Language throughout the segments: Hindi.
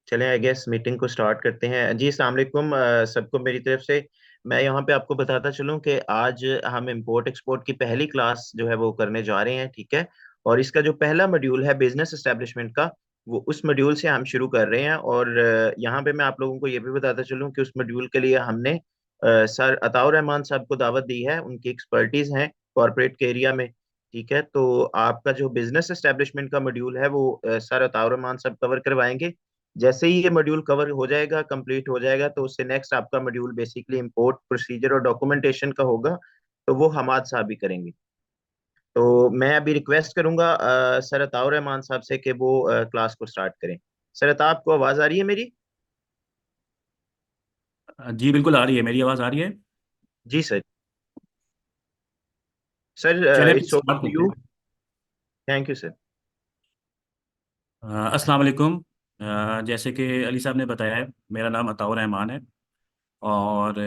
चलें आई गेस मीटिंग को स्टार्ट करते हैं जी। अस्सलाम वालेकुम सबको मेरी तरफ से। मैं यहाँ पे आपको बताता चलूँ कि आज हम इंपोर्ट एक्सपोर्ट की पहली क्लास जो है वो करने जा रहे हैं, ठीक है। और इसका जो पहला मॉड्यूल है बिजनेस एस्टेब्लिशमेंट का, वो उस मॉड्यूल से हम शुरू कर रहे हैं। और यहाँ पे मैं आप लोगों को ये भी बताता चलूँ कि उस मॉड्यूल के लिए हमने सर अताउर रहमान साहब को दावत दी है। उनकी एक्सपर्टीज हैं कॉरपोरेट के एरिया में, ठीक है। तो आपका जो बिजनेस एस्टेब्लिशमेंट का मॉड्यूल है वो सर अताउर रहमान साहब कवर करवाएंगे। जैसे ही ये मॉड्यूल कवर हो जाएगा, कंप्लीट हो जाएगा, तो उससे नेक्स्ट आपका मॉड्यूल बेसिकली इंपोर्ट प्रोसीजर और डॉक्यूमेंटेशन का होगा। तो वो हमाद साहब भी करेंगे। तो मैं अभी रिक्वेस्ट करूंगा सर अताउर रहमान साहब से कि वो क्लास को स्टार्ट करें। सर अता, आपको आवाज आ रही है मेरी? जी बिल्कुल आ रही है। मेरी आवाज़ आ रही है। जी सर। सर चलिए फिर इट्स ओवर स्टार्ट टू करते यू। हैं। Thank you sir. अस्सलाम वालेकुम। जैसे कि अली साहब ने बताया है, मेरा नाम अताउर रहमान है और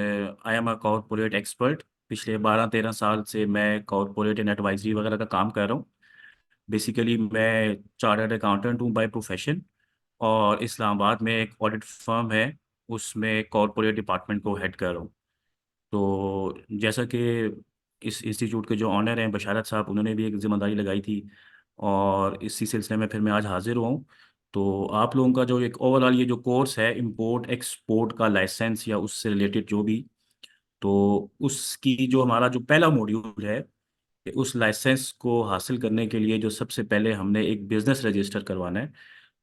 I am a corporate expert. पिछले 12-13 साल से मैं कॉरपोरेट एंड एडवाइजरी वगैरह का काम कर रहा हूँ। बेसिकली मैं चार्टर्ड अकाउंटेंट हूँ बाय प्रोफेशन, और इस्लामाबाद में एक ऑडिट फर्म है, उसमें कॉरपोरेट डिपार्टमेंट को हेड कर रहा हूँ। तो जैसा कि इस इंस्टीट्यूट के जो ऑनर हैं बशारत साहब, उन्होंने भी एक जिम्मेदारी लगाई थी, और इसी सिलसिले में फिर मैं आज हाजिर हुआ हूँ। तो आप लोगों का जो एक ओवरऑल ये जो कोर्स है इंपोर्ट एक्सपोर्ट का लाइसेंस या उससे रिलेटेड जो भी, तो उसकी जो हमारा जो पहला मॉड्यूल है, उस लाइसेंस को हासिल करने के लिए जो सबसे पहले हमने एक बिजनेस रजिस्टर करवाना है।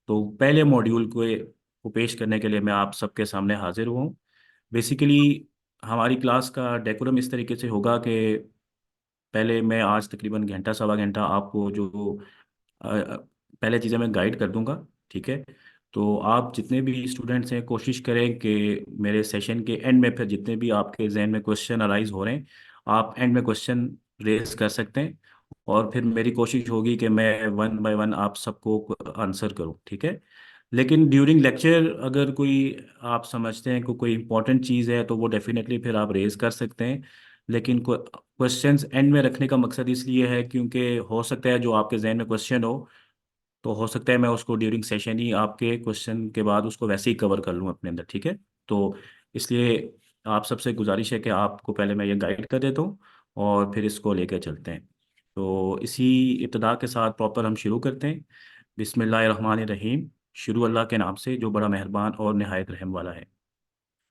तो पहले मॉड्यूल को पेश करने के लिए मैं आप सबके सामने हाजिर हुआ हूँ। बेसिकली हमारी क्लास का डेकोरम इस तरीके से होगा कि पहले मैं आज तकरीबन घंटा सवा घंटा आपको जो पहले चीज़ें मैं गाइड कर दूंगा, ठीक है। तो आप जितने भी स्टूडेंट्स हैं कोशिश करें कि मेरे सेशन के एंड में फिर जितने भी आपके जहन में क्वेश्चन अराइज हो रहे हैं, आप एंड में क्वेश्चन रेज कर सकते हैं, और फिर मेरी कोशिश होगी कि मैं वन बाय वन आप सबको आंसर करूं, ठीक है। लेकिन ड्यूरिंग लेक्चर अगर कोई आप समझते हैं कि कोई इंपॉर्टेंट चीज़ है तो वो डेफिनेटली फिर आप रेज कर सकते हैं। लेकिन क्वेश्चंस एंड में रखने का मकसद इसलिए है क्योंकि हो सकता है जो आपके जहन में क्वेश्चन हो, तो हो सकता है मैं उसको ड्यूरिंग सेशन ही आपके क्वेश्चन के बाद उसको वैसे ही कवर कर लूँ अपने अंदर, ठीक है। तो इसलिए आप सबसे गुजारिश है कि आपको पहले मैं ये गाइड कर देता हूँ और फिर इसको लेकर चलते हैं। तो इसी इब्तदा के साथ प्रॉपर हम शुरू करते हैं। बिस्मिल्लाहिर्रहमानिर्रहीम। शुरू अल्लाह के नाम से जो बड़ा मेहरबान और निहायत रहम वाला है।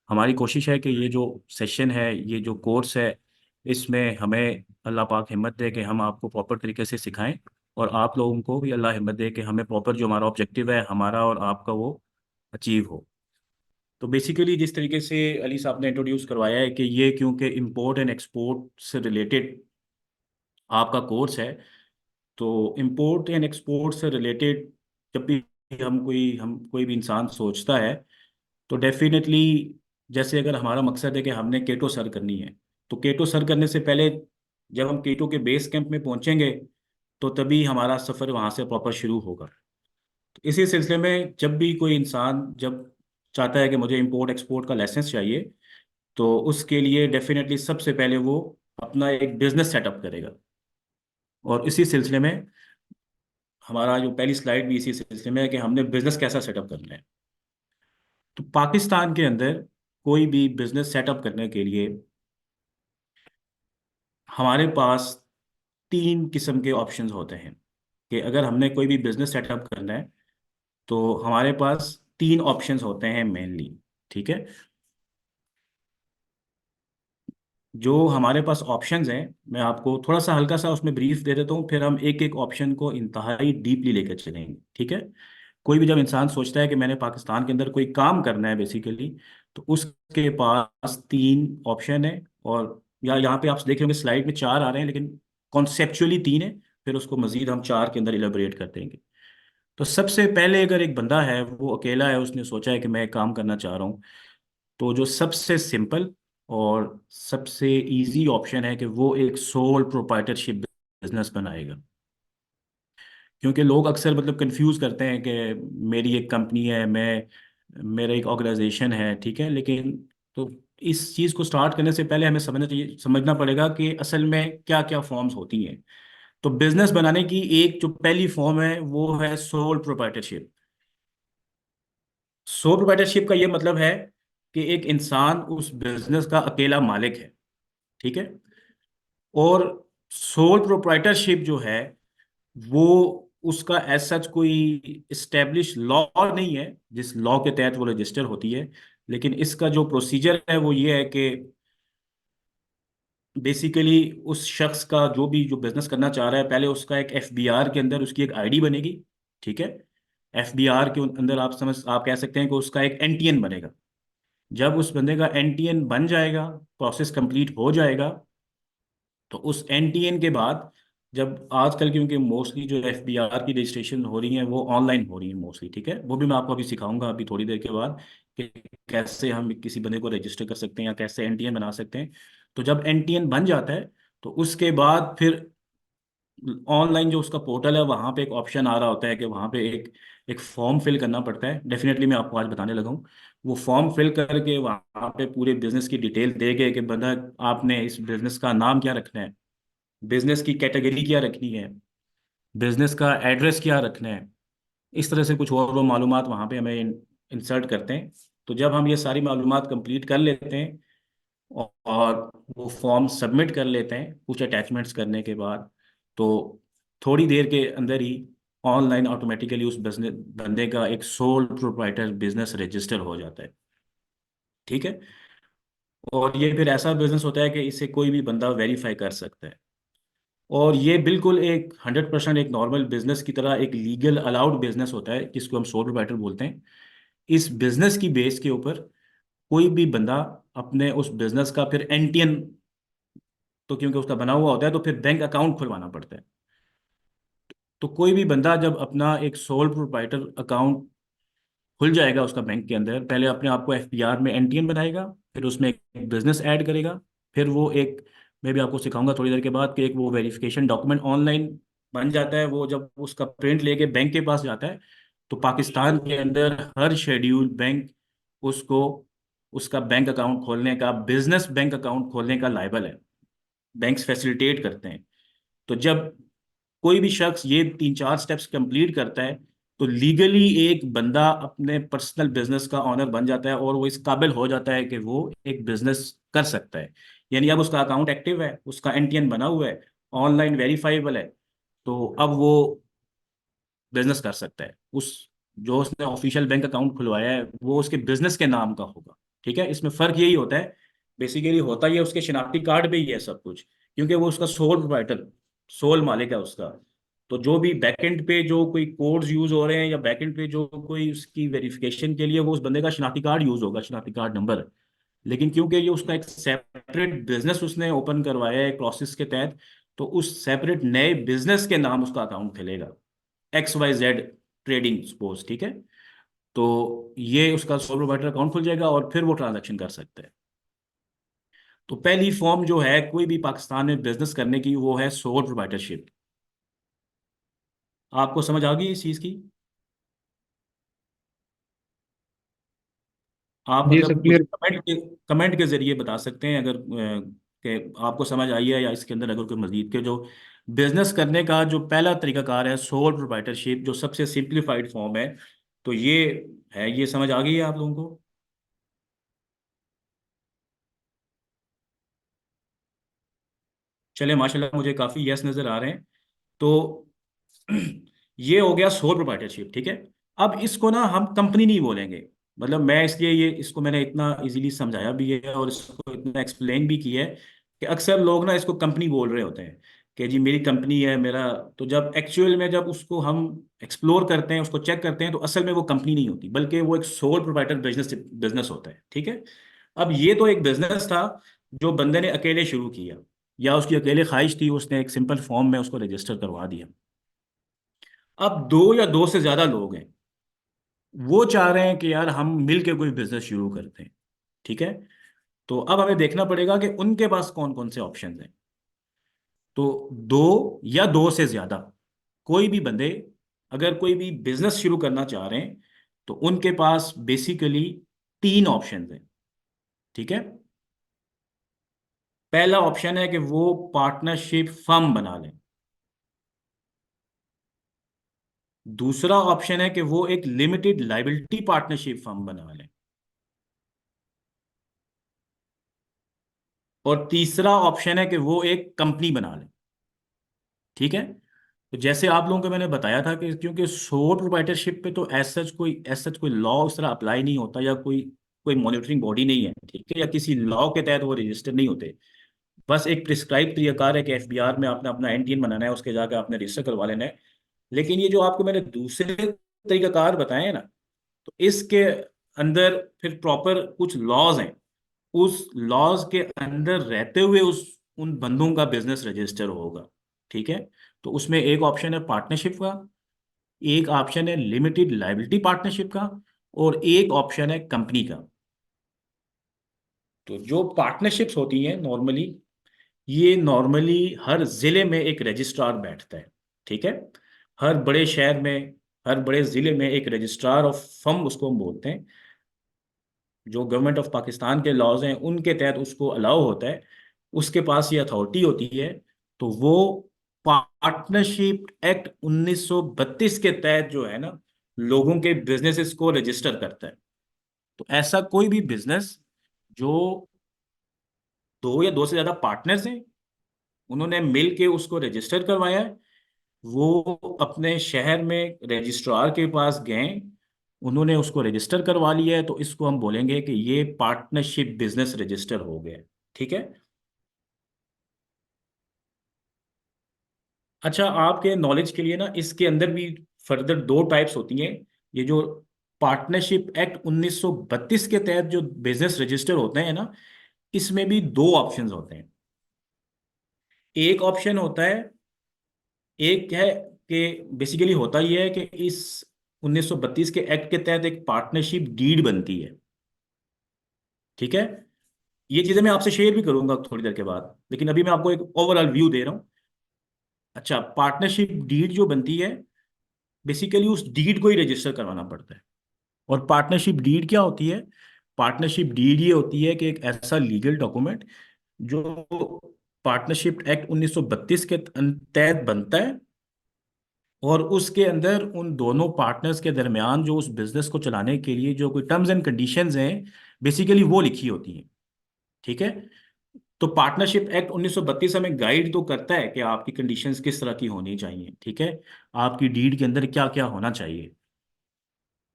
हमारी कोशिश है कि ये जो सेशन है, ये जो कोर्स है, इसमें हमें अल्लाह पाक हिम्मत दे कि हम आपको प्रॉपर तरीके से सिखाएं, और आप लोगों को भी अल्लाह हिम्मत दे कि हमें प्रॉपर जो हमारा ऑब्जेक्टिव है हमारा और आपका वो अचीव हो। तो बेसिकली जिस तरीके से अली साहब ने इंट्रोड्यूस करवाया है कि ये क्योंकि इंपोर्ट एंड एक्सपोर्ट से रिलेटेड आपका कोर्स है, तो इंपोर्ट एंड एक्सपोर्ट से रिलेटेड जब भी हम कोई भी इंसान सोचता है, तो डेफिनेटली जैसे अगर हमारा मकसद है कि हमने केटो सर करनी है, तो केटो सर करने से पहले जब हम केटो के बेस कैंप में पहुंचेंगे, तो तभी हमारा सफ़र वहाँ से प्रॉपर शुरू होगा। तो इसी सिलसिले में जब भी कोई इंसान जब चाहता है कि मुझे इंपोर्ट एक्सपोर्ट का लाइसेंस चाहिए, तो उसके लिए डेफिनेटली सबसे पहले वो अपना एक बिजनेस सेटअप करेगा। और इसी सिलसिले में हमारा जो पहली स्लाइड भी इसी सिलसिले में है कि हमने बिजनेस कैसा सेटअप करना है। तो पाकिस्तान के अंदर कोई भी बिजनेस सेटअप करने के लिए हमारे पास 3 किस्म के ऑप्शंस होते हैं। कि अगर हमने कोई भी बिजनेस सेटअप करना है, तो हमारे पास 3 ऑप्शंस होते हैं मेनली, ठीक है। जो हमारे पास ऑप्शंस हैं, मैं आपको थोड़ा सा हल्का सा उसमें ब्रीफ दे देता हूँ, फिर हम एक एक ऑप्शन को इंतहाई डीपली लेकर चलेंगे, ठीक है। कोई भी जब इंसान सोचता है कि मैंने पाकिस्तान के अंदर कोई काम करना है बेसिकली, तो उसके पास 3 ऑप्शन है। और या यहाँ पे आप देख रहे होंगे स्लाइड में 4 आ रहे हैं, लेकिन कॉन्सेप्चुअली 3 है। फिर उसको मजीद हम 4 के अंदर इलेबोरेट कर देंगे। तो सबसे पहले अगर एक बंदा है, वो अकेला है, उसने सोचा है कि मैं एक काम करना चाह रहा हूँ, तो जो सबसे सिंपल और सबसे इजी ऑप्शन है कि वो एक सोल प्रोप्राइटरशिप बिजनेस बनाएगा। क्योंकि लोग अक्सर मतलब कंफ्यूज करते हैं कि मेरी एक कंपनी है, मैं मेरा एक ऑर्गेनाइजेशन है, ठीक है। लेकिन तो इस चीज़ को स्टार्ट करने से पहले हमें समझना पड़ेगा कि असल में क्या क्या फॉर्म्स होती हैं। तो बिजनेस बनाने की एक जो पहली फॉर्म है वो है सोल प्रोप्राइटरशिप। सोल प्रोप्राइटरशिप का ये मतलब है कि एक इंसान उस बिजनेस का अकेला मालिक है। ठीक है। और सोल प्रोप्राइटरशिप जो है वो, उसका एज सच कोई इस्टेब्लिश लॉ नहीं है जिस लॉ के तहत वो रजिस्टर होती है। लेकिन इसका जो प्रोसीजर है वो ये है कि बेसिकली उस शख्स का जो बिजनेस करना चाह रहा है, पहले उसका एक एफबीआर के अंदर उसकी एक आईडी बनेगी। ठीक है। एफबीआर के अंदर आप कह सकते हैं कि उसका एक एनटीएन बनेगा। जब उस बंदे का एनटीएन बन जाएगा, प्रोसेस कंप्लीट हो जाएगा, तो उस एनटीएन के बाद, जब आजकल क्योंकि मोस्टली जो एफबीआर की रजिस्ट्रेशन हो रही है वो ऑनलाइन हो रही है मोस्टली। ठीक है। वो भी मैं आपको अभी सिखाऊंगा अभी थोड़ी देर के बाद कि कैसे हम किसी बंदे को रजिस्टर कर सकते हैं या कैसे एनटीएन बना सकते हैं। तो जब एनटीएन बन जाता है तो उसके बाद फिर ऑनलाइन जो उसका पोर्टल है वहाँ पे एक ऑप्शन आ रहा होता है कि वहाँ पे एक एक फॉर्म फिल करना पड़ता है। डेफिनेटली मैं आपको आज बताने लगा हूँ। वो फॉर्म फिल करके वहाँ पे पूरे बिजनेस की डिटेल दे के कि बंदा, आपने इस बिजनेस का नाम क्या रखना है, बिजनेस की कैटेगरी क्या रखनी है, बिजनेस का एड्रेस क्या रखना है, इस तरह से कुछ और वो मालूमात वहाँ पे हमें इंसर्ट करते हैं। तो जब हम ये सारी मालूमात कंप्लीट कर लेते हैं और वो फॉर्म सबमिट कर लेते हैं कुछ अटैचमेंट्स करने के बाद, तो थोड़ी देर के अंदर ही ऑनलाइन ऑटोमेटिकली उस बिजनेस बंदे का एक सोल प्रोप्राइटर बिजनेस रजिस्टर हो जाता है। ठीक है। और ये फिर ऐसा बिजनेस होता है कि इसे कोई भी बंदा वेरीफाई कर सकता है। और ये बिल्कुल एक 100% एक नॉर्मल बिजनेस की तरह एक लीगल अलाउड बिजनेस होता है जिसको हम सोल प्रोप्राइटर बोलते हैं। इस बिजनेस की बेस के ऊपर कोई भी बंदा अपने उस बिजनेस का फिर एनटीएन, तो क्योंकि उसका बना हुआ होता है तो फिर बैंक अकाउंट खुलवाना पड़ता है। तो कोई भी बंदा जब अपना एक सोल प्रोप्राइटर अकाउंट खुल जाएगा उसका बैंक के अंदर, पहले अपने आप को एफपीआर में एनटीएन बनाएगा, फिर उसमें एक बिजनेस ऐड करेगा, फिर वो एक, मैं भी आपको सिखाऊंगा थोड़ी देर के बाद कि एक वो वेरिफिकेशन डॉक्यूमेंट ऑनलाइन बन जाता है। वो जब उसका प्रिंट लेके बैंक के पास जाता है तो पाकिस्तान के अंदर हर शेड्यूल बैंक उसको उसका बैंक अकाउंट खोलने का, बिजनेस बैंक अकाउंट खोलने का लायबल है। बैंक्स फैसिलिटेट करते हैं। तो जब कोई भी शख्स ये 3-4 स्टेप्स कंप्लीट करता है तो लीगली एक बंदा अपने पर्सनल बिजनेस का ऑनर बन जाता है और वो इस काबिल हो जाता है कि वो एक बिजनेस कर सकता है। यानी अब उसका अकाउंट एक्टिव है, उसका एनटीएन बना हुआ है, ऑनलाइन वेरीफाइबल है, तो अब वो बिजनेस कर सकता है। उस जो उसने ऑफिशियल बैंक अकाउंट खुलवाया है वो उसके बिजनेस के नाम का होगा। ठीक है। इसमें फर्क यही होता है, बेसिकली होता ही है उसके शनाख्ती कार्ड पे ही है सब कुछ, क्योंकि वो उसका सोल प्रोप्राइटर, सोल मालिक है उसका। तो जो भी बैकएंड पे जो कोई कोड्स यूज हो रहे हैं या बैकएंड पे जो कोई उसकी वेरिफिकेशन के लिए वो उस बंदे का शनाख्ती कार्ड यूज होगा, शनाख्ती कार्ड नंबर। लेकिन क्योंकि ये उसका एक सेपरेट बिजनेस उसने ओपन करवाया है एक प्रोसेस के तहत, तो उस सेपरेट नए बिजनेस के नाम उसका अकाउंट खुलेगा, XYZ ट्रेडिंग सपोज। ठीक है। तो ये उसका सोल प्रोवाइडर अकाउंट खुल जाएगा और फिर वो ट्रांजैक्शन कर सकते हैं। तो पहली फॉर्म जो है कोई भी पाकिस्तान में बिजनेस करने की वो है सोल प्रोप्राइटरशिप। आपको समझ आ गई इस चीज की? आप जी सब मतलब मुझे क्लियर। कमेंट के जरिए बता सकते हैं अगर कि आपको समझ आई है, या इसके अंदर अगर कोई मजीद के जो बिजनेस करने का जो पहला तरीकाकार है सोल प्रोप्राइटरशिप, जो सबसे सिंप्लीफाइड फॉर्म है, तो ये है, ये समझ आ गई है आप लोगों को? चले माशाल्लाह, मुझे काफ़ी यस नज़र आ रहे हैं। तो ये हो गया सोल प्रोप्राइटरशिप। ठीक है। अब इसको ना हम कंपनी नहीं बोलेंगे। मतलब मैं इसलिए ये इसको मैंने इतना इजीली समझाया भी है और इसको इतना एक्सप्लेन भी किया है कि अक्सर लोग ना इसको कंपनी बोल रहे होते हैं कि जी मेरी कंपनी है मेरा। तो जब एक्चुअल में जब उसको हम एक्सप्लोर करते हैं, उसको चेक करते हैं, तो असल में वो कंपनी नहीं होती बल्कि वो एक सोल प्रोप्राइटर बिजनेस बिजनेस होता है। ठीक है। अब ये तो एक बिजनेस था जो बंदे ने अकेले शुरू किया, या उसकी अकेले ख्वाहिश थी, उसने एक सिंपल फॉर्म में उसको रजिस्टर करवा दिया। अब दो या दो से ज्यादा लोग हैं, वो चाह रहे हैं कि यार हम मिल के कोई बिजनेस शुरू करते हैं। ठीक है। तो अब हमें देखना पड़ेगा कि उनके पास कौन कौन से ऑप्शंस हैं। तो दो या दो से ज्यादा कोई भी बंदे अगर कोई भी बिजनेस शुरू करना चाह रहे हैं तो उनके पास बेसिकली तीन ऑप्शंस हैं। ठीक है। पहला ऑप्शन है कि वो पार्टनरशिप फर्म बना लें। दूसरा ऑप्शन है कि वो एक लिमिटेड लाइबिलिटी पार्टनरशिप फर्म बना लें। और तीसरा ऑप्शन है कि वो एक कंपनी बना लें। ठीक है। तो जैसे आप लोगों को मैंने बताया था कि क्योंकि सोल प्रोप्राइटरशिप पे तो एज सच कोई लॉ उस तरह अप्लाई नहीं होता, या कोई कोई मॉनिटरिंग बॉडी नहीं है, ठीक है, या किसी लॉ के तहत वो रजिस्टर नहीं होते। बस एक प्रिस्क्राइब तरीकाकार है कि एफबीआर में आपने अपना एनटीएन बनाना है, उसके जाकर आपने रजिस्टर करवा लेना है। लेकिन ये जो आपको मैंने दूसरे तरीकाकार बताए हैं ना, तो इसके अंदर फिर प्रॉपर कुछ लॉज हैं। उस लॉज के अंदर रहते हुए उस उन बंदों का बिजनेस रजिस्टर होगा। ठीक है। तो उसमें एक ऑप्शन है पार्टनरशिप का, एक ऑप्शन है लिमिटेड लाइबिलिटी पार्टनरशिप का, और एक ऑप्शन है कंपनी का। तो जो पार्टनरशिप्स होती हैं नॉर्मली, ये नॉर्मली हर जिले में एक रजिस्ट्रार बैठता है। ठीक है। हर बड़े शहर में, हर बड़े जिले में एक रजिस्ट्रार ऑफ फर्म उसको हम बोलते हैं। जो गवर्नमेंट ऑफ पाकिस्तान के लॉज हैं उनके तहत उसको अलाउ होता है, उसके पास ये अथॉरिटी होती है। तो वो पार्टनरशिप एक्ट 1932 के तहत जो है ना, लोगों के बिजनेसेस को रजिस्टर करता है। तो ऐसा कोई भी बिजनेस जो दो या दो से ज्यादा पार्टनर्स हैं, उन्होंने मिल के उसको रजिस्टर करवाया है, वो अपने शहर में रजिस्ट्रार के पास गए, उन्होंने उसको रजिस्टर करवा लिया है, तो इसको हम बोलेंगे कि ये पार्टनरशिप बिजनेस रजिस्टर हो गया। ठीक है। अच्छा, आपके नॉलेज के लिए ना, इसके अंदर भी फर्दर दो टाइप्स होती हैं। ये जो पार्टनरशिप एक्ट 1932 के तहत जो बिजनेस रजिस्टर होते हैं ना, इसमें भी दो ऑप्शंस होते हैं। एक ऑप्शन होता है, एक है कि बेसिकली होता यह है कि इस 1932 के एक्ट के तहत एक पार्टनरशिप डीड बनती है। ठीक है। ये चीजें मैं आपसे शेयर भी करूंगा थोड़ी देर के बाद, लेकिन अभी मैं आपको एक ओवरऑल व्यू दे रहा हूँ। अच्छा, पार्टनरशिप डीड जो बनती है, बेसिकली उस डीड को ही रजिस्टर करवाना पड़ता है। और पार्टनरशिप डीड क्या होती है? पार्टनरशिप डीड ये होती है कि एक ऐसा लीगल डॉक्यूमेंट जो पार्टनरशिप एक्ट 1932 के तहत बनता है, और उसके अंदर उन दोनों पार्टनर्स के दरमियान जो उस बिजनेस को चलाने के लिए जो कोई टर्म्स एंड कंडीशंस हैं, बेसिकली वो लिखी होती हैं। ठीक है। तो पार्टनरशिप एक्ट 1932 हमें गाइड तो करता है कि आपकी कंडीशंस किस तरह की होनी चाहिए। ठीक है। आपकी डीड के अंदर क्या क्या होना चाहिए।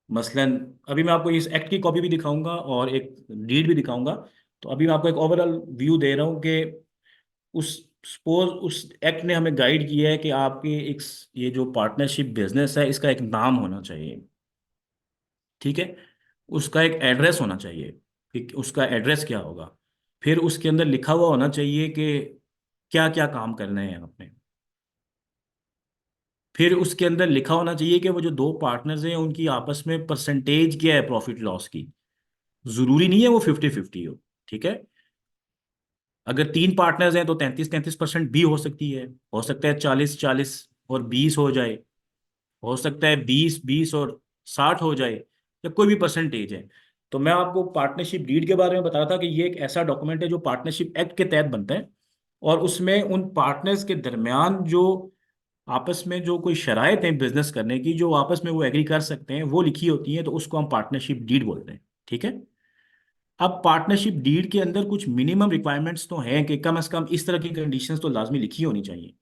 मसलन अभी मैं आपको इस एक्ट की कॉपी भी दिखाऊंगा और एक डीड भी दिखाऊंगा। तो अभी मैं आपको एक ओवरऑल व्यू दे रहा हूँ कि उस सपोज उस एक्ट ने हमें गाइड किया है कि आपकी एक ये जो पार्टनरशिप बिजनेस है, इसका एक नाम होना चाहिए। ठीक है। उसका एक एड्रेस होना चाहिए कि उसका एड्रेस क्या होगा। फिर उसके अंदर लिखा हुआ होना चाहिए कि क्या क्या काम करने हैं आपने। फिर उसके अंदर लिखा होना चाहिए कि वो जो दो पार्टनर्स हैं उनकी आपस में परसेंटेज क्या है प्रॉफिट लॉस की। जरूरी नहीं है वो 50-50 हो। ठीक है। अगर तीन पार्टनर्स हैं तो 33-33% भी हो सकती है, हो सकता है 40-40 और 20 हो जाए, हो सकता है 20-20 और 60 हो जाए, या कोई भी परसेंटेज है। तो मैं आपको पार्टनरशिप डीड के बारे में बता रहा था कि ये एक ऐसा डॉक्यूमेंट है जो पार्टनरशिप एक्ट के तहत बनता है। और उसमें उन पार्टनर्स के दरमियान जो आपस में जो कोई शराइत है बिजनेस करने की, जो आपस में वो एग्री कर सकते हैं, वो लिखी होती है, तो उसको हम पार्टनरशिप डीड बोलते हैं। ठीक है। अब पार्टनरशिप डीड के अंदर कुछ मिनिमम रिक्वायरमेंट्स तो हैं कि कम से कम इस तरह की कंडीशंस तो लाजमी लिखी होनी चाहिए।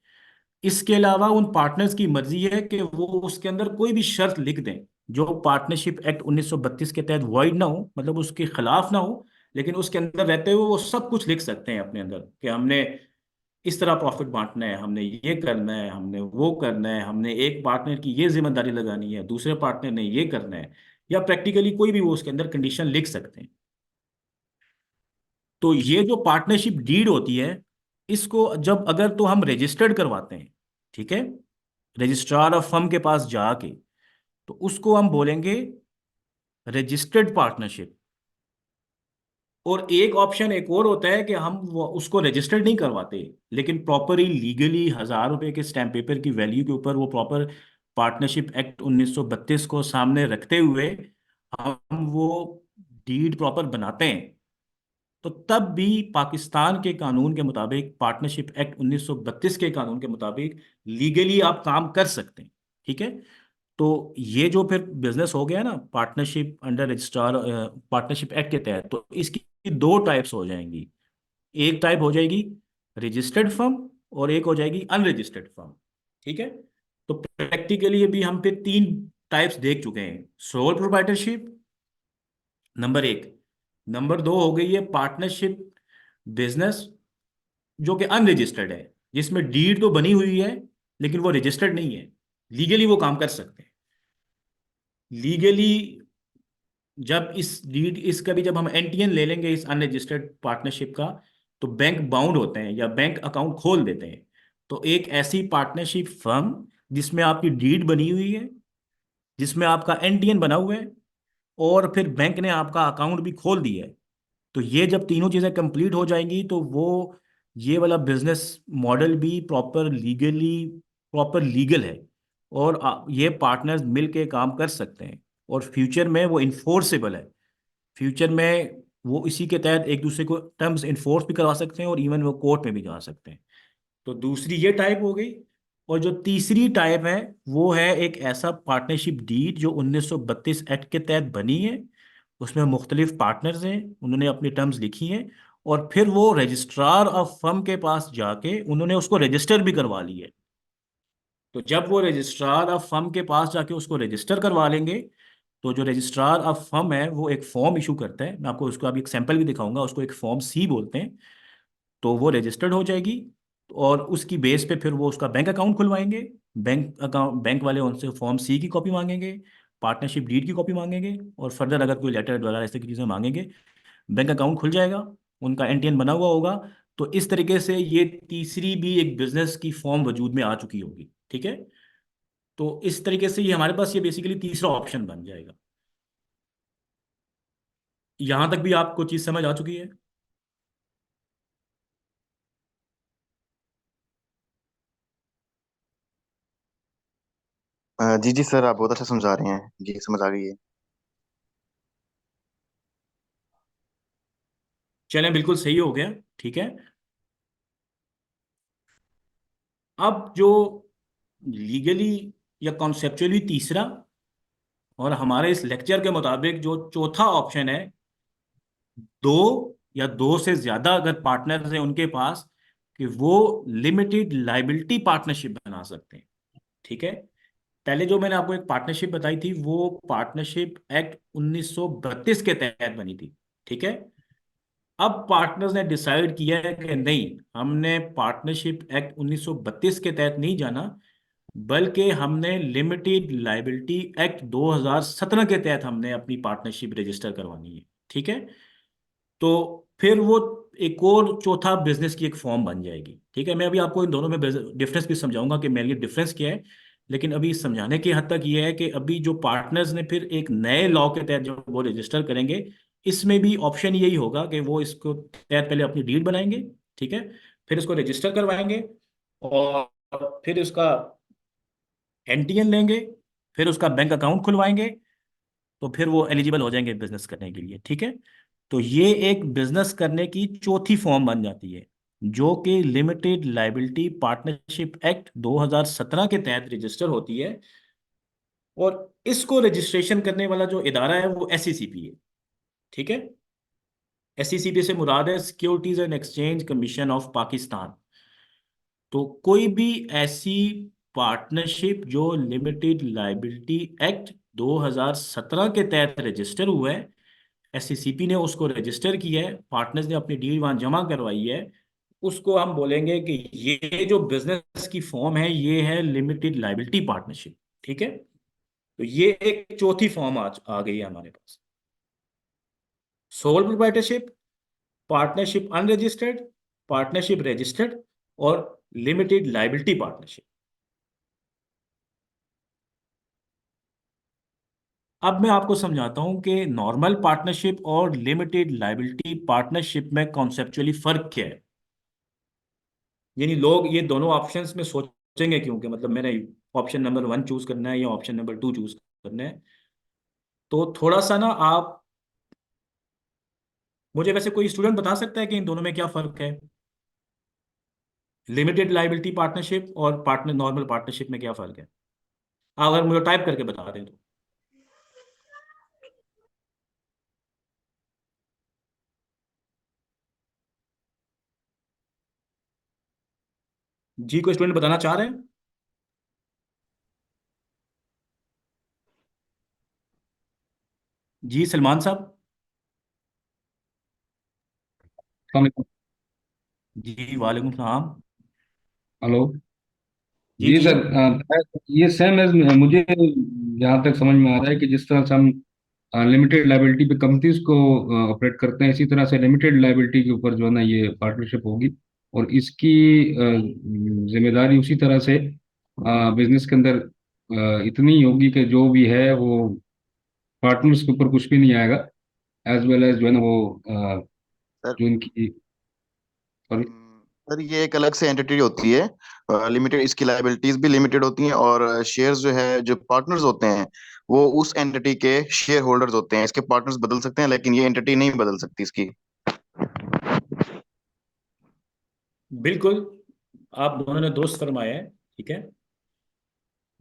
इसके अलावा उन पार्टनर्स की मर्जी है कि वो उसके अंदर कोई भी शर्त लिख दें जो पार्टनरशिप एक्ट 1932 के तहत वॉइड ना हो, मतलब उसके खिलाफ ना हो। लेकिन उसके अंदर रहते हुए वो सब कुछ लिख सकते हैं अपने अंदर कि हमने इस तरह प्रॉफिट बांटना है, हमने ये करना है, हमने वो करना है, हमने एक पार्टनर की ये जिम्मेदारी लगानी है, दूसरे पार्टनर ने ये करना है, या प्रैक्टिकली कोई भी वो उसके अंदर कंडीशन लिख सकते हैं। तो ये जो पार्टनरशिप डीड होती है, इसको जब अगर तो हम रजिस्टर्ड करवाते हैं, ठीक है, रजिस्ट्रार ऑफ फर्म के पास जाके, तो उसको हम बोलेंगे रजिस्टर्ड पार्टनरशिप। और एक ऑप्शन एक और होता है कि हम वो उसको रजिस्टर्ड नहीं करवाते, लेकिन प्रॉपरली लीगली 1,000 रुपए के स्टैम्प पेपर की वैल्यू के ऊपर वो प्रॉपर पार्टनरशिप एक्ट 1932 को सामने रखते हुए हम वो डीड प्रॉपर बनाते हैं। तो तब भी पाकिस्तान के कानून के मुताबिक, पार्टनरशिप एक्ट 1932 के कानून के मुताबिक लीगली आप काम कर सकते हैं। ठीक है। तो ये जो फिर बिजनेस हो गया ना partnership under registrar, partnership act के तहत, तो इसकी दो टाइप्स हो जाएंगी। एक टाइप हो जाएगी रजिस्टर्ड फर्म और एक हो जाएगी अनरजिस्टर्ड फर्म। ठीक है। तो प्रैक्टिकली अभी हम पे तीन टाइप्स देख चुके हैं। सोल प्रोप्राइटरशिप नंबर एक। नंबर दो हो गई है पार्टनरशिप बिजनेस, जो कि अनरजिस्टर्ड है, जिसमें डीड तो बनी हुई है लेकिन वो रजिस्टर्ड नहीं है। लीगली वो काम कर सकते हैं। लीगली जब इस डीड इसका भी जब हम एनटीएन ले लेंगे इस अनरजिस्टर्ड पार्टनरशिप का, तो बैंक बाउंड होते हैं या बैंक अकाउंट खोल देते हैं। तो एक ऐसी पार्टनरशिप फर्म जिसमें आपकी डीड बनी हुई है, जिसमें आपका एनटीएन बना हुआ है, और फिर बैंक ने आपका अकाउंट भी खोल दिया है, तो ये जब तीनों चीज़ें कंप्लीट हो जाएंगी तो वो ये वाला बिजनेस मॉडल भी प्रॉपर लीगल है। और ये पार्टनर्स मिल के काम कर सकते हैं, और फ्यूचर में वो इन्फोर्सेबल है। फ्यूचर में वो इसी के तहत एक दूसरे को टर्म्स इन्फोर्स भी करवा सकते हैं और इवन वो कोर्ट में भी जा सकते हैं। तो दूसरी ये टाइप हो गई। और जो तीसरी टाइप है वो है एक ऐसा पार्टनरशिप डीड जो 1932 एक्ट के तहत बनी है। उसमें मुख्तलिफ पार्टनर्स हैं, उन्होंने अपनी टर्म्स लिखी हैं, और फिर वो रजिस्ट्रार ऑफ फर्म के पास जाके उन्होंने उसको रजिस्टर भी करवा ली है। तो जब वो रजिस्ट्रार ऑफ फर्म के पास जाके उसको रजिस्टर करवा लेंगे, तो जो रजिस्ट्रार ऑफ फर्म है वो एक फॉर्म इशू करता है, मैं आपको उसका अभी एक सैंपल भी दिखाऊंगा, उसको एक फॉर्म सी बोलते हैं। तो वो रजिस्टर्ड हो जाएगी, और उसकी बेस पे फिर वो उसका बैंक अकाउंट खुलवाएंगे। बैंक वाले उनसे फॉर्म सी की कॉपी मांगेंगे, पार्टनरशिप डीड की कॉपी मांगेंगे, और फर्दर अगर कोई लेटर वगैरह ऐसे की चीज़ें मांगेंगे। बैंक अकाउंट खुल जाएगा, उनका एनटीएन बना हुआ होगा। तो इस तरीके से ये तीसरी भी एक बिजनेस की फॉर्म वजूद में आ चुकी होगी। ठीक है। तो इस तरीके से ये हमारे पास ये बेसिकली तीसरा ऑप्शन बन जाएगा। यहां तक भी आपको चीज समझ आ चुकी है? जी जी सर, आप बहुत अच्छा समझा रहे हैं जी, समझ आ गई है। चलें, बिल्कुल सही हो गया। ठीक है। अब जो लीगली या कॉन्सेप्चुअली तीसरा, और हमारे इस लेक्चर के मुताबिक जो चौथा ऑप्शन है, दो या दो से ज्यादा अगर पार्टनर्स हैं उनके पास, कि वो लिमिटेड लाइबिलिटी पार्टनरशिप बना सकते हैं। ठीक है। पहले जो मैंने आपको एक पार्टनरशिप बताई थी वो पार्टनरशिप एक्ट 1932 के तहत बनी थी। ठीक है। अब पार्टनर्स ने डिसाइड किया है कि नहीं, हमने पार्टनरशिप एक्ट 1932 के तहत नहीं जाना, बल्कि हमने लिमिटेड लाइबिलिटी एक्ट 2017 के तहत हमने अपनी पार्टनरशिप रजिस्टर करवानी है। ठीक है। तो फिर वो एक और चौथा बिजनेस की एक फॉर्म बन जाएगी। ठीक है। मैं अभी आपको इन दोनों में डिफरेंस भी समझाऊंगा कि मेरे लिए डिफरेंस क्या है। लेकिन अभी समझाने की हद तक ये है कि अभी जो पार्टनर्स ने फिर एक नए लॉ के तहत जो वो रजिस्टर करेंगे, इसमें भी ऑप्शन यही होगा कि वो इसको तहत पहले अपनी डीड बनाएंगे। ठीक है। फिर इसको रजिस्टर करवाएंगे, और फिर उसका एनटीएन लेंगे, फिर उसका बैंक अकाउंट खुलवाएंगे, तो फिर वो एलिजिबल हो जाएंगे बिजनेस करने के लिए। ठीक है। तो ये एक बिजनेस करने की चौथी फॉर्म बन जाती है, जो कि लिमिटेड लाइबिलिटी पार्टनरशिप एक्ट 2017 के तहत रजिस्टर होती है। और इसको रजिस्ट्रेशन करने वाला जो इदारा है वो एसईसीपी है। ठीक है। एसईसीपी से मुराद है securities and exchange commission of Pakistan. तो कोई भी ऐसी पार्टनरशिप जो लिमिटेड लाइबिलिटी एक्ट 2017 के तहत रजिस्टर हुआ है, एससीसीपी ने उसको रजिस्टर किया है, पार्टनर्स ने अपनी डील वहां जमा करवाई है, उसको हम बोलेंगे कि ये जो बिजनेस की फॉर्म है ये है लिमिटेड लाइबिलिटी पार्टनरशिप। ठीक है। तो ये एक चौथी फॉर्म आज आ गई है हमारे पास। Sole proprietorship, partnership unregistered, partnership registered, और लिमिटेड लाइबिलिटी पार्टनरशिप। अब मैं आपको समझाता हूं कि नॉर्मल पार्टनरशिप और लिमिटेड लाइबिलिटी पार्टनरशिप में कॉन्सेप्चुअली फर्क क्या है। यानी लोग ये दोनों ऑप्शंस में सोचेंगे क्यों, कि मतलब मैंने ऑप्शन नंबर 1 चूज करना है या ऑप्शन नंबर 2 चूज करना है। तो थोड़ा सा ना आप मुझे, वैसे कोई स्टूडेंट बता सकता है कि इन दोनों में क्या फर्क है? लिमिटेड लाइबिलिटी पार्टनरशिप और पार्टनर नॉर्मल पार्टनरशिप में क्या फर्क है? अगर मुझे टाइप करके बता दें तो। जी, कोई स्टूडेंट बताना चाह रहे हैं? जी सलमान साहब। अस्सलाम वालेकुम। जी वालेकुम सलाम। हेलो। जी जी जी। सर, ये सेम एज मुझे जहाँ तक समझ में आ रहा है कि जिस तरह से हम लिमिटेड लाइबिलिटी पे कंपनीज को ऑपरेट करते हैं, इसी तरह से लिमिटेड लाइबिलिटी के ऊपर जो है ना ये पार्टनरशिप होगी। और इसकी जिम्मेदारी उसी तरह से बिजनेस के अंदर इतनी होगी कि जो भी है वो पार्टनर्स के ऊपर कुछ भी नहीं आएगा। एज वेल एज जो है ना वो सर। जो इनकी sorry, सर, ये एक अलग से एंटिटी होती है लिमिटेड। इसकी लाइबिलिटीज भी लिमिटेड होती हैं, और शेयर्स जो है, जो पार्टनर्स होते हैं वो उस एंटिटी के शेयर होल्डर्स होते हैं। इसके पार्टनर्स बदल सकते हैं, लेकिन ये एंटिटी नहीं बदल सकती इसकी। बिल्कुल, आप दोनों ने दोस्त फरमाया है। ठीक है।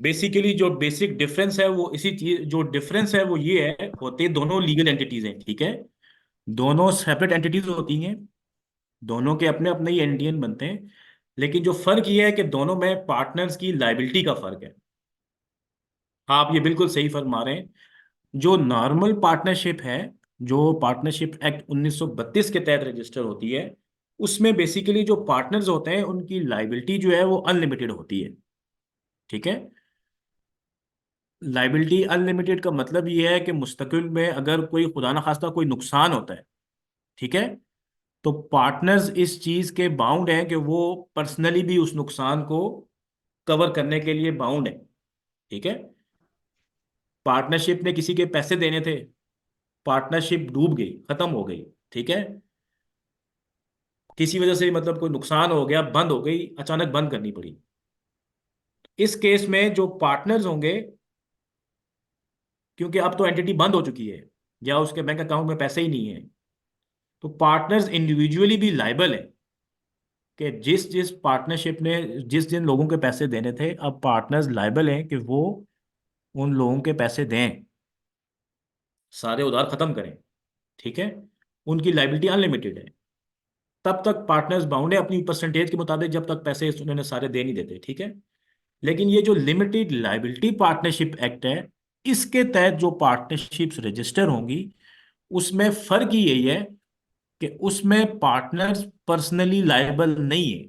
बेसिकली जो बेसिक डिफरेंस है वो इसी चीज, जो डिफरेंस है वो ये है, होते दोनों लीगल एंटिटीज हैं। ठीक है। दोनों सेपरेट एंटिटीज होती हैं, दोनों के अपने अपने ही एंटिटी बनते हैं। लेकिन जो फर्क ये है कि दोनों में पार्टनर्स की लाइबिलिटी का फर्क है। आप ये बिल्कुल सही फरमा रहे हैं। जो नॉर्मल पार्टनरशिप है, जो पार्टनरशिप एक्ट 1932 के तहत रजिस्टर होती है, उसमें बेसिकली जो पार्टनर्स होते हैं उनकी लाइबिलिटी जो है वो अनलिमिटेड होती है। ठीक है। लाइबिलिटी अनलिमिटेड का मतलब ये है कि मुस्तकिल में अगर कोई खुदा न खास्ता कोई नुकसान होता है, ठीक है, तो पार्टनर्स इस चीज के बाउंड हैं कि वो पर्सनली भी उस नुकसान को कवर करने के लिए बाउंड है। ठीक है। पार्टनरशिप ने किसी के पैसे देने थे, पार्टनरशिप डूब गई, खत्म हो गई। ठीक है। किसी वजह से मतलब कोई नुकसान हो गया, बंद हो गई, अचानक बंद करनी पड़ी। इस केस में जो पार्टनर्स होंगे, क्योंकि अब तो एंटिटी बंद हो चुकी है या उसके बैंक अकाउंट में पैसे ही नहीं है, तो पार्टनर्स इंडिविजुअली भी लाइबल है कि जिस जिस पार्टनरशिप ने जिस जिन लोगों के पैसे देने थे, अब पार्टनर्स लाइबल हैं कि वो उन लोगों के पैसे दें, सारे उधार खत्म करें। ठीक है। उनकी लाइबिलिटी अनलिमिटेड है। तब तक पार्टनर्स बाउंड है अपनी परसेंटेज के मुताबिक, जब तक पैसे उन्होंने सारे दे नहीं देते। ठीक है। लेकिन ये जो लिमिटेड लाइबिलिटी पार्टनरशिप एक्ट है, इसके तहत जो पार्टनरशिप्स रजिस्टर होंगी, उसमें फर्क ही यही है कि उसमें पार्टनर्स पर्सनली लायबल नहीं है।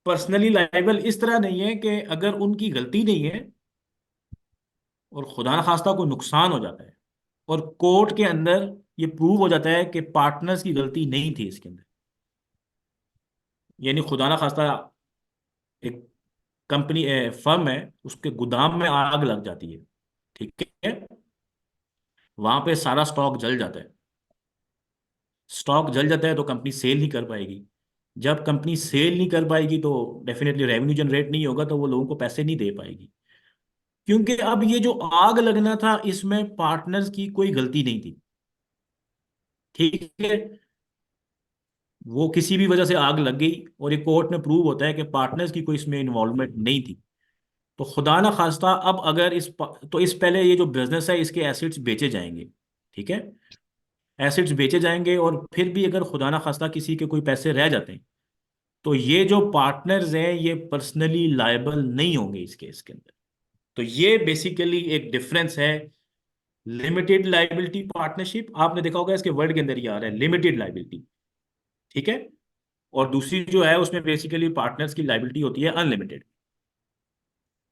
पर्सनली लायबल इस तरह नहीं है कि अगर उनकी गलती नहीं है और खुदा न खास्ता कोई नुकसान हो जाता है और कोर्ट के अंदर ये प्रूव हो जाता है कि पार्टनर्स की गलती नहीं थी इसके अंदर, यानी खुदा न खास्ता एक कंपनी फर्म है, उसके गोदाम में आग लग जाती है। ठीक है। वहां पे सारा स्टॉक जल जाता है। स्टॉक जल जाता है तो कंपनी सेल नहीं कर पाएगी। जब कंपनी सेल नहीं कर पाएगी तो डेफिनेटली रेवेन्यू जनरेट नहीं होगा, तो वो लोगों को पैसे नहीं दे पाएगी। क्योंकि अब ये जो आग लगना था, इसमें पार्टनर्स की कोई गलती नहीं थी। ठीक है। वो किसी भी वजह से आग लग गई और ये कोर्ट में प्रूव होता है कि पार्टनर्स की कोई इसमें इन्वॉल्वमेंट नहीं थी, तो खुदा ना खास्ता अब अगर तो इस पहले ये जो बिजनेस है इसके एसेट्स बेचे जाएंगे। ठीक है। एसेट्स बेचे जाएंगे और फिर भी अगर खुदा ना खास्ता किसी के कोई पैसे रह जाते हैं, तो ये जो पार्टनर्स हैं ये पर्सनली लायबल नहीं होंगे इस केस के अंदर। तो ये बेसिकली एक डिफरेंस है। लिमिटेड लाइबिलिटी पार्टनरशिप, आपने देखा होगा इसके वर्ड के अंदर ही आ रहा है लिमिटेड लाइबिलिटी। ठीक है। और दूसरी जो है उसमें बेसिकली पार्टनर्स की लाइबिलिटी होती है अनलिमिटेड।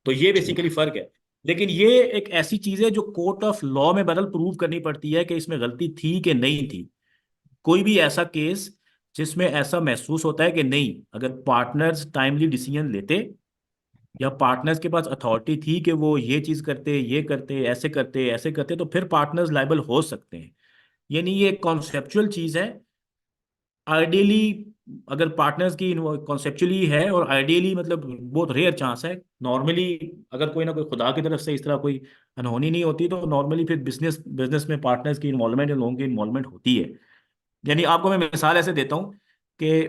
तो ये ठीक। बेसिकली फर्क है। लेकिन ये एक ऐसी चीज है जो कोर्ट ऑफ लॉ में बदल प्रूव करनी पड़ती है कि इसमें गलती थी कि नहीं थी। कोई भी ऐसा केस जिसमें ऐसा महसूस होता है कि नहीं, अगर पार्टनर्स टाइमली डिसीजन लेते या पार्टनर्स के पास अथॉरिटी थी कि वो ये चीज करते, ये करते, ऐसे करते, तो फिर पार्टनर्स लाइबल हो सकते हैं। यानी ये कॉन्सेप्चुअल चीज है। आइडियली अगर पार्टनर्स की कॉन्सेप्चुअली है, और आइडियली मतलब बहुत रेयर चांस है। नॉर्मली अगर कोई ना कोई खुदा की तरफ से इस तरह कोई अनहोनी नहीं होती, तो नॉर्मली फिर बिजनेस बिजनेस में पार्टनर्स की इन्वॉल्वमेंट या लोगों की इन्वॉल्वमेंट होती है। यानी आपको मैं मिसाल ऐसे देता हूँ कि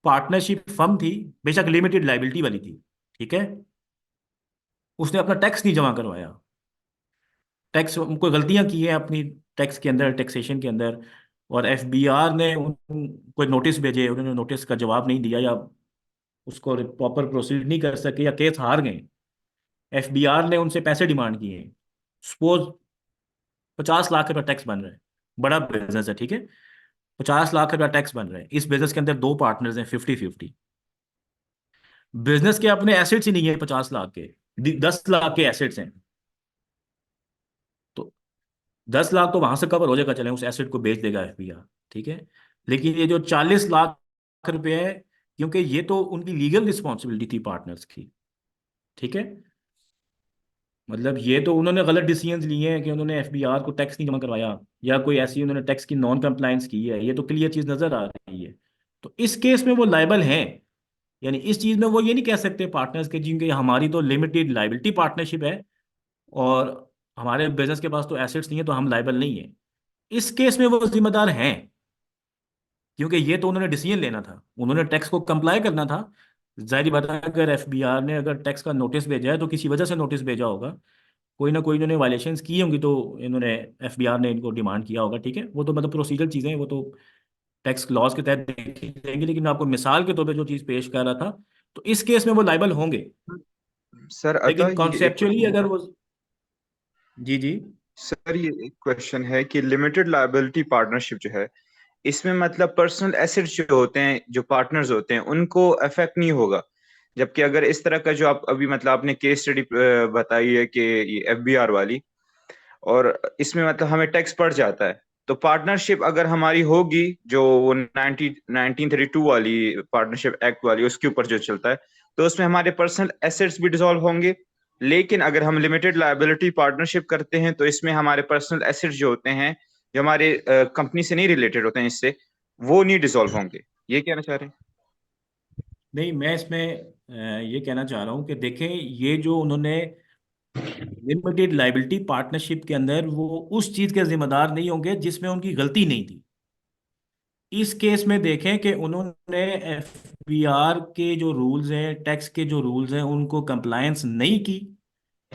पार्टनरशिप फर्म थी, बेशक लिमिटेड लाइबिलिटी वाली थी। ठीक है। उसने अपना टैक्स नहीं जमा करवाया, टैक्स कोई गलतियां की हैं अपनी टैक्स के अंदर, टैक्सेशन के अंदर, और एफबीआर ने कोई नोटिस भेजे, उन्होंने नोटिस का जवाब नहीं दिया या उसको प्रॉपर प्रोसीड नहीं कर सके या केस हार गए, एफबीआर ने उनसे पैसे डिमांड किए, सपोज 50 लाख रुपया टैक्स बन रहा है, बड़ा बिजनेस है, ठीक है, 50 लाख रुपया टैक्स बन रहा है, इस बिजनेस के अंदर दो पार्टनर्स हैं 50-50, बिजनेस के अपने एसेट्स ही नहीं है 50 लाख के, 10 लाख के एसेट्स हैं, तो 10 लाख तो वहां से कवर हो जाएगा, चलें उस एसेट को बेच देगा एफबीआर, ठीक है, लेकिन ये जो 40 लाख रुपए है, क्योंकि ये तो उनकी लीगल रिस्पॉन्सिबिलिटी थी पार्टनर्स की, ठीक है, मतलब ये तो उन्होंने गलत डिसीजंस लिए हैं कि उन्होंने एफबीआर को टैक्स नहीं जमा करवाया या कोई ऐसी उन्होंने टैक्स की नॉन कंप्लायंस की है, ये तो क्लियर चीज नजर आ रही है, तो इस केस में वो लायबल हैं, यानी इस चीज में वो ये नहीं कह सकते पार्टनर्स के जिनके हमारी तो लिमिटेड लाइबिलिटी पार्टनरशिप है और हमारे बिजनेस के पास तो एसेट्स नहीं है तो हम लायबल नहीं है, इस केस में वो जिम्मेदार हैं, क्योंकि ये तो उन्होंने डिसीजन लेना था, उन्होंने टैक्स को कंप्लाई करना था, जाहिर बात है अगर एफबीआर ने अगर टैक्स का नोटिस भेजा है तो किसी वजह से नोटिस भेजा होगा, कोई ना कोई इन्होंने वायलेशंस की होंगी तो इन्होंने एफबीआर ने इनको डिमांड किया होगा, ठीक है, वो तो मतलब प्रोसीजरल चीज़ें हैं, वो तो टैक्स लॉज के तहत देखी जाएंगी, लेकिन मैं आपको मिसाल के तौर पे जो चीज़ पेश कर रहा था, तो इस केस में वो लाइबल होंगे, सर लेकिन अतः ये एक कॉन्सेप्चुअली अगर वो, जी जी, सर ये एक क्वेश्चन है कि लिमिटेड लायबिलिटी पार्टनरशिप जो है, इसमें मतलब पर्सनल एसेट्स जो होते हैं, जो पार्टनर्स होते हैं, उनको अफेक्ट नहीं होगा। जबकि अगर इस तरह का जो आप अभी मतलब आपने केस स्टडी बताई है कि ये एफबीआर वाली, और इसमें मतलब हमें टैक्स पड़ जाता है, तो पार्टनरशिप अगर हमारी होगी जो वो 1932 वाली पार्टनरशिप एक्ट वाली उसके ऊपर जो चलता है, तो उसमें हमारे पर्सनल एसेट्स भी डिसॉल्व होंगे। लेकिन अगर हम लिमिटेड लायबिलिटी पार्टनरशिप करते हैं तो इसमें हमारे पर्सनल एसेट्स जो होते हैं, जो हमारे कंपनी से नहीं रिलेटेड होते हैं, इससे वो नहीं डिसॉल्व होंगे। ये कहना चाह रहे हैं? नहीं मैं इसमें ये कहना चाह रहा हूँ कि देखें, ये जो उन्होंने लिमिटेड लाइबिलिटी पार्टनरशिप के अंदर वो उस चीज़ के जिम्मेदार नहीं होंगे जिसमें उनकी गलती नहीं थी, इस केस में देखें कि उन्होंने एफबीआर के जो रूल्स हैं, टैक्स के जो रूल्स हैं, उनको कंप्लायंस नहीं की,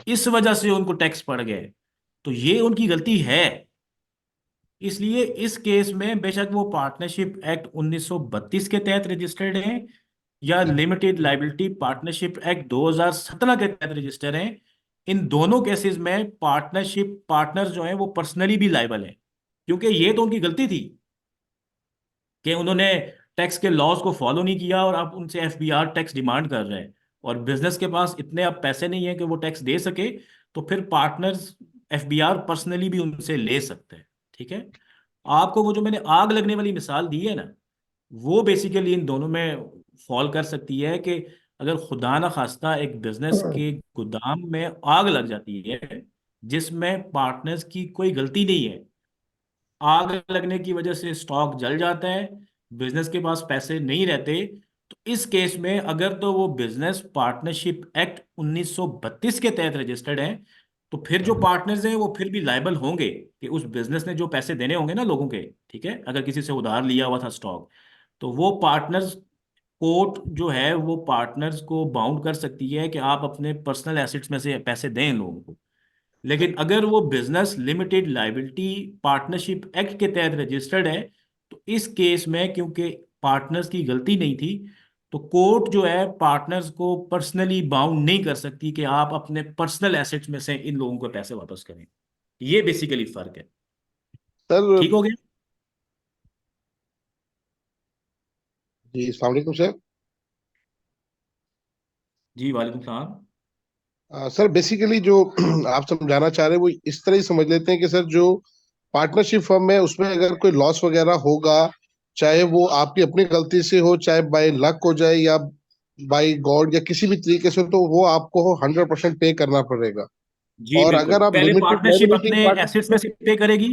इस वजह से उनको टैक्स पड़ गए, तो ये उनकी गलती है, इसलिए इस केस में बेशक वो पार्टनरशिप एक्ट 1932 के तहत रजिस्टर्ड हैं या लिमिटेड लाइबिलिटी पार्टनरशिप एक्ट 2017 के तहत रजिस्टर्ड हैं, इन दोनों केसेस में पार्टनरशिप पार्टनर जो हैं वो पर्सनली भी लाइबल हैं, क्योंकि ये तो उनकी गलती थी कि उन्होंने टैक्स के लॉज को फॉलो नहीं किया और अब उनसे एफबीआर टैक्स डिमांड कर रहे हैं, और बिजनेस के पास इतने अब पैसे नहीं है कि वो टैक्स दे सके, तो फिर पार्टनर्स एफबीआर पर्सनली भी उनसे ले सकते हैं, ठीक है, आपको वो जो मैंने आग लगने वाली मिसाल दी है ना, वो बेसिकली इन दोनों में फॉल कर सकती है कि अगर खुदा ना खास्ता एक बिजनेस के गोदाम में आग लग जाती है जिसमें पार्टनर्स की कोई गलती नहीं है, आग लगने की वजह से स्टॉक जल जाता है, बिजनेस के पास पैसे नहीं रहते, तो इस केस में अगर तो वो बिजनेस पार्टनरशिप एक्ट 1932 के तहत रजिस्टर्ड है, तो फिर जो पार्टनर्स हैं वो फिर भी लायबल होंगे कि उस बिजनेस ने जो पैसे देने होंगे ना लोगों के, ठीक है, अगर किसी से उधार लिया हुआ था स्टॉक, तो वो पार्टनर्स, कोर्ट जो है वो पार्टनर्स को बाउंड कर सकती है कि आप अपने पर्सनल एसेट्स में से पैसे दें लोगों को, लेकिन अगर वो business limited liability partnership act के तहत रजिस्टर्ड है, तो इस केस में क्योंकि पार्टनर्स की गलती नहीं थी, तो कोर्ट जो है पार्टनर्स को पर्सनली बाउंड नहीं कर सकती कि आप अपने पर्सनल एसेट्स में से इन लोगों को पैसे वापस करें, ये बेसिकली फर्क है, सर। ठीक हो गया? जी अस्सलाम वालेकुम सर। जी वालेकुम सलाम। सर बेसिकली जो आप समझाना चाह रहे हैं वो इस तरह ही समझ लेते हैं कि सर जो पार्टनरशिप फर्म है उसमें अगर कोई लॉस वगैरह होगा, चाहे वो आपकी अपनी गलती से हो, चाहे बाय लक हो जाए या बाय गॉड या किसी भी तरीके से, तो वो आपको 100% पे करना पड़ेगा। जी और बिल्कुल, अगर आप पहले लिमिटेड पार्टनरशिप लायबिलिटी अपने एसेट्स में से पे करेगी,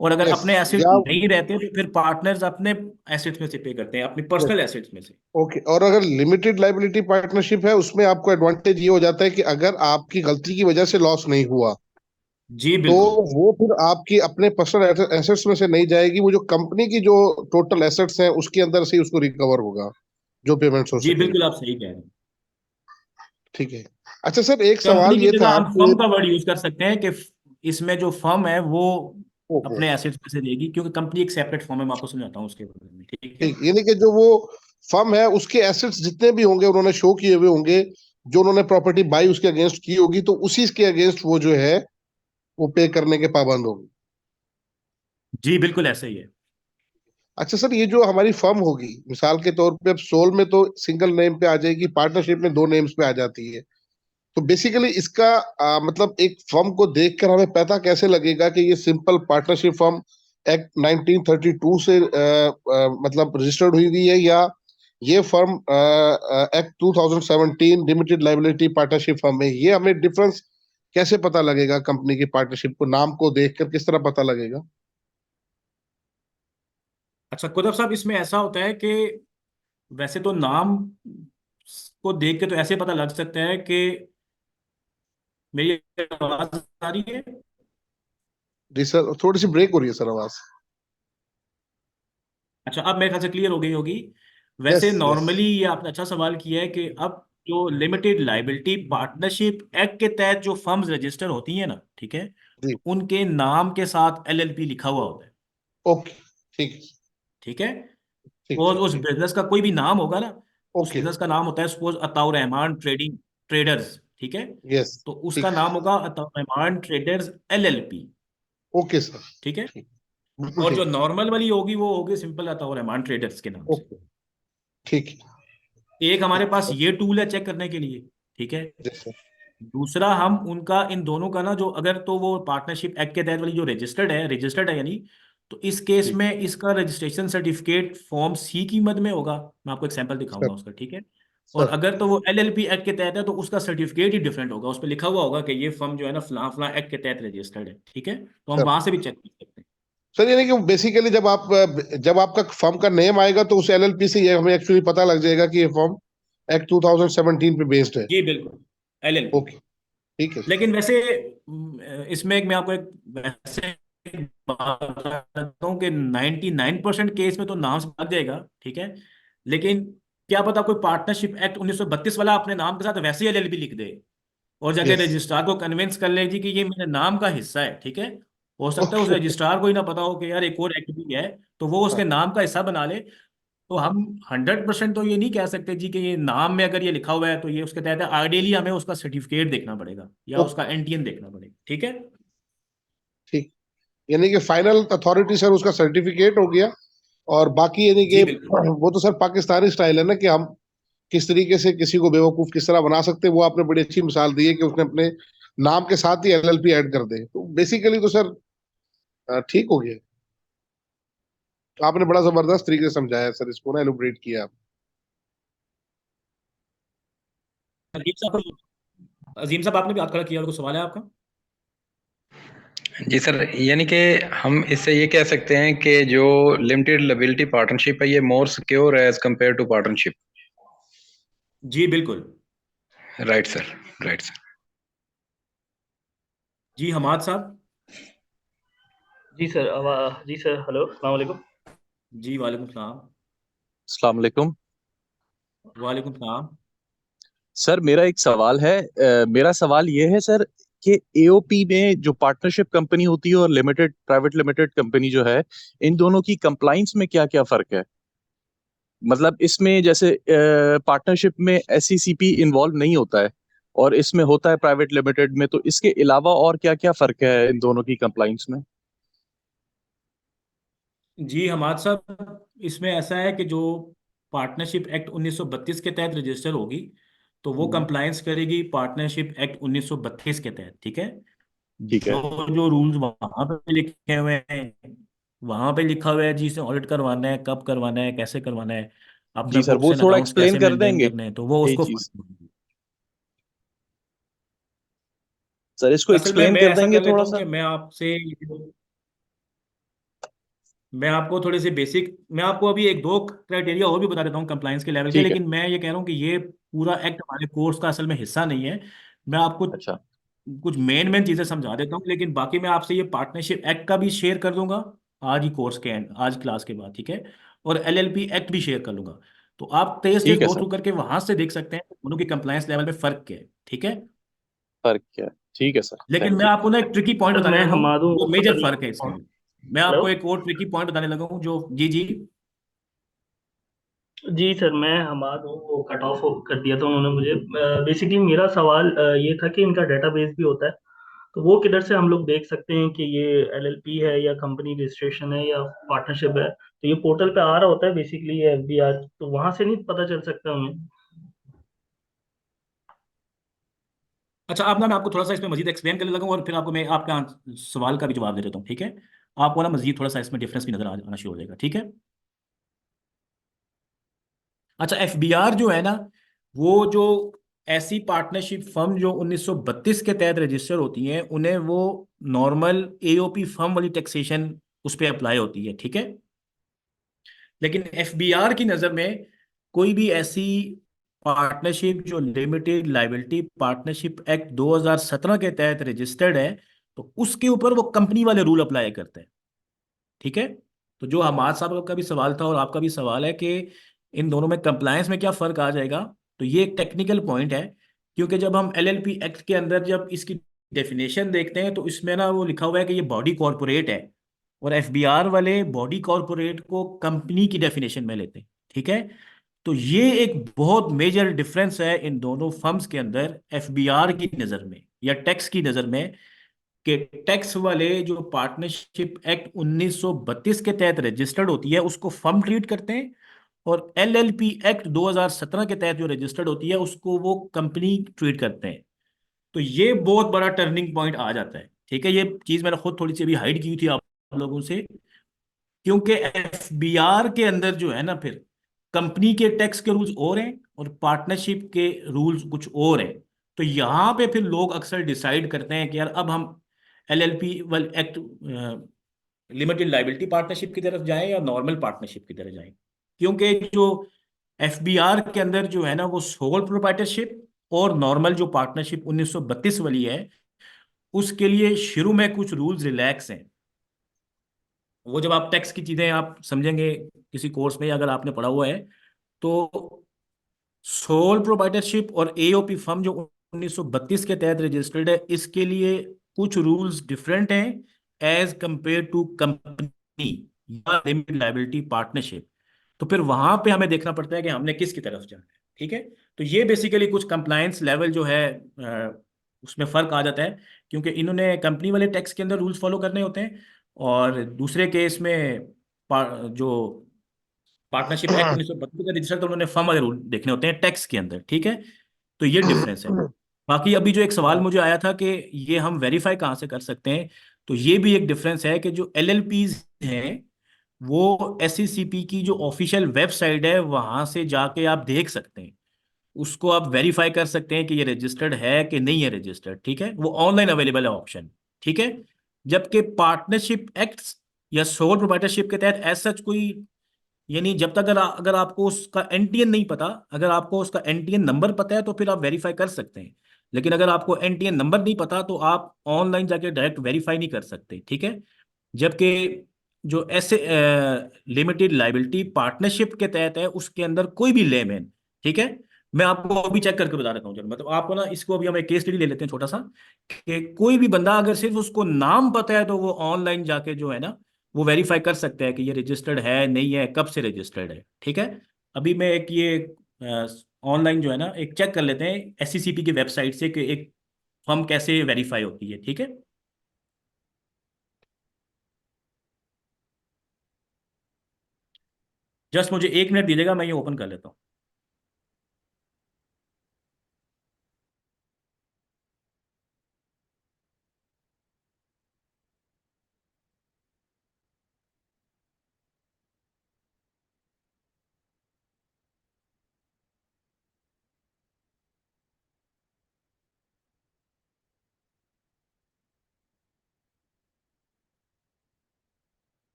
और अगर यस अपने एसेट्स या नहीं रहते तो फिर पार्टनर्स अपने एसेट्स में से पे करते हैं, अपनी पर्सनल एसेट्स में से। ओके। और अगर लिमिटेड लायबिलिटी पार्टनरशिप है उसमें आपको एडवांटेज ये हो जाता है कि अगर आपकी गलती की वजह से लॉस नहीं हुआ जी तो बिल्कुल। वो फिर आपकी अपने पर्सनल एसेट्स में से नहीं जाएगी, वो जो कंपनी की जो टोटल एसेट्स हैं उसके अंदर से ही उसको रिकवर होगा जो पेमेंट्स हो जी सकेंगे। बिल्कुल आप सही कह रहे हैं। ठीक है। अच्छा सर, एक कंपनी सवाल की ये जगह था हम आपसे। फर्म का वर्ड यूज कर सकते हैं कि इसमें जो फर्म है वो ओके। अपने एसेट्स में से देगी, क्योंकि कंपनी एक सेपरेट फर्म है। मैं आपको समझाता हूँ उसके बारे में, ठीक है। ठीक, यानी कि जो वो फर्म है उसके एसेट्स जितने भी होंगे उन्होंने शो किए हुए होंगे, जो उन्होंने प्रॉपर्टी बाई उसके अगेंस्ट की होगी, तो उसी के अगेंस्ट वो जो है वो पे करने के पाबंद होगी। जी बिल्कुल ऐसे ही है। अच्छा सर, ये जो हमारी फर्म होगी, मिसाल के तौर पे अब सोल में तो सिंगल नेम पे आ जाएगी, पार्टनरशिप में दो नेम्स पे आ जाती है। तो बेसिकली इसका मतलब एक फर्म को देखकर हमें पता कैसे लगेगा कि ये सिंपल पार्टनरशिप फर्म एक्ट 1932 से मतलब रजिस्टर्ड हुई हुई है, या ये firm act 2017 limited liability partnership firm है? ये हमें डिफरेंस कैसे पता लगेगा? कंपनी की पार्टनरशिप को नाम को देखकर किस तरह पता लगेगा? अच्छा कुतुब साहब, इसमें ऐसा होता है कि वैसे तो नाम को देख के तो ऐसे पता लग सकता है कि, मेरी आवाज आ रही है? जी सर, थोड़ी सी ब्रेक हो रही है सर आवाज। अच्छा, अब मेरे ख्याल से क्लियर हो गई होगी। यस वैसे यस। नॉर्मली ये आपने अच्छा सवाल किया है कि अब जो लिमिटेड लाइबिलिटी पार्टनरशिप एक्ट के तहत जो फर्म्स रजिस्टर होती हैं ना, ठीक है, जी। तो उनके नाम के साथ एलएलपी लिखा हुआ होता है। ओके। ठीक। ठीक है। ठीक और ठीक उस ठीक। बिजनेस का कोई भी नाम होगा ना, उस ओके। बिजनेस का नाम होता है suppose Ataur Rahman trading traders, ठीक है, यस। तो उसका ठीक। नाम होगा Ataur Rahman traders LLP. Okay sir. ठीक है। ठीक। बिल्कुल और जो ठीक। नॉर्मल वाली होगी वो होगी सिंपल अताउर रहमान ट्रेडर्स के नाम से। ओके। ठीक है। एक हमारे ठीक है पास सर। ये टूल है चेक करने के लिए, ठीक है। जी सर। दूसरा, हम उनका इन दोनों का ना, जो अगर तो वो पार्टनरशिप एक्ट के तहत वाली जो रजिस्टर्ड है यानी, तो इस केस जी में इसका रजिस्ट्रेशन सर्टिफिकेट फॉर्म सी की मद में होगा। मैं आपको एग्जांपल सर। दिखाऊंगा उसका, ठीक है। और सर। अगर तो वो एलएलपी एक्ट के तहत है तो उसका सर्टिफिकेट ही डिफरेंट होगा, उस पर लिखा हुआ होगा कि ये फर्म जो है ना फलां फलां एक्ट के तहत रजिस्टर्ड है, ठीक है। तो हम सर। वहां से भी चेक कर सकते हैं। सर यानी कि बेसिकली जब आपका फर्म का नेम आएगा तो उस एलएलपी से ये हमें एक्चुअली पता लग जाएगा कि ये फर्म एक्ट 2017 पे बेस्ड है। जी बिल्कुल, एलएलपी। ओके। ठीक है सर। लेकिन वैसे इसमें एक मैं आपको एक वैसे एक बात बताता हूँ कि 99% केस में तो नाम से भाग जाएगा, ठीक है। लेकिन क्या पता कोई पार्टनरशिप एक्ट 1932 वाला अपने नाम के साथ वैसे ही एलएलपी लिख दे और जाके यस। रजिस्ट्रार को कन्विंस कर ले जी कि ये मेरे नाम का हिस्सा है, ठीक है। हो सकता है उस ओके। रजिस्ट्रार को ही ना पता हो कि यार एक और एक्ट भी है, तो वो उसके हाँ। नाम का हिस्सा बना ले। तो हम 100% तो ये नहीं कह सकते जी कि ये नाम में अगर ये लिखा हुआ है तो ये उसके तहत है। आइडियली हमें उसका सर्टिफिकेट देखना पड़ेगा या उसका ओके। एनटीएन देखना पड़ेगा, ठीक है। ठीक। यानी कि फाइनल अथॉरिटी सर उसका सर्टिफिकेट हो गया। और बाकी यानी कि जी बिल्कुल। वो तो सर पाकिस्तानी स्टाइल है ना, कि हम किस तरीके से किसी को बेवकूफ किस तरह बना सकते हैं, वो आपने बड़ी अच्छी मिसाल दी है कि उसने अपने नाम के साथ ही एलएलपी ऐड कर दे, तो बेसिकली तो सर ठीक हो गया। आपने बड़ा जबरदस्त तरीके से समझाया सर, इसको ना एलुब्रेट किया आप। अजीम साहब आपने भी हाथ खड़ा किया और कुछ सवाल है आपका? जी सर, यानी कि हम इससे ये कह सकते हैं कि जो लिमिटेड लायबिलिटी पार्टनरशिप है ये मोर सिक्योर है एज कंपेयर टू पार्टनरशिप। जी बिल्कुल। Right sir. Right sir. जी हमाद साहब। जी सर। जी सर, हेलो, अस्सलाम वालेकुम। जी वालेकुम सलाम। अस्सलाम वालेकुम। वालेकुम सलाम। सर मेरा एक सवाल है, मेरा सवाल ये है सर कि एओपी में जो पार्टनरशिप कंपनी होती है और लिमिटेड प्राइवेट लिमिटेड कंपनी जो है, इन दोनों की कंप्लाइंस में क्या क्या फर्क है? मतलब इसमें जैसे पार्टनरशिप में एससीसीपी इन्वॉल्व नहीं होता है और इसमें होता है प्राइवेट लिमिटेड में, तो इसके अलावा और क्या क्या फर्क है इन दोनों की कंप्लाइंस में? जी हमाद साहब, इसमें ऐसा है कि जो पार्टनरशिप एक्ट 1932 के तहत रजिस्टर होगी तो वो हम्म। कंप्लायंस करेगी पार्टनरशिप एक्ट 1932 के तहत, ठीक है। ठीक है। जो जो रूल्स वहां पे लिखे हुए हैं, वहां पे लिखा हुआ है जी इसे ऑडिट करवाना है, कब करवाना है, कैसे करवाना है, अपना जी सर, बुक्स वो एंड थोड़ा अकाउंट्स एक्सप्लेन कैसे कर मेंटेन देंगे करने हैं, तो वो ये उसको चीज? सर इसको असल में एक्सप्लेन मैं कर ऐसा देंगे कर लेता थोड़ा हूँ सा? कि मैं आपको थोड़े से बेसिक, मैं आपको अभी एक दो क्राइटेरिया और भी बता देता हूँ कंप्लायंस के लेवल के, ठीक है। लेकिन मैं ये कह रहा हूँ कि ये पूरा एक्ट हमारे कोर्स का असल में हिस्सा नहीं है। मैं आपको अच्छा। कुछ मेन मेन चीजें समझा देता हूँ, लेकिन बाकी मैं आपसे ये पार्टनरशिप एक्ट का भी शेयर कर दूंगा आज ही कोर्स के एंड, आज क्लास के बाद, ठीक है। और एलएलपी एक्ट भी शेयर कर लूंगा। तो आप तेज तेज ठीक है गो सर। थ्रू करके वहां से देख सकते हैं दोनों की कंप्लायंस लेवल में फर्क क्या है, ठीक है। फर्क क्या है। ठीक है सर, लेकिन थैंक मैं यू। आपको ना एक ट्रिकी पॉइंट सर बताने मैं लगा हूँ, हमारा जो मेजर अली फर्क है इसमें। मैं हेलो। आपको एक और ट्रिकी पॉइंट बताने लगा हूँ जो, जी जी। जी सर, मैं हमारा वो कट ऑफ कर दिया था उन्होंने मुझे। बेसिकली मेरा सवाल ये था कि इनका डेटाबेस भी होता है, तो वो किधर से हम लोग देख सकते हैं कि ये एलएलपी है या कंपनी रजिस्ट्रेशन है या पार्टनरशिप है? तो ये पोर्टल पे आ रहा होता है बेसिकली, ये एफबीआर, तो वहां से नहीं पता चल सकता हमें? अच्छा, आप ना, मैं आपको थोड़ा सा इसमें मजीद एक्सप्लेन करने लगा हूँ और फिर आपको मैं आपका सवाल का भी जवाब दे देता हूँ, ठीक है? आपको ना मजीद थोड़ा सा इसमें डिफरेंस भी नजर आना शुरू हो जाएगा, ठीक है? अच्छा, एफबीआर जो है ना, वो जो ऐसी पार्टनरशिप फर्म जो 1932 के तहत रजिस्टर होती हैं, उन्हें वो नॉर्मल एओपी फर्म वाली टैक्सेशन उस पर अप्लाई होती है, ठीक है? लेकिन एफबीआर की नज़र में कोई भी ऐसी पार्टनरशिप जो लिमिटेड लायबिलिटी पार्टनरशिप एक्ट 2017 के तहत रजिस्टर्ड है, तो उसके ऊपर वो कंपनी वाले रूल अप्लाई करते हैं, ठीक है? तो जो हमाद साहब का भी सवाल था और आपका भी सवाल है कि इन दोनों में कंप्लायंस में क्या फ़र्क आ जाएगा, तो ये एक टेक्निकल पॉइंट है। क्योंकि जब हम एलएलपी एक्ट के अंदर जब इसकी डेफिनेशन देखते हैं, तो इसमें ना वो लिखा हुआ है कि ये बॉडी कॉरपोरेट है, और एफबीआर वाले बॉडी कॉरपोरेट को कंपनी की डेफिनेशन में लेते हैं, ठीक है? तो ये एक बहुत मेजर डिफरेंस है इन दोनों फर्म्स के अंदर, एफबीआर की नज़र में या टैक्स की नज़र में, कि टैक्स वाले जो पार्टनरशिप एक्ट 1932 के तहत रजिस्टर्ड होती है उसको फर्म ट्रीट करते हैं, और एलएलपी एक्ट 2017 के तहत जो रजिस्टर्ड होती है उसको वो कंपनी ट्रीट करते हैं। तो ये बहुत बड़ा टर्निंग पॉइंट आ जाता है, ठीक है? ये चीज़ मैंने खुद थोड़ी सी अभी हाइड की थी आप लोगों से, क्योंकि एफबीआर के अंदर जो है ना, फिर कंपनी के टैक्स के रूल्स और हैं और पार्टनरशिप के रूल्स कुछ और हैं। तो यहाँ पे फिर लोग अक्सर डिसाइड करते हैं कि यार अब हम एलएलपी वाल एक्ट लिमिटेड लाइबिलिटी पार्टनरशिप की तरफ जाएं या नॉर्मल पार्टनरशिप की तरफ जाएं, क्योंकि जो एफबीआर के अंदर जो है ना, वो सोल प्रोप्राइटरशिप और नॉर्मल जो पार्टनरशिप 1932 वाली है, उसके लिए शुरू में कुछ रूल्स रिलैक्स हैं। वो जब आप टैक्स की चीज़ें आप समझेंगे किसी कोर्स में, अगर आपने पढ़ा हुआ है, तो सोल प्रोप्राइटरशिप और एओपी फर्म जो 1932 के तहत रजिस्टर्ड है, इसके लिए कुछ रूल्स डिफरेंट हैं एज कंपेयर टू कंपनी या लिमिटेड लायबिलिटी पार्टनरशिप। तो फिर वहां पे हमें देखना पड़ता है कि हमने किसकी तरफ जाना है, ठीक है? तो ये बेसिकली कुछ कंप्लायंस लेवल जो है, उसमें फर्क आ जाता है, क्योंकि इन्होंने कंपनी वाले टैक्स के अंदर रूल्स फॉलो करने होते हैं, और दूसरे केस में जो पार्टनरशिप एक्ट 1932 का रजिस्टर, तो उन्होंने फर्म वाले रूल देखने होते हैं टैक्स के अंदर, ठीक है? तो ये डिफरेंस है। बाकी अभी जो एक सवाल मुझे आया था कि ये हम वेरीफाई कहाँ से कर सकते हैं, तो ये भी एक डिफरेंस है कि जो एलएलपीज हैं, वो एससीसीपी की जो ऑफिशियल वेबसाइट है वहां से जाके आप देख सकते हैं, उसको आप वेरीफाई कर सकते हैं कि ये रजिस्टर्ड है कि नहीं है रजिस्टर्ड, ठीक है? वो ऑनलाइन अवेलेबल है ऑप्शन, ठीक है? जबकि पार्टनरशिप एक्ट्स या सोल प्रोप्राइटरशिप के तहत एज सच कोई, यानी जब तक अगर आपको उसका एनटीएन नहीं पता, अगर आपको उसका एनटीएन नंबर पता है तो फिर आप वेरीफाई कर सकते हैं, लेकिन अगर आपको एनटीएन नंबर नहीं पता तो आप ऑनलाइन जाके डायरेक्ट वेरीफाई नहीं कर सकते, ठीक है? जबकि जो ऐसे लिमिटेड लाइबिलिटी पार्टनरशिप के तहत है, उसके अंदर कोई भी लेमैन, ठीक है? मैं आपको अभी चेक करके बता देता हूँ, चलो मतलब आपको ना, इसको अभी हम एक केस स्टडी ले लेते हैं छोटा सा, कि कोई भी बंदा अगर सिर्फ उसको नाम पता है तो वो ऑनलाइन जाके जो है ना, वो वेरीफाई कर सकते हैं कि ये रजिस्टर्ड है नहीं है, कब से रजिस्टर्ड है, ठीक है? अभी मैं एक ये ऑनलाइन जो है ना, एक चेक कर लेते हैं एससीसीपी की वेबसाइट से कि एक फर्म कैसे वेरीफाई होती है, ठीक है? जस्ट मुझे 1 मिनट दीजिएगा, मैं ये ओपन कर लेता हूँ।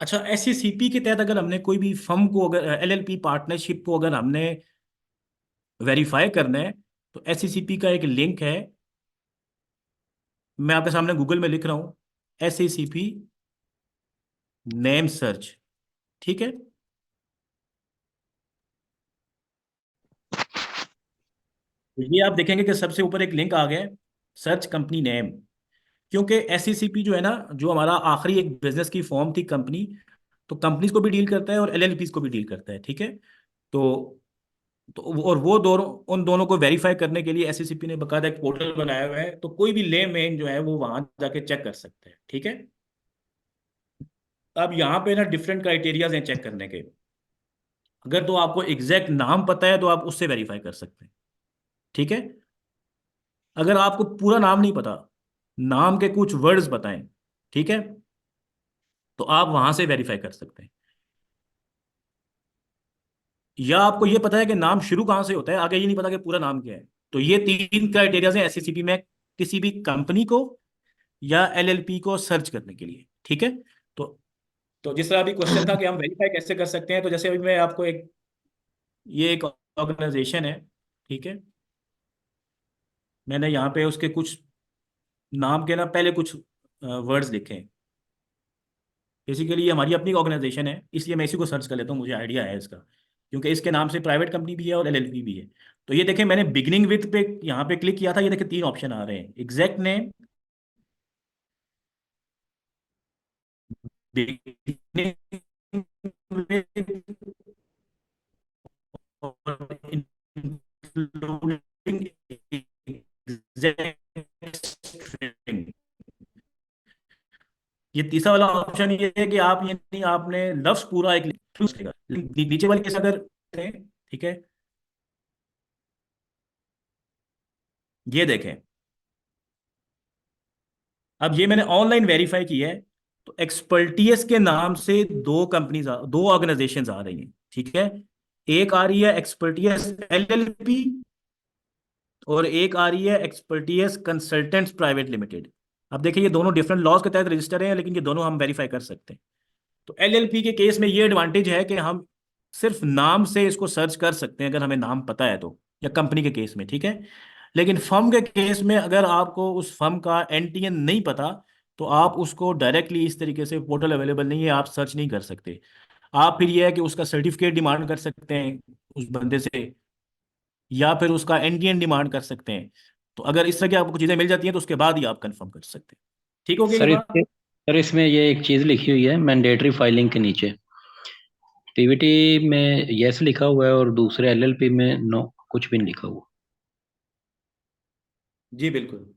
अच्छा, एससीसीपी के तहत अगर हमने कोई भी फर्म को, अगर एलएलपी पार्टनरशिप को अगर हमने वेरीफाई करना है, तो एससीसीपी का एक लिंक है, मैं आपके सामने गूगल में लिख रहा हूँ, एससीसीपी नेम सर्च, ठीक है? तो ये आप देखेंगे कि सबसे ऊपर एक लिंक आ गया है, सर्च कंपनी नेम। क्योंकि एससीसीपी जो है ना, जो हमारा आखिरी एक बिजनेस की फॉर्म थी कंपनी, तो कंपनीज को भी डील करता है और एलएलपीज को भी डील करता है, ठीक है। तो और वो दोनों, उन दोनों को वेरीफाई करने के लिए एससीसीपी ने बकायदा एक पोर्टल बनाया हुआ है, तो कोई भी ले मैन जो है वो वहां जाके चेक कर सकते हैं, ठीक है। अब यहाँ पे ना डिफरेंट क्राइटेरियाज हैं चेक करने के। अगर तो आपको एग्जैक्ट नाम पता है तो आप उससे वेरीफाई कर सकते हैं, ठीक है। अगर आपको पूरा नाम नहीं पता, नाम के कुछ वर्ड्स बताएं, ठीक है, तो आप वहां से वेरीफाई कर सकते हैं। या आपको ये पता है कि नाम शुरू कहाँ से होता है, आगे ये नहीं पता कि पूरा नाम क्या है, तो ये तीन क्राइटेरियाज हैं एससीसीपी में किसी भी कंपनी को या एलएलपी को सर्च करने के लिए, ठीक है। तो तो जिस तरह अभी क्वेश्चन था कि हम वेरीफाई कैसे कर सकते हैं, तो जैसे अभी मैं आपको एक, ये एक ऑर्गेनाइजेशन है, ठीक है। मैंने यहाँ पे उसके कुछ नाम के ना पहले कुछ वर्ड्स लिखे हैं। बेसिकली ये हमारी अपनी ऑर्गेनाइजेशन है, इसलिए मैं इसी को सर्च कर लेता हूँ, मुझे आइडिया है इसका, क्योंकि इसके नाम से प्राइवेट कंपनी भी है और एलएलपी भी है। तो ये देखें, मैंने बिगनिंग विथ पे यहाँ पे क्लिक किया था, ये देखें तीन ऑप्शन आ रहे हैं, एग्जैक्ट नेम, बिगनिंग और इंक्लूडिंग एग्जैक्ट स्ट्रिंग। ये तीसरा वाला ऑप्शन ये है कि आप, ये नहीं, आपने लफ्ज पूरा एक लिखेगा, नीचे वाले केस अगर, ठीक है, ये देखें। अब ये मैंने ऑनलाइन वेरीफाई किया है, तो एक्सपर्टीज के नाम से दो कंपनीज, दो ऑर्गेनाइजेशंस आ रही हैं, ठीक है। एक आ रही है एक्सपर्टीज एलएलपी और एक आ रही है एक्सपर्टीज कंसल्टेंट्स प्राइवेट लिमिटेड। अब देखिए, ये दोनों डिफरेंट लॉज के तहत रजिस्टर हैं, लेकिन ये दोनों हम वेरीफाई कर सकते हैं। तो एलएलपी के केस में ये एडवांटेज है कि हम सिर्फ नाम से इसको सर्च कर सकते हैं अगर हमें नाम पता है तो, या कंपनी के केस में, ठीक है। लेकिन फर्म के केस में अगर आपको उस फर्म का एनटीएन नहीं पता, तो आप उसको डायरेक्टली इस तरीके से, पोर्टल अवेलेबल नहीं है, आप सर्च नहीं कर सकते। आप फिर ये है कि उसका सर्टिफिकेट डिमांड कर सकते हैं उस बंदे से, या फिर उसका एनटीएन डिमांड कर सकते हैं। तो अगर इस तरह की आपको चीज़ें मिल जाती हैं तो उसके बाद ही आप कंफर्म कर सकते हैं। ठीक हो गया ये बात? सर इसमें ये एक चीज लिखी हुई है मैंडेटरी फाइलिंग के नीचे, पीवीटी में यस लिखा हुआ है और दूसरे एलएलपी में नो, कुछ भी नहीं लिखा हुआ। जी बिल्कुल।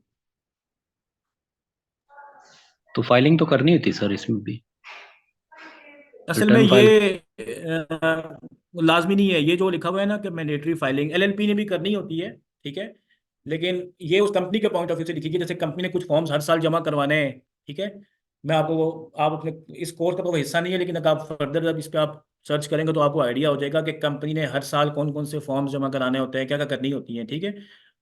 तो फाइलिंग तो करनी होती सर इसमें भी, असल में रिटर्न फाइल। लाजमी नहीं है, ये जो लिखा हुआ है ना कि मैंडेटरी फाइलिंग एलएलपी ने भी करनी होती है, ठीक है। लेकिन ये उस कंपनी के पॉइंट ऑफ व्यू से लिखी गई, जैसे कंपनी ने कुछ फॉर्म्स हर साल जमा करवाने हैं, ठीक है। मैं आपको वो, आप अपने इस कोर्स का तो हिस्सा नहीं है, लेकिन अगर आप फर्दर जब इस पर आप सर्च करेंगे तो आपको आइडिया हो जाएगा कि कंपनी ने हर साल कौन कौन से फॉर्म्स जमा कराने होते हैं, क्या क्या करनी होती है, ठीक है।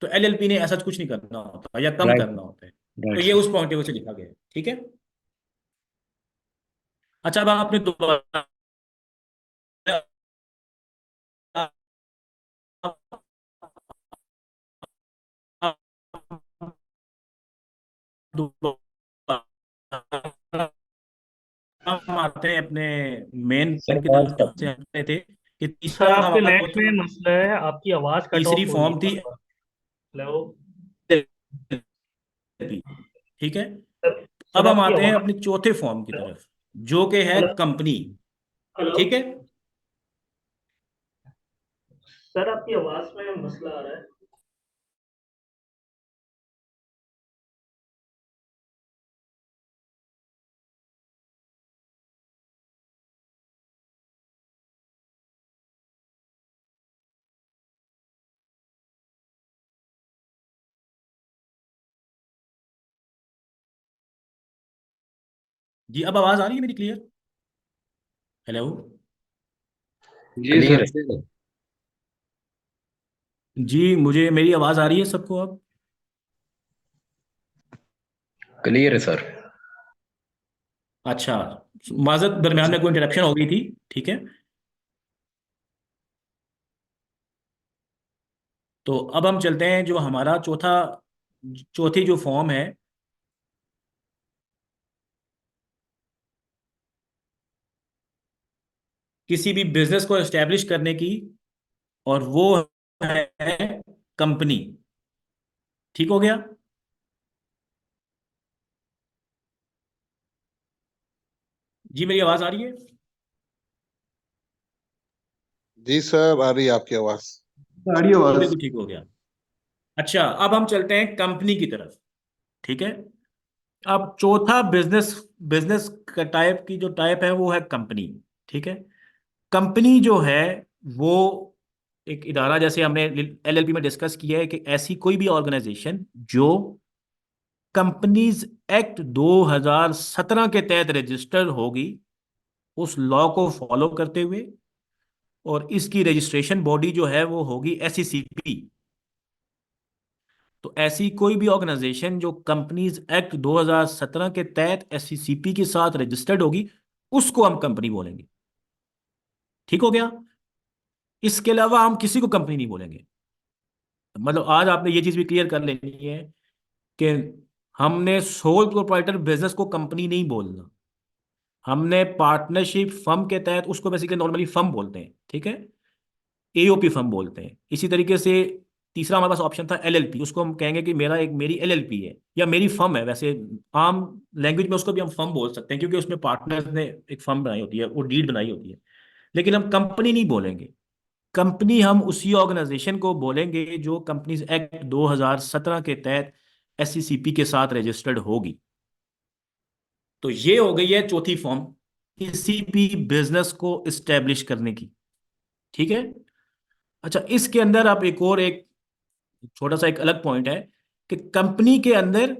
तो एलएलपी ने ऐसा कुछ नहीं करना होता या कम राइट, करना होता है। तो राइट ये सर। उस पॉइंट ऑफ व्यू से लिखा गया है, ठीक है। अच्छा, अब आपने दोबारा हम आते हैं अपने मेन सर पॉइंट की आवाज तरफ, कट जहाँ से हम कहते थे कि सर तीसरा आपके हमारा नेट में मसला है, आपकी आवाज कट ऑफ तीसरी हो रही है फॉर्म थी, बार बार। हेलो ठीक है। सर अब हम आपकी आते हैं आवाज। अपने चौथे फॉर्म की तरफ, जो कि है हेलो कंपनी, हेलो ठीक है। सर आपकी आवाज में मसला आ रहा है। जी, अब आवाज आ रही है मेरी क्लियर? हेलो? जी क्लियर सर, है, clear है। जी, मुझे मेरी आवाज आ रही है सबको अब? क्लियर है सर। अच्छा, माजरत, दरमियान में कोई इंटरप्शन हो गई थी, ठीक है। तो अब हम चलते हैं, जो हमारा चौथी जो फॉर्म है, किसी भी बिजनेस को एस्टेब्लिश करने की, और वो है कंपनी। ठीक हो गया? जी मेरी आवाज आ रही है? जी सर, आ रही है आपकी आवाज। सारी तो आवाज। बिल्कुल ठीक हो गया। अच्छा, अब हम चलते हैं कंपनी की तरफ। ठीक है। अब चौथा बिजनेस बिजनेस का टाइप की जो टाइप है वो है कंपनी। ठीक है। कंपनी जो है वो एक इदारा, जैसे हमने एलएलपी में डिस्कस किया है कि ऐसी कोई भी ऑर्गेनाइजेशन जो कंपनीज एक्ट 2017 के तहत रजिस्टर होगी उस लॉ को फॉलो करते हुए, और इसकी रजिस्ट्रेशन बॉडी जो है वो होगी एसईसीपी। तो ऐसी कोई भी ऑर्गेनाइजेशन जो कंपनीज एक्ट 2017 के तहत एसईसीपी के साथ रजिस्टर्ड होगी उसको हम कंपनी बोलेंगे। ठीक हो गया? इसके अलावा हम किसी को कंपनी नहीं बोलेंगे। मतलब आज आपने ये चीज भी क्लियर कर लेनी है कि हमने सोल प्रोप्राइटर बिजनेस को कंपनी नहीं बोलना। हमने पार्टनरशिप फर्म के तहत उसको बेसिकली नॉर्मली फर्म बोलते हैं। ठीक है। एओपी फर्म बोलते हैं। इसी तरीके से तीसरा हमारे पास ऑप्शन था एलएलपी, उसको हम कहेंगे कि मेरी एलएलपी है या मेरी फर्म है। वैसे आम लैंग्वेज में उसको भी हम फर्म बोल सकते हैं क्योंकि उसमें पार्टनर्स ने एक फर्म बनाई होती है, वो डीड बनाई होती है। लेकिन हम कंपनी नहीं बोलेंगे। कंपनी हम उसी ऑर्गेनाइजेशन को बोलेंगे जो कंपनीज एक्ट 2017 के तहत एससीसीपी के साथ रजिस्टर्ड होगी। तो ये हो गई है चौथी फॉर्म किसी भी बिजनेस को इस्टेब्लिश करने की। ठीक है। अच्छा, इसके अंदर आप एक छोटा सा एक अलग पॉइंट है कि कंपनी के अंदर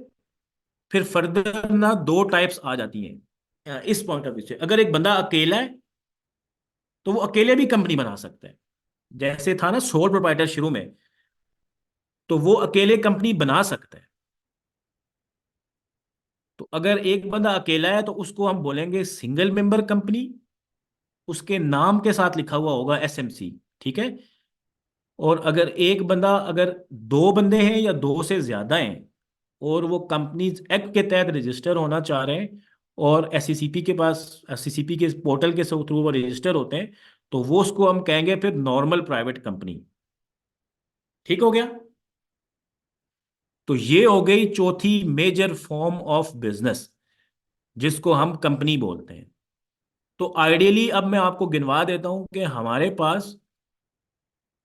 फिर फर्दर ना दो टाइप्स आ जाती हैं। इस पॉइंट ऑफ व्यू से अगर एक बंदा अकेला है तो वो अकेले भी कंपनी बना सकता है, जैसे था ना सोल प्रोप्राइटर शुरू में, तो वो अकेले कंपनी बना सकता है। तो अगर एक बंदा अकेला है तो उसको हम बोलेंगे सिंगल मेंबर कंपनी, उसके नाम के साथ लिखा हुआ होगा एसएमसी। ठीक है। और अगर दो बंदे हैं या दो से ज्यादा हैं और वो कंपनीज एक्ट के तहत रजिस्टर होना चाह रहे हैं और एससीसीपी के पोर्टल के थ्रू वो रजिस्टर होते हैं, तो वो उसको हम कहेंगे फिर नॉर्मल प्राइवेट कंपनी। ठीक हो गया? तो ये हो गई चौथी मेजर फॉर्म ऑफ बिजनेस जिसको हम कंपनी बोलते हैं। तो आइडियली अब मैं आपको गिनवा देता हूं कि हमारे पास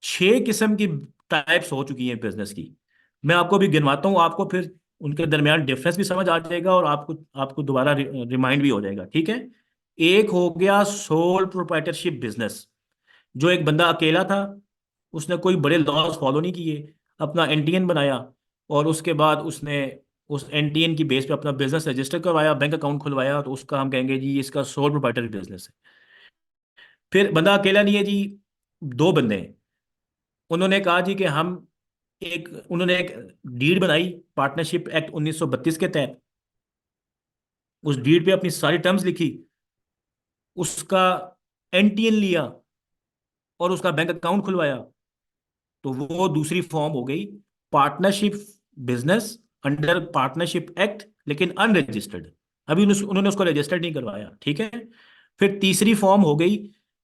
6 किस्म की टाइप्स हो चुकी हैं बिजनेस की। मैं आपको भी गिनवाता हूँ, आपको फिर उनके दरमियान डिफरेंस भी समझ आ जाएगा और आपको आपको दोबारा रिमाइंड भी हो जाएगा। ठीक है। एक हो गया सोल प्रोप्राइटरशिप बिजनेस, जो एक बंदा अकेला था, उसने कोई बड़े लॉज फॉलो नहीं किए, अपना एनटीएन बनाया और उसके बाद उसने उस एनटीएन की बेस पे अपना बिजनेस रजिस्टर करवाया, बैंक अकाउंट खुलवाया, तो उसका हम कहेंगे जी इसका सोल प्रोप्राइटर बिजनेस है। फिर बंदा अकेला नहीं है जी, दो बंदे हैं। उन्होंने एक डीड बनाई पार्टनरशिप एक्ट 1932 के तहत। उस डीड पे अपनी सारी टर्म्स लिखी, उसका एनटीएन लिया और उसका बैंक अकाउंट खुलवाया, तो वो दूसरी फॉर्म हो गई partnership business under partnership act, लेकिन अनरजिस्टर्ड। अभी उन्होंने उसको रजिस्टर्ड नहीं करवाया। ठीक है। फिर तीसरी फॉर्म हो गई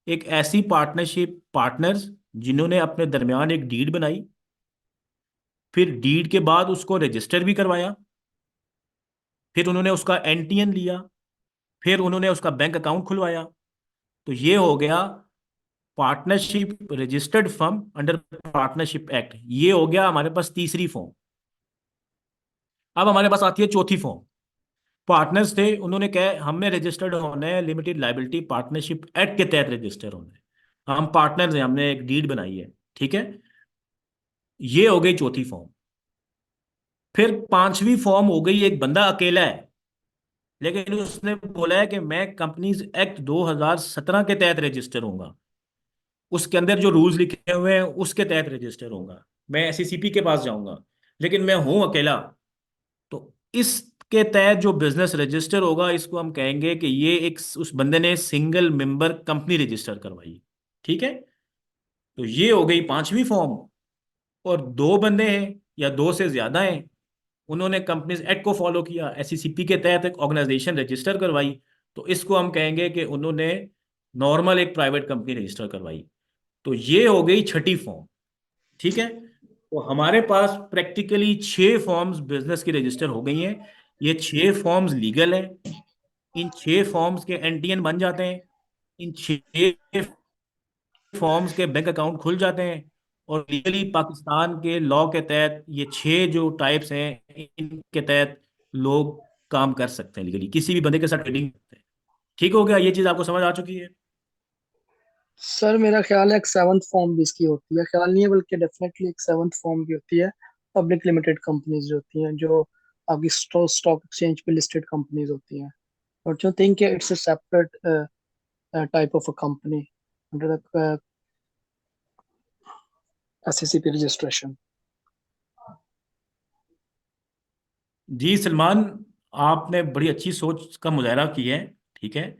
एक ऐसी पार्टनरशिप पार्टनर्स जिन्होंने अपने दरमियान एक डीड बनाई, फिर डीड के बाद उसको रजिस्टर भी करवाया, फिर उन्होंने उसका एनटीएन लिया, फिर उन्होंने उसका बैंक अकाउंट खुलवाया। तो ये हो गया partnership registered firm under partnership act. ये हो गया हमारे पास तीसरी फॉर्म। अब हमारे पास आती है चौथी फॉर्म। पार्टनर्स थे, उन्होंने कहा हमने रजिस्टर्ड होना है लिमिटेड लाइबिलिटी पार्टनरशिप एक्ट के तहत रजिस्टर होना है, हम पार्टनर्स हैं, हमने एक डीड बनाई है। ठीक है। ये हो गई चौथी फॉर्म। फिर पांचवी फॉर्म हो गई एक बंदा अकेला है लेकिन उसने बोला है कि मैं कंपनीज एक्ट 2017 के तहत रजिस्टर होऊंगा, उसके अंदर जो रूल्स लिखे हुए हैं उसके तहत रजिस्टर होऊंगा, मैं एससीसीपी के पास जाऊंगा, लेकिन मैं हूं अकेला। तो इसके तहत जो बिजनेस रजिस्टर होगा इसको हम कहेंगे कि ये एक उस बंदे ने सिंगल मेंबर कंपनी रजिस्टर करवाई। ठीक है। तो ये हो गई पांचवी फॉर्म। और दो बंदे हैं या दो से ज्यादा हैं, उन्होंने कंपनीज एक्ट को फॉलो किया, एससीसीपी के तहत एक ऑर्गेनाइजेशन रजिस्टर करवाई, तो इसको हम कहेंगे कि उन्होंने नॉर्मल एक प्राइवेट कंपनी रजिस्टर करवाई। तो ये हो गई छठी फॉर्म। ठीक है। तो हमारे पास प्रैक्टिकली 6 फॉर्म्स बिजनेस की रजिस्टर हो गई हैं। ये 6 फॉर्म्स लीगल हैं। इन 6 फॉर्म्स के एनटीएन बन जाते हैं। इन 6 फॉर्म्स के बैंक अकाउंट खुल जाते हैं। और लीगली पाकिस्तान के लॉ के तहत ये 6 जो टाइप्स हैं इनके तहत लोग काम कर सकते हैं लीगली, किसी भी बंदे के साथ ट्रेडिंग करते हैं। ठीक हो गया? ये चीज़ आपको समझ आ चुकी है? सर मेरा ख्याल है एक सेवंथ फॉर्म भी इसकी होती है, ख्याल नहीं है बल्कि डेफिनेटली एक सेवंथ फॉर्म भी होती है। पब्लिक लिमिटेड कंपनीज जो होती हैं, जो आपकी स्टॉक एक्सचेंज पे लिस्टेड कंपनीज होती हैं, और जो think it's a separate type of a company under the SEC registration. जी सलमान, आपने बड़ी अच्छी सोच का मुजाहरा किया है। ठीक है,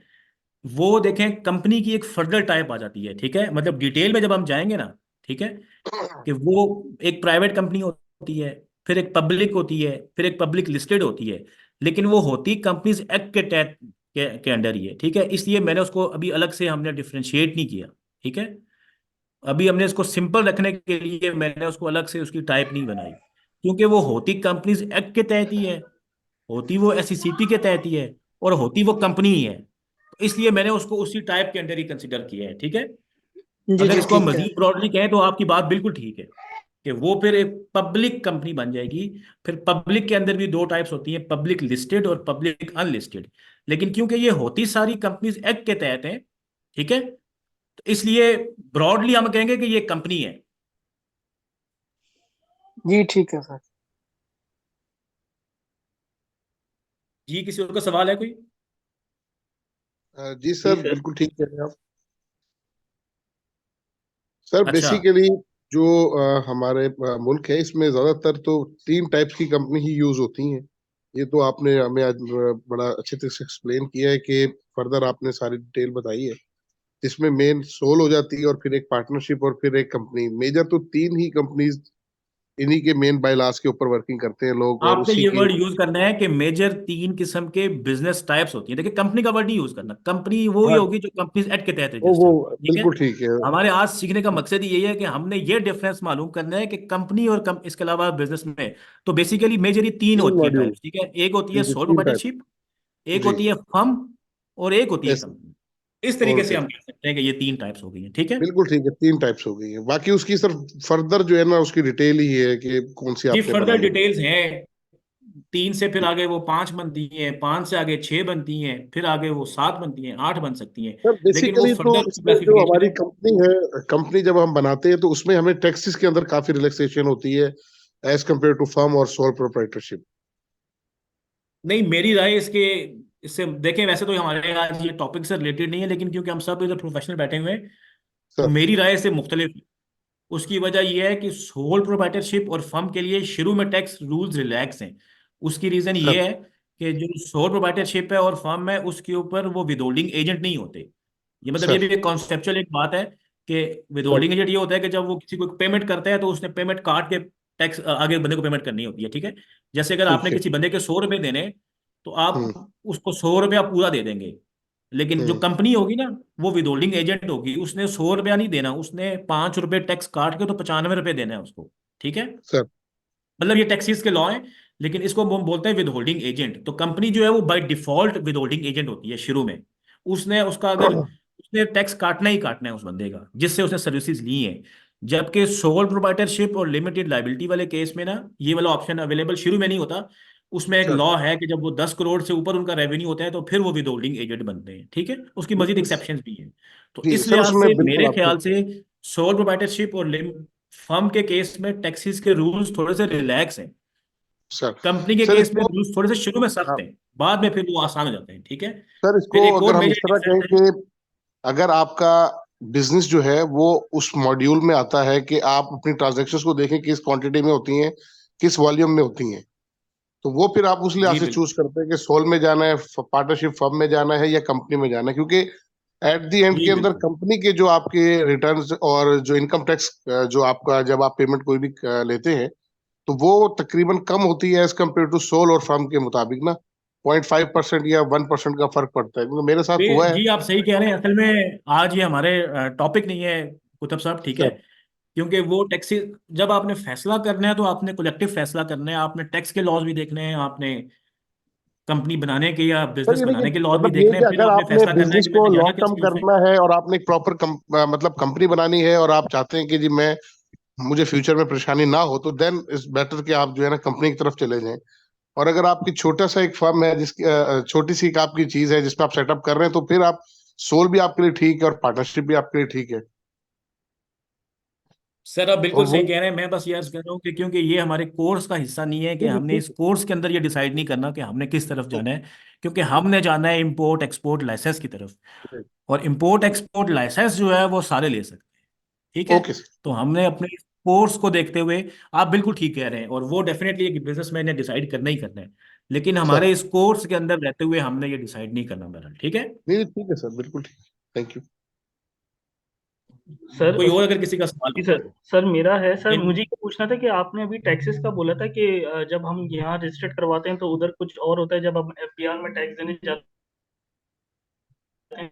वो देखें कंपनी की एक फर्दर टाइप आ जाती है। ठीक है, मतलब डिटेल में जब हम जाएंगे ना, ठीक है, कि वो एक प्राइवेट कंपनी होती है, फिर एक पब्लिक होती है, फिर एक पब्लिक लिस्टेड होती है, लेकिन वो होती कंपनीज एक्ट के तहत के अंडर ही है। ठीक है, इसलिए मैंने उसको अभी अलग से हमने डिफ्रेंशिएट नहीं किया। ठीक है, अभी हमने इसको सिंपल रखने के लिए मैंने उसको अलग से उसकी टाइप नहीं बनाई, क्योंकि वो होती कंपनीज एक्ट के तहत ही है, होती वो SECP के तहत ही है, और होती वो कंपनी ही है। तो इसलिए मैंने उसको उसी टाइप के अंडर ही कंसिडर किया है। ठीक है, जी अगर जी इसको हम ठीक है। मजीद ब्रॉडली कहें तो आपकी बात बिल्कुल ठीक है कि वो फिर एक पब्लिक कंपनी बन जाएगी। फिर पब्लिक के अंदर भी 2 टाइप्स होती हैं, पब्लिक लिस्टेड और पब्लिक अनलिस्टेड। लेकिन क्योंकि ये होती सारी कंपनीज एक्ट के तहत हैं, ठीक है, तो इसलिए ब्रॉडली हम कहेंगे कि ये कंपनी है। जी ठीक है सर। जी, किसी और का सवाल है कोई? जी जी सर, सर। बिल्कुल ठीक कह रहे हैं आप। सर अच्छा। बेसिकली जो हमारे मुल्क है, इसमें ज्यादातर तो 3 टाइप्स की कंपनी ही यूज होती हैं। ये तो आपने हमें आज बड़ा अच्छे तरह से एक्सप्लेन किया है कि फर्दर आपने सारी डिटेल बताई है। इसमें मेन सोल हो जाती है, और फिर एक पार्टनरशिप, और फिर एक कंपनी। मेजर तो 3 ही कंपनीज इन्हीं के मेन बायलास के ऊपर वर्किंग करते हैं लोग, और आपने उसी ये की। वर्ड यूज करना है कि मेजर 3 किस्म के बिजनेस टाइप्स होती है। देखिए, कंपनी का वर्ड नहीं यूज करना। कंपनी वो ही हाँ, होगी जो कंपनीज एक्ट के तहत वो रजिस्टर्ड। ठीक है, बिल्कुल ठीक है। हमारे आज सीखने का मकसद ही यही है कि हमने ये डिफरेंस मालूम करना है कि कंपनी और इसके अलावा बिजनेस में तो बेसिकली मेजर 3 तीन होती है मॉड्यूल। टाइप्स। ठीक है, एक होती है जी जी, सोल 3 टाइप। प्रोप्राइटरशिप, एक जी। होती है फर्म, और एक होती है यस। कंपनी। इस तरीके से ओके। हम कह सकते हैं कि ये 3 टाइप्स हो गई हैं। ठीक है बिल्कुल ठीक है, 3 टाइप्स हो गई है। बाकी उसकी सर फर्दर जो है ना, उसकी डिटेल ही है कि कौन सी जी, आपने फर्दर बनाई है। डिटेल्स हैं। 3 से फिर आगे वो 5 बनती हैं, 5 से आगे 6 बनती हैं, फिर आगे वो 7 बनती हैं, 8 बन सकती हैं। सर लेकिन वो बेसिकली तो फर्दर इसमें जो क्लासिफिकेशन हमारी है। कंपनी है, कंपनी जब हम बनाते हैं तो उसमें हमें टैक्सेस के अंदर काफी रिलैक्सेशन होती है एज कम्पेयर टू फर्म और सोल प्रोप्राइटरशिप। नहीं, मेरी राय इससे देखें, वैसे तो हमारे आज ये टॉपिक से रिलेटेड नहीं है, लेकिन क्योंकि हम सब इधर प्रोफेशनल बैठे हुए हैं, तो सर। मेरी राय से मुख्तलिफ है। उसकी वजह यह है कि सोल प्रोप्राइटरशिप और फर्म के लिए शुरू में टैक्स रूल्स रिलैक्स हैं। उसकी रीजन सर। ये है कि जो सोल प्रोप्राइटरशिप है और फर्म है, उसके ऊपर वो विदहोल्डिंग एजेंट नहीं होते। ये मतलब ये भी सर। एक कॉन्सेप्चुअल एक बात है कि सर। विदहोल्डिंग एजेंट ये होता है कि जब वो किसी को पेमेंट करता है तो उसने पेमेंट काट के टैक्स आगे बंदे को पेमेंट करनी होती है। ठीक है, जैसे अगर आपने ठीक है। किसी बंदे के 100 रुपए देने, तो हम्म। आप उसको 100 रुपया पूरा दे देंगे। लेकिन जो हम्म। कंपनी होगी ना, वो विदहोल्डिंग एजेंट होगी, उसने 100 रुपया नहीं देना, उसने 5 रुपए टैक्स काट के तो 95 रुपए देना है उसको। ठीक है, सर। मतलब ये टैक्सीज के लॉ हैं, लेकिन इसको हम बोलते हैं विदहोल्डिंग एजेंट। तो कंपनी जो है वो बाय डिफॉल्ट विदहोल्डिंग एजेंट होती है शुरू में। उसने उसका अगर उसने टैक्स काटना ही काटना है उस बंदे का जिससे उसने सर्विसेज ली हैं। जबकि सोल प्रोप्राइटरशिप और लिमिटेड लाइबिलिटी वाले केस में ना, ये वाला ऑप्शन अवेलेबल शुरू में नहीं होता। उसमें एक सर। लॉ है कि जब वो 10 करोड़ से ऊपर उनका रेवेन्यू होता है तो फिर वो विदहोल्डिंग एजेंट बनते हैं। ठीक है, उसकी मजीद एक्सेप्शंस भी हैं। तो जी इस सर, लिहाज उसमें से बिल्कुल मेरे आपको। ख्याल से सोल प्रोप्राइटरशिप और फर्म के केस में टैक्सेस के रूल्स थोड़े से रिलैक्स हैं। सर। कंपनी के सर केस में इसको। रूल्स थोड़े से शुरू में सख्त हाँ, हैं, बाद में फिर वो आसान हो जाते हैं। ठीक है, सर इसको फिर एक अगर और हम इस मेजर तरह कहें डिफरेंस है। कि अगर आपका बिजनेस जो है वो उस मॉड्यूल में आता है कि आप अपनी ट्रांजैक्शंस को देखें किस क्वांटिटी में होती हैं, किस वॉल्यूम में होती हैं, तो वो फिर आप उस लिहाज जी से बिल्कुल। चूज करते हैं कि सोल में जाना है, पार्टनरशिप फर्म में जाना है, या कंपनी में जाना है। क्योंकि एट द एंड जी के अंदर बिल्कुल। कंपनी के जो आपके रिटर्न्स और जो इनकम टैक्स जो आपका जब आप पेमेंट कोई भी लेते हैं, तो वो तकरीबन कम होती है एज कम्पेयर टू सोल और फर्म के मुताबिक ना। 0.5% या 1% का फर्क पड़ता है, क्योंकि मेरे साथ हुआ है। जी आप सही कह रहे हैं। असल में आज ये हमारे टॉपिक नहीं है कुतुब साहब। ठीक है, सर। क्योंकि वो टैक्सेस जब आपने फैसला करना है तो आपने कलेक्टिव फैसला करना है, आपने टैक्स के लॉज भी देखने हैं, आपने कंपनी बनाने के या सर बिजनेस ये बनाने लेकिन के लॉज भी मतलब ये देखने कि हैं, फिर अगर आपने आपने फैसला करना है बिजनेस कि को मैंने जाना लॉन्ग किस टर्म फील्ड में। करना है और आपने एक प्रॉपर मतलब कंपनी बनानी है और आप चाहते हैं कि जी मैं मुझे फ्यूचर में परेशानी ना हो, तो देन इट्स बेटर कि आप जो है ना कंपनी की तरफ चले जाएं। और अगर आपकी छोटा सा एक फर्म है जिसकी छोटी सी एक आपकी चीज है जिसमें आप सेटअप कर रहे हैं, तो फिर आप सोल भी आपके लिए ठीक है और पार्टनरशिप भी आपके लिए ठीक है। सर आप और बिल्कुल वो सही कह रहे हैं, मैं बस ये अर्ज कर रहा हूँ कि क्योंकि ये हमारे कोर्स का हिस्सा नहीं है कि ठीक है हमने ठीक इस कोर्स के अंदर ये डिसाइड नहीं करना कि हमने किस तरफ है। जाना है, क्योंकि हमने जाना है इंपोर्ट एक्सपोर्ट लाइसेंस की तरफ। ठीक। और इंपोर्ट एक्सपोर्ट लाइसेंस जो है वो सारे ले सकते हैं, ठीक है। Okay sir. तो हमने अपने कोर्स को देखते हुए, आप बिल्कुल ठीक कह रहे हैं, और वो डेफिनेटली एक बिजनेसमैन ने डिसाइड करना ही करना है, लेकिन सर हमारे इस कोर्स के अंदर रहते हुए हमने ये डिसाइड नहीं करना बहरहाल, ठीक है। नहीं ठीक है सर, बिल्कुल ठीक। Thank you. सर कोई और अगर किसी का सवाल जी हो सर, सर मेरा है सर, इन- मुझे ये पूछना था कि आपने अभी टैक्सेस का बोला था कि जब हम यहाँ रजिस्टर्ड करवाते हैं तो उधर कुछ और होता है, जब हम एफबीआर में टैक्स देने जाते हैं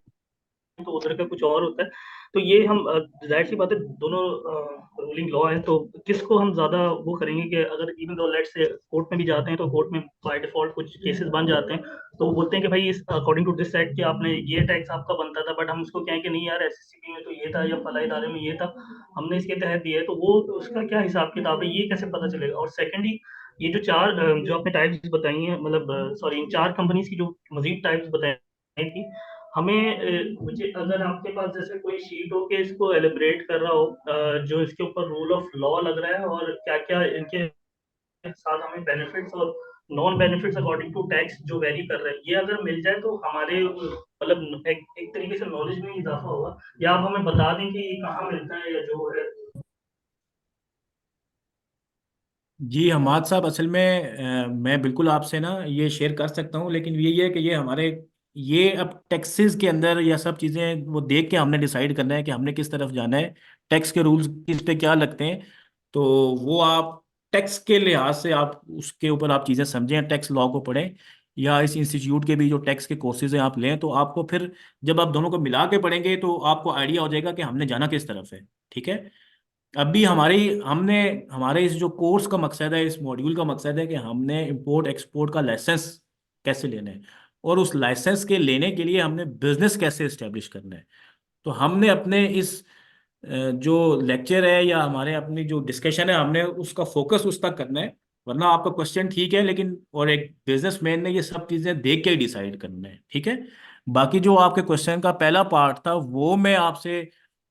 तो उधर का कुछ और होता है। तो ये हम जाहिर सी बात है, दोनों रूलिंग लॉ है, तो किसको हम ज्यादा वो करेंगे कि अगर इवन दो लेट से कोर्ट में भी जाते हैं तो कोर्ट में बाय डिफॉल्ट कुछ केसेस बन जाते हैं, तो वो बोलते हैं कि भाई इस अकॉर्डिंग टू दिस एक्ट कि आपने ये टैक्स आपका बनता था, बट हम उसको कहें कि नहीं यार एसएससीबी में तो ये था या फला इदारे में ये था, हमने इसके तहत दिया है, तो वो उसका क्या हिसाब किताब है, ये कैसे पता चलेगा। और सेकेंडली ये जो चार जो आपने टाइप्स बताई हैं, मतलब सॉरी इन चार कंपनीज की जो मजीद टाइप्स बताई थी, हमें मुझे अगर आपके पास जैसे कोई शीट हो के इसको एलिब्रेट कर रहा हो, जो इसके ऊपर रूल ऑफ लॉ लग रहा है और क्या क्या इनके साथ हमें बेनिफिट्स और non benefits according to tax जो वेरी कर रहे हैं, ये अगर मिल जाए तो हमारे मतलब एक तरीके से नॉलेज में इजाफा होगा, या आप हमें बता दें कि ये कहाँ मिलता है या जो है। जी हमाद साहब, असल में मैं बिल्कुल आपसे ना ये शेयर कर सकता हूँ, लेकिन ये है कि ये हमारे ये अब टैक्सेस के अंदर या सब चीज़ें वो देख के हमने डिसाइड करना है कि हमने किस तरफ जाना है, टैक्स के रूल्स किस पे क्या लगते हैं। तो वो आप टैक्स के लिहाज से आप उसके ऊपर आप चीज़ें समझें, टैक्स लॉ को पढ़ें, या इस इंस्टीट्यूट के भी जो टैक्स के कोर्सेज हैं आप लें, तो आपको फिर जब आप दोनों को मिला के पढ़ेंगे तो आपको आइडिया हो जाएगा कि हमने जाना किस तरफ है, ठीक है। अभी हमारे इस जो कोर्स का मकसद है, इस मॉड्यूल का मकसद है कि हमने इंपोर्ट एक्सपोर्ट का लाइसेंस कैसे लेना है, और उस लाइसेंस के लेने के लिए हमने बिजनेस कैसे इस्टेब्लिश करना है। तो हमने अपने इस जो लेक्चर है या हमारे अपनी जो डिस्कशन है, हमने उसका फोकस उस तक करना है। वरना आपका क्वेश्चन ठीक है, लेकिन और एक बिजनेसमैन ने ये सब चीज़ें देख के ही डिसाइड करना है, ठीक है। बाकी जो आपके क्वेश्चन का पहला पार्ट था वो मैं आपसे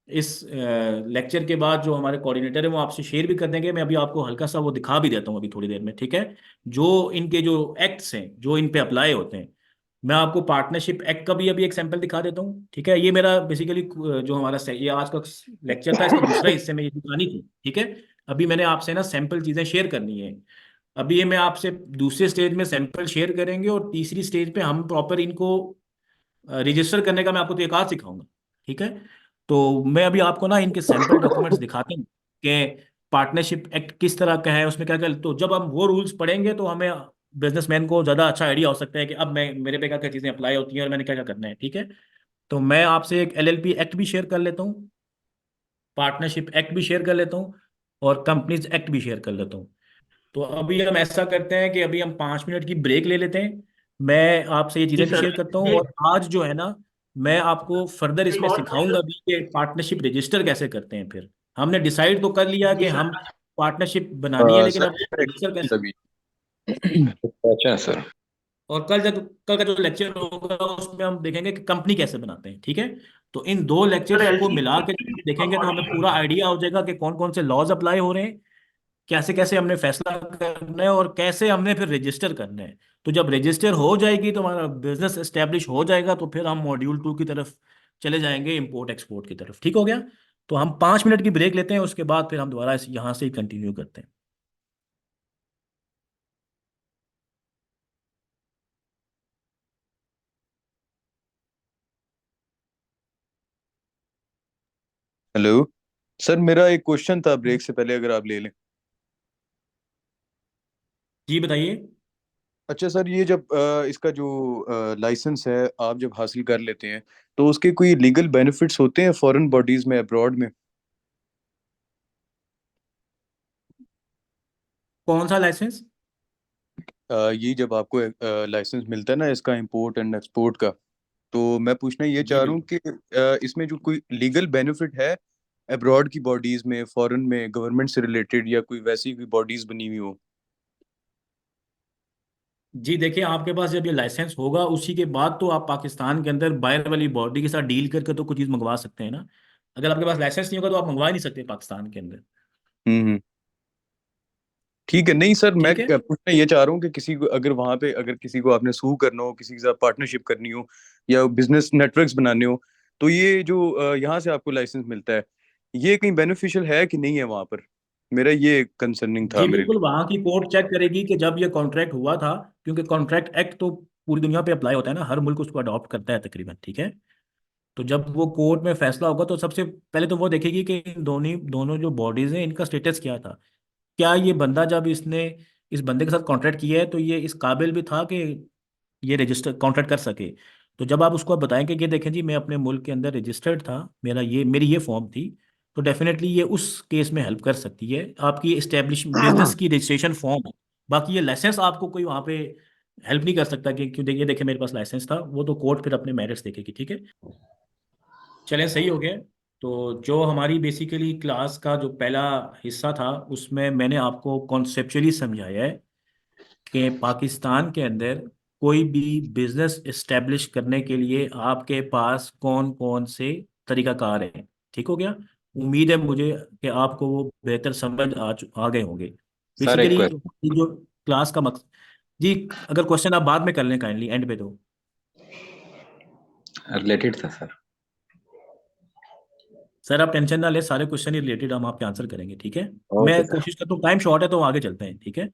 इस लेक्चर के बाद जो हमारे कोऑर्डिनेटर है वो आपसे शेयर भी कर देंगे। मैं अभी आपको हल्का सा वो दिखा भी देता हूँ अभी थोड़ी देर में, ठीक है। जो इनके जो एक्ट्स हैं जो इन पे अप्लाई होते हैं, मैं आपको पार्टनरशिप एक्ट का भी अभी एक सैंपल दिखा देता हूँ, ठीक है। ये मेरा बेसिकली जो हमारा ये आज का लेक्चर था, इसका दूसरा हिस्से में ये दिखानी थी, ठीक है। अभी मैंने आपसे ना सैंपल चीज़ें शेयर करनी है। अभी ये मैं आपसे दूसरे स्टेज में सैंपल शेयर करेंगे, और तीसरी स्टेज पे हम प्रॉपर इनको रजिस्टर करने का मैं आपको तरीका सिखाऊंगा, ठीक है। तो मैं अभी आपको ना इनके सैंपल डॉक्यूमेंट्स दिखाते हैं कि पार्टनरशिप एक्ट किस तरह का है, उसमें क्या क्या, तो जब हम वो रूल्स पढ़ेंगे तो हमें बिजनेसमैन को ज़्यादा अच्छा आइडिया हो सकता है कि अब मैं मेरे पे क्या क्या चीज़ें अप्लाई होती हैं और मैंने क्या क्या करना है, ठीक है। तो मैं आपसे एक एलएलपी एक्ट भी शेयर कर लेता हूँ, पार्टनरशिप एक्ट भी शेयर कर लेता हूँ, और कंपनीज एक्ट भी शेयर कर लेता हूँ। तो अभी हम ऐसा करते हैं कि अभी हम 5 मिनट की ब्रेक ले लेते हैं। मैं आपसे ये जी चीज़ें भी सर, शेयर करता हूँ, और आज जो है ना मैं आपको फर्दर एक इसमें और सिखाऊंगा भी कि पार्टनरशिप रजिस्टर कैसे करते हैं। फिर हमने डिसाइड तो कर लिया कि जी हम सर, पार्टनरशिप बनानी है, लेकिन सर अब मेरा एक रजिस्टर question था कैसे। अभी। अच्छा सर। और कल का जो लेक्चर होगा उसमें हम देखेंगे कि कंपनी कैसे बनाते हैं, ठीक है। तो इन दो सर लेक्चर्स को एलसी मिला के जब हम देखेंगे तो हमें अकॉर्डिंग पूरा आइडिया हो जाएगा कि कौन कौन से लॉज अप्लाई हो रहे हैं, कैसे कैसे हमने फैसला करना है, और कैसे हमने फिर रजिस्टर करना है। तो जब रजिस्टर हो जाएगी तो हमारा बिजनेस एस्टेब्लिश हो जाएगा, तो फिर हम मॉड्यूल 2 की तरफ चले जाएंगे, इंपोर्ट एक्सपोर्ट की तरफ, ठीक हो गया। तो हम 5 मिनट की ब्रेक लेते हैं, उसके बाद फिर हम दोबारा यहाँ से ही कंटिन्यू करते हैं। हेलो सर, मेरा एक क्वेश्चन था ब्रेक से पहले, अगर आप ले लें। जी बताइए। अच्छा सर, ये जब इसका जो लाइसेंस है आप जब हासिल कर लेते हैं, तो उसके कोई लीगल बेनिफिट्स होते हैं फॉरेन बॉडीज में, अब्रॉड में? कौन सा लाइसेंस? ये जब आपको लाइसेंस मिलता है ना इसका इंपोर्ट एंड एक्सपोर्ट का, तो मैं पूछना ये जी चाह रहा हूँ बिल्कुल। कि इसमें जो कोई लीगल बेनिफिट है अब्रॉड की बॉडीज में, फॉरेन में, गवर्नमेंट से रिलेटेड, या कोई वैसी कोई बॉडीज बनी हुई हो? जी देखिए, आपके पास जब ये लाइसेंस होगा उसी के बाद तो आप पाकिस्तान के अंदर बाहर वाली बॉडी के साथ डील करके तो कुछ चीज़ मंगवा सकते हैं ना। अगर आपके पास लाइसेंस नहीं होगा तो आप मंगवा ही नहीं सकते पाकिस्तान के अंदर। हम्म। ठीक है। नहीं सर, मैं ठीक है। पूछना ये चाह रहा हूँ कि किसी को अगर वहां पे अगर किसी को आपने सू करना हो, किसी के साथ पार्टनरशिप करनी हो या बिजनेस नेटवर्क्स बनाने हो, तो ये जो यहाँ से आपको लाइसेंस मिलता है, ये कहीं बेनिफिशियल है कि नहीं है वहां पर? मेरा ये कंसर्निंग था जी मेरे बिल्कुल, लिए। वहाँ की कोर्ट चेक करेगी कि जब ये कॉन्ट्रैक्ट हुआ था, क्योंकि कॉन्ट्रैक्ट एक्ट तो पूरी दुनिया पे अप्लाई होता है ना, हर मुल्क उसको अडॉप्ट करता है तकरीबन। ठीक है। तो जब वो कोर्ट में फैसला होगा तो सबसे पहले तो वो देखेगी कि इन दोनों जो बॉडीज हैं इनका स्टेटस क्या था। क्या ये बंदा जब इसने इस बंदे के साथ कॉन्ट्रैक्ट किया है तो ये इस काबिल भी था कि ये रजिस्टर कॉन्ट्रैक्ट कर सके। तो जब आप उसको बताएंगे कि देखें जी मैं अपने मुल्क के अंदर रजिस्टर्ड था, मेरी ये फॉर्म थी, तो डेफिनेटली ये उस केस में हेल्प कर सकती है। आपकी इस्टेब्लिश बिजनेस की रजिस्ट्रेशन फॉर्म है। बाकी ये लाइसेंस आपको कोई वहाँ पे हेल्प नहीं कर सकता कि क्यों देखिए देखिए मेरे पास लाइसेंस था, वो तो कोर्ट फिर अपने मेरिट्स देखेगी। ठीक है। चलें, सही हो गया। तो जो हमारी बेसिकली क्लास का जो पहला हिस्सा था उसमें मैंने आपको कॉन्सेप्चुअली समझाया है कि पाकिस्तान के अंदर कोई भी बिजनेस इस्टेब्लिश करने के लिए आपके पास कौन कौन से तरीकाकार हैं। ठीक हो गया। उम्मीद है मुझे कि आपको वो बेहतर समझ आ गए होंगे। सर एक बेसिकली क्वेश्चन जो क्लास का मकसद। जी, अगर क्वेश्चन आप बाद में कर लें काइंडली, एंड पे दो। रिलेटेड था सर। सर आप टेंशन ना ले, सारे क्वेश्चन ही रिलेटेड हम आपके आंसर करेंगे। ठीक है। ओके मैं सर। कोशिश करता हूँ, टाइम शॉर्ट है तो आगे चलते हैं। ठीक है।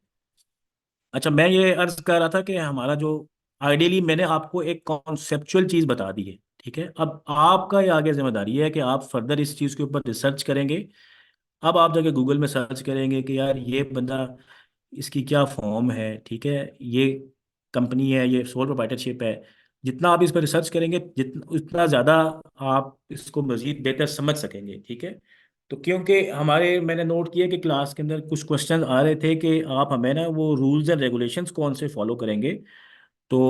अच्छा, मैं ये अर्ज कर रहा था कि हमारा जो आइडियली मैंने आपको एक कॉन्सेप्चुअल चीज़ बता दी है। ठीक है। अब आपका ये आगे जिम्मेदारी है कि आप फर्दर इस चीज़ के ऊपर रिसर्च करेंगे। अब आप जाके गूगल में सर्च करेंगे कि यार ये बंदा, इसकी क्या फॉर्म है। ठीक है। ये कंपनी है, ये सोल प्रोप्राइटरशिप है। जितना आप इस पर रिसर्च करेंगे जितना उतना ज़्यादा आप इसको मज़ीद बेहतर समझ सकेंगे। ठीक है। तो क्योंकि हमारे मैंने नोट किया कि क्लास के अंदर कुछ क्वेश्चन आ रहे थे कि आप हमें ना वो रूल्स एंड रेगुलेशंस कौन से फॉलो करेंगे। तो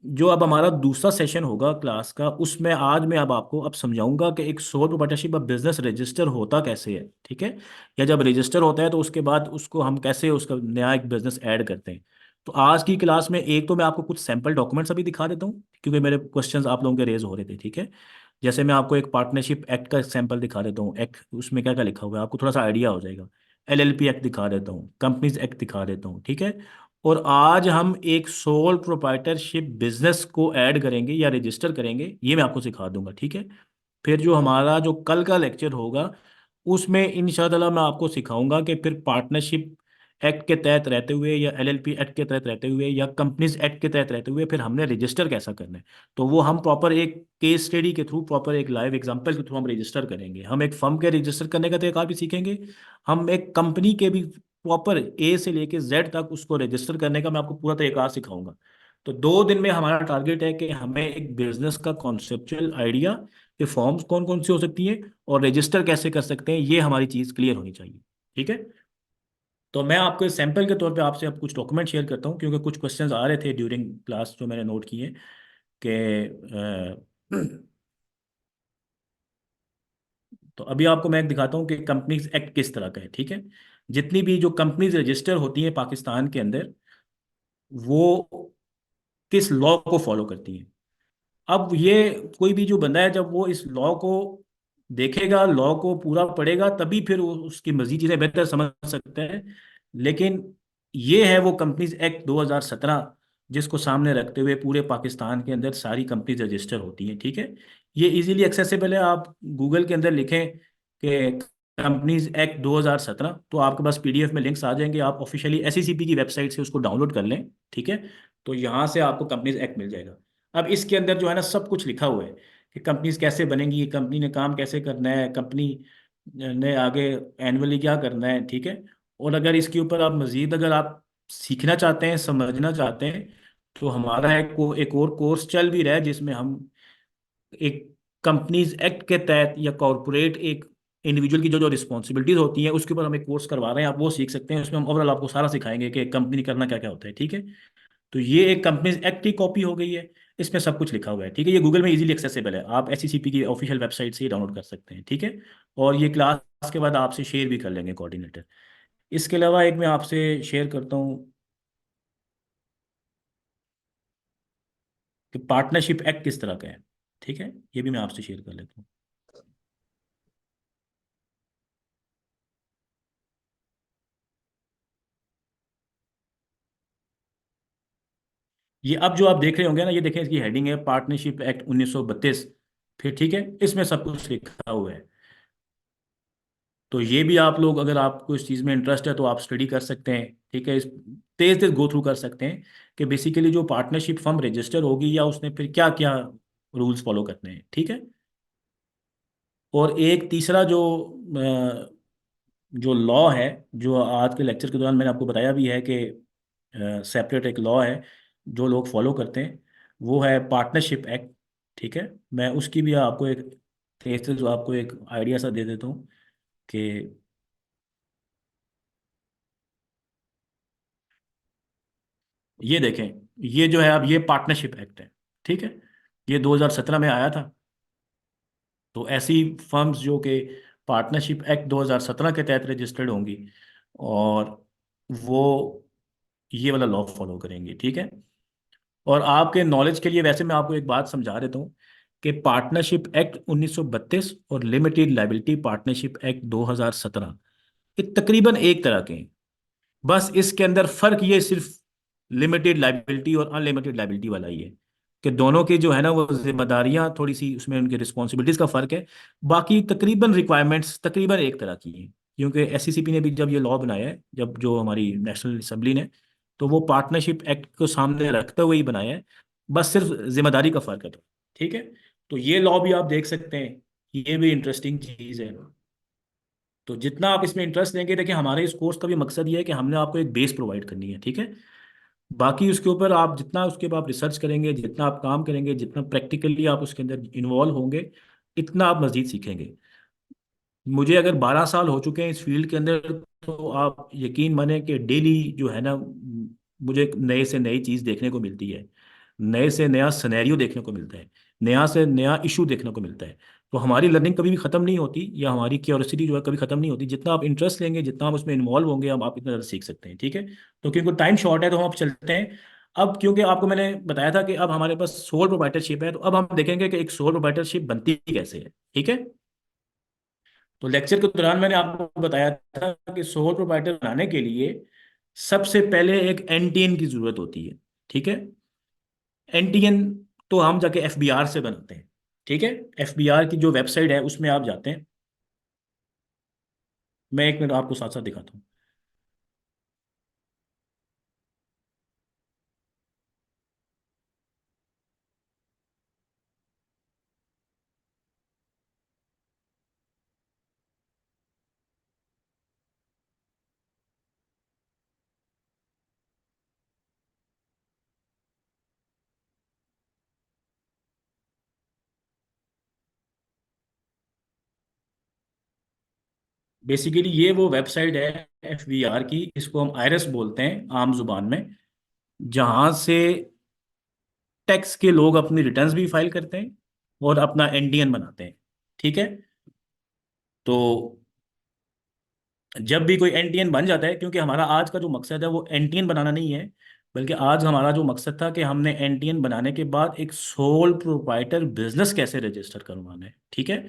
जो अब हमारा दूसरा सेशन होगा क्लास का, उसमें आज मैं अब आपको अब समझाऊंगा कि एक सोल प्रोप्राइटरशिप अब बिजनेस रजिस्टर होता कैसे है। ठीक है। या जब रजिस्टर होता है तो उसके बाद उसको हम कैसे उसका नया एक बिजनेस ऐड करते हैं। तो आज की क्लास में एक तो मैं आपको कुछ सैम्पल डॉक्यूमेंट्स अभी दिखा देता हूँ क्योंकि मेरे क्वेश्चंस आप लोगों के रेज हो रहे थे। ठीक है। जैसे मैं आपको एक पार्टनरशिप एक्ट का सैंपल दिखा देता हूँ। एक्ट उसमें क्या क्या लिखा हुआ है आपको थोड़ा सा आइडिया हो जाएगा। एलएलपी एक्ट दिखा देता हूँ, कंपनीज एक्ट दिखा देता हूँ। ठीक है। और आज हम एक सोल प्रोप्राइटरशिप बिजनेस को ऐड करेंगे या रजिस्टर करेंगे, ये मैं आपको सिखा दूंगा। ठीक है। फिर जो हमारा जो कल का लेक्चर होगा उसमें इंशाल्लाह मैं आपको सिखाऊंगा कि फिर पार्टनरशिप एक्ट के तहत रहते हुए या एलएलपी एक्ट के तहत रहते हुए या कंपनीज एक्ट के तहत रहते हुए फिर हमने रजिस्टर कैसा करना है। तो वो हम प्रॉपर एक केस स्टडी के थ्रू, प्रॉपर एक लाइव एग्जांपल के थ्रू हम रजिस्टर करेंगे। हम एक फर्म के रजिस्टर करने का तरीका भी सीखेंगे। हम एक कंपनी के भी प्रॉपर ए से लेके जेड तक उसको रजिस्टर करने का मैं आपको पूरा तरीका सिखाऊंगा। तो 2 दिन में हमारा टारगेट है कि हमें एक बिजनेस का कॉन्सेप्चुअल आइडिया कि फॉर्म्स कौन कौन सी हो सकती हैं और रजिस्टर कैसे कर सकते हैं, ये हमारी चीज़ क्लियर होनी चाहिए। ठीक है। तो मैं आपको सैंपल के तौर पे आपसे अब कुछ डॉक्यूमेंट शेयर करता हूँ क्योंकि कुछ क्वेश्चंस आ रहे थे ड्यूरिंग क्लास जो मैंने नोट किए कि तो अभी आपको मैं दिखाता हूँ कि कंपनीज एक्ट किस तरह का है। ठीक है। जितनी भी जो कंपनीज रजिस्टर होती हैं पाकिस्तान के अंदर, वो किस लॉ को फॉलो करती हैं। अब ये कोई भी जो बंदा है जब वो इस लॉ को देखेगा, लॉ को पूरा पढ़ेगा, तभी फिर वो उसकी मजीद चीज़ें बेहतर समझ सकता है। लेकिन ये है वो कंपनीज एक्ट 2017 जिसको सामने रखते हुए पूरे पाकिस्तान के अंदर सारी कंपनीज रजिस्टर होती हैं। ठीक है। ये इजीली एक्सेसिबल है। आप गूगल के अंदर लिखें कि कंपनीज एक्ट 2017 तो आपके पास पीडीएफ में लिंक्स आ जाएंगे। आप ऑफिशियली एसईसीपी की वेबसाइट से उसको डाउनलोड कर लें। ठीक है। तो यहाँ से आपको कंपनीज एक्ट मिल जाएगा। अब इसके अंदर जो है ना सब कुछ लिखा हुआ है कि कंपनीज कैसे बनेंगी, कंपनी ने काम कैसे करना है, कंपनी ने आगे एनुअली क्या करना है। ठीक है। और अगर इसके ऊपर आप मज़ीद अगर आप सीखना चाहते हैं, समझना चाहते हैं, तो हमारा एक और कोर्स चल भी रहा है जिसमें हम एक कंपनीज एक्ट के तहत या कॉरपोरेट एक इंडिविजुअल की जो जो रिस्पॉन्सिबिलिटीज होती हैं उसके ऊपर हम एक कोर्स करवा रहे हैं, आप वो सीख सकते हैं। उसमें हम ओवरऑल आपको सारा सिखाएंगे कि कंपनी करना क्या क्या होता है, ठीक है। तो ये एक कंपनीज एक्ट की कॉपी हो गई है, इसमें सब कुछ लिखा हुआ है, ठीक है। ये गूगल में इजीली एक्सेसिबल है, आप SECP की ऑफिशियल वेबसाइट से ही डाउनलोड कर सकते हैं, ठीक है। और ये क्लास के बाद आपसे शेयर भी कर लेंगे कोऑर्डिनेटर। इसके अलावा एक मैं आपसे शेयर करता हूँ कि पार्टनरशिप एक्ट किस तरह का है, ठीक है। ये भी मैं आपसे शेयर कर लेता हूँ। ये अब जो आप देख रहे होंगे ना, ये देखें, इसकी हेडिंग है पार्टनरशिप एक्ट 1932, फिर ठीक है, इसमें सब कुछ लिखा हुआ है। तो ये भी आप लोग, अगर आपको इस चीज़ में इंटरेस्ट है तो आप स्टडी कर सकते हैं, ठीक है। इस तेज तेज गो थ्रू कर सकते हैं कि बेसिकली जो पार्टनरशिप फर्म रजिस्टर होगी या उसने फिर क्या क्या रूल्स फॉलो करने हैं, ठीक है। और एक तीसरा जो लॉ है, जो आज के लेक्चर के दौरान मैंने आपको बताया भी है कि सेपरेट एक लॉ है जो लोग फॉलो करते हैं, वो है पार्टनरशिप एक्ट, ठीक है। मैं उसकी भी आपको एक तेज से जो आपको एक आइडिया सा दे देता हूँ कि ये देखें, ये जो है अब ये पार्टनरशिप एक्ट है, ठीक है। ये 2017 में आया था। तो ऐसी फर्म्स जो कि पार्टनरशिप एक्ट 2017 के तहत रजिस्टर्ड होंगी और वो ये वाला लॉ फॉलो करेंगी, ठीक है। और आपके नॉलेज के लिए वैसे मैं आपको एक बात समझा देता हूँ कि पार्टनरशिप एक्ट 1932 और लिमिटेड लाइबिलिटी पार्टनरशिप एक्ट 2017 ये तकरीबन एक तरह के हैं। बस इसके अंदर फर्क ये सिर्फ लिमिटेड लाइबिलिटी और अनलिमिटेड लाइबिलिटी वाला ही है कि दोनों के जो है ना वो जिम्मेदारियां थोड़ी सी उसमें उनके रिस्पॉन्सिबिलिटीज का फर्क है। बाकी तकरीबन रिक्वायरमेंट्स तकरीबन एक तरह की हैं, क्योंकि SECP ने भी जब ये लॉ बनाया है, जब जो हमारी नेशनल असेंबली ने, तो वो पार्टनरशिप एक्ट को सामने रखते हुए ही बनाया है, बस सिर्फ जिम्मेदारी का फर्क है, तो ठीक है। तो ये लॉ भी आप देख सकते हैं, ये भी इंटरेस्टिंग चीज़ है। तो जितना आप इसमें इंटरेस्ट लेंगे, देखिए हमारे इस कोर्स का भी मकसद ये है कि हमने आपको एक बेस प्रोवाइड करनी है, ठीक है। बाकी उसके ऊपर आप जितना उसके ऊपर आप रिसर्च करेंगे, जितना आप काम करेंगे, जितना प्रैक्टिकली आप उसके अंदर इन्वॉल्व होंगे, इतना आप मजीद सीखेंगे। मुझे अगर 12 साल हो चुके हैं इस फील्ड के अंदर, तो आप यकीन माने कि डेली जो है ना मुझे नए से नई चीज़ देखने को मिलती है, नए से नया सिनेरियो देखने को मिलता है, नया से नया इशू देखने को मिलता है। तो हमारी लर्निंग कभी भी ख़त्म नहीं होती, या हमारी क्यूरियोसिटी जो है कभी ख़त्म नहीं होती। जितना आप इंटरेस्ट लेंगे, जितना आप उसमें इन्वॉल्व होंगे, आप इतना ज़्यादा सीख सकते हैं, ठीक है। तो क्योंकि टाइम शॉर्ट है तो हम अब चलते हैं। अब क्योंकि आपको मैंने बताया था कि अब हमारे पास सोल प्रोप्राइटरशिप है, तो अब हम देखेंगे कि एक सोल प्रोप्राइटरशिप बनती कैसे है, ठीक है। तो लेक्चर के दौरान मैंने आपको बताया था कि सोल प्रोप्राइटर बनाने के लिए सबसे पहले एक NTN की जरूरत होती है, ठीक है। NTN तो हम जाके FBR से बनाते हैं, ठीक है। FBR की जो वेबसाइट है उसमें आप जाते हैं, मैं एक मिनट आपको साथ साथ दिखाता हूँ। बेसिकली ये वो वेबसाइट है FBR की, इसको हम आयरस बोलते हैं आम जुबान में, जहां से टैक्स के लोग अपनी रिटर्न्स भी फाइल करते हैं और अपना NTN बनाते हैं, ठीक है। तो जब भी कोई NTN बन जाता है, क्योंकि हमारा आज का जो मकसद है वो NTN बनाना नहीं है, बल्कि आज हमारा जो मकसद था कि हमने NTN बनाने के बाद एक सोल प्रोप्राइटर बिजनेस कैसे रजिस्टर करवाना है, ठीक है।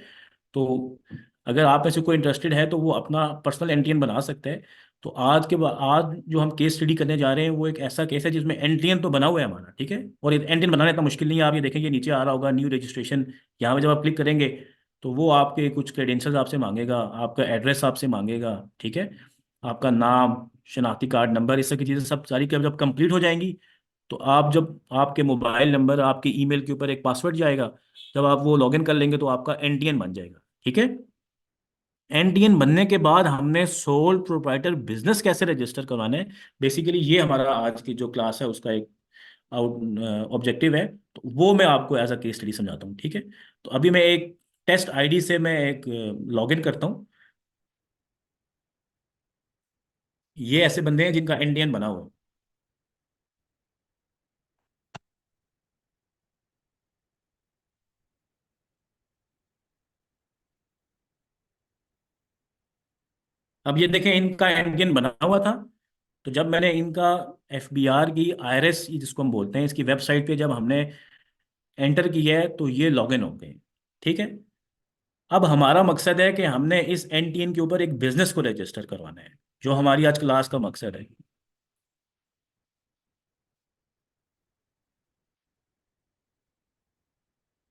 तो अगर आप में से कोई इंटरेस्टेड है तो वो अपना पर्सनल NTN बना सकते हैं। तो आज जो हम केस स्टडी करने जा रहे हैं वो एक ऐसा केस है जिसमें NTN तो बना हुआ है हमारा, ठीक है। और ये NTN बनाना इतना मुश्किल नहीं है, आप ये देखेंगे नीचे आ रहा होगा न्यू रजिस्ट्रेशन, यहाँ पे जब आप क्लिक करेंगे तो वो आपके कुछ क्रेडेंशियल्स आपसे मांगेगा, आपका एड्रेस आपसे मांगेगा, ठीक है। आपका नाम, शनाख्ती कार्ड नंबर, इस सब की चीज़ें सब सारी जब कंप्लीट हो जाएंगी, तो आप जब आपके मोबाइल नंबर, आपके ईमेल के ऊपर एक पासवर्ड जाएगा, जब आप वो लॉगिन कर लेंगे तो आपका NTN बन जाएगा, ठीक है। NTN बनने के बाद हमने सोल प्रोप्राइटर बिजनेस कैसे रजिस्टर करवाना है, बेसिकली ये हमारा आज की जो क्लास है उसका एक आउट ऑब्जेक्टिव है। तो वो मैं आपको एज अ केस स्टडी समझाता हूँ, ठीक है। तो अभी मैं एक टेस्ट आईडी से मैं एक लॉगिन करता हूँ। ये ऐसे बंदे हैं जिनका इंडियन बना हुआ है। अब ये देखें, इनका इंडियन बना हुआ था। तो जब मैंने इनका एफबीआर की आईआरएस जिसको हम बोलते हैं, इसकी वेबसाइट पे जब हमने एंटर किया है तो ये लॉगिन हो गए। ठीक है। अब हमारा मकसद है कि हमने इस एनटीएन के ऊपर एक बिजनेस को रजिस्टर करवाना है, जो हमारी आज क्लास का मकसद है।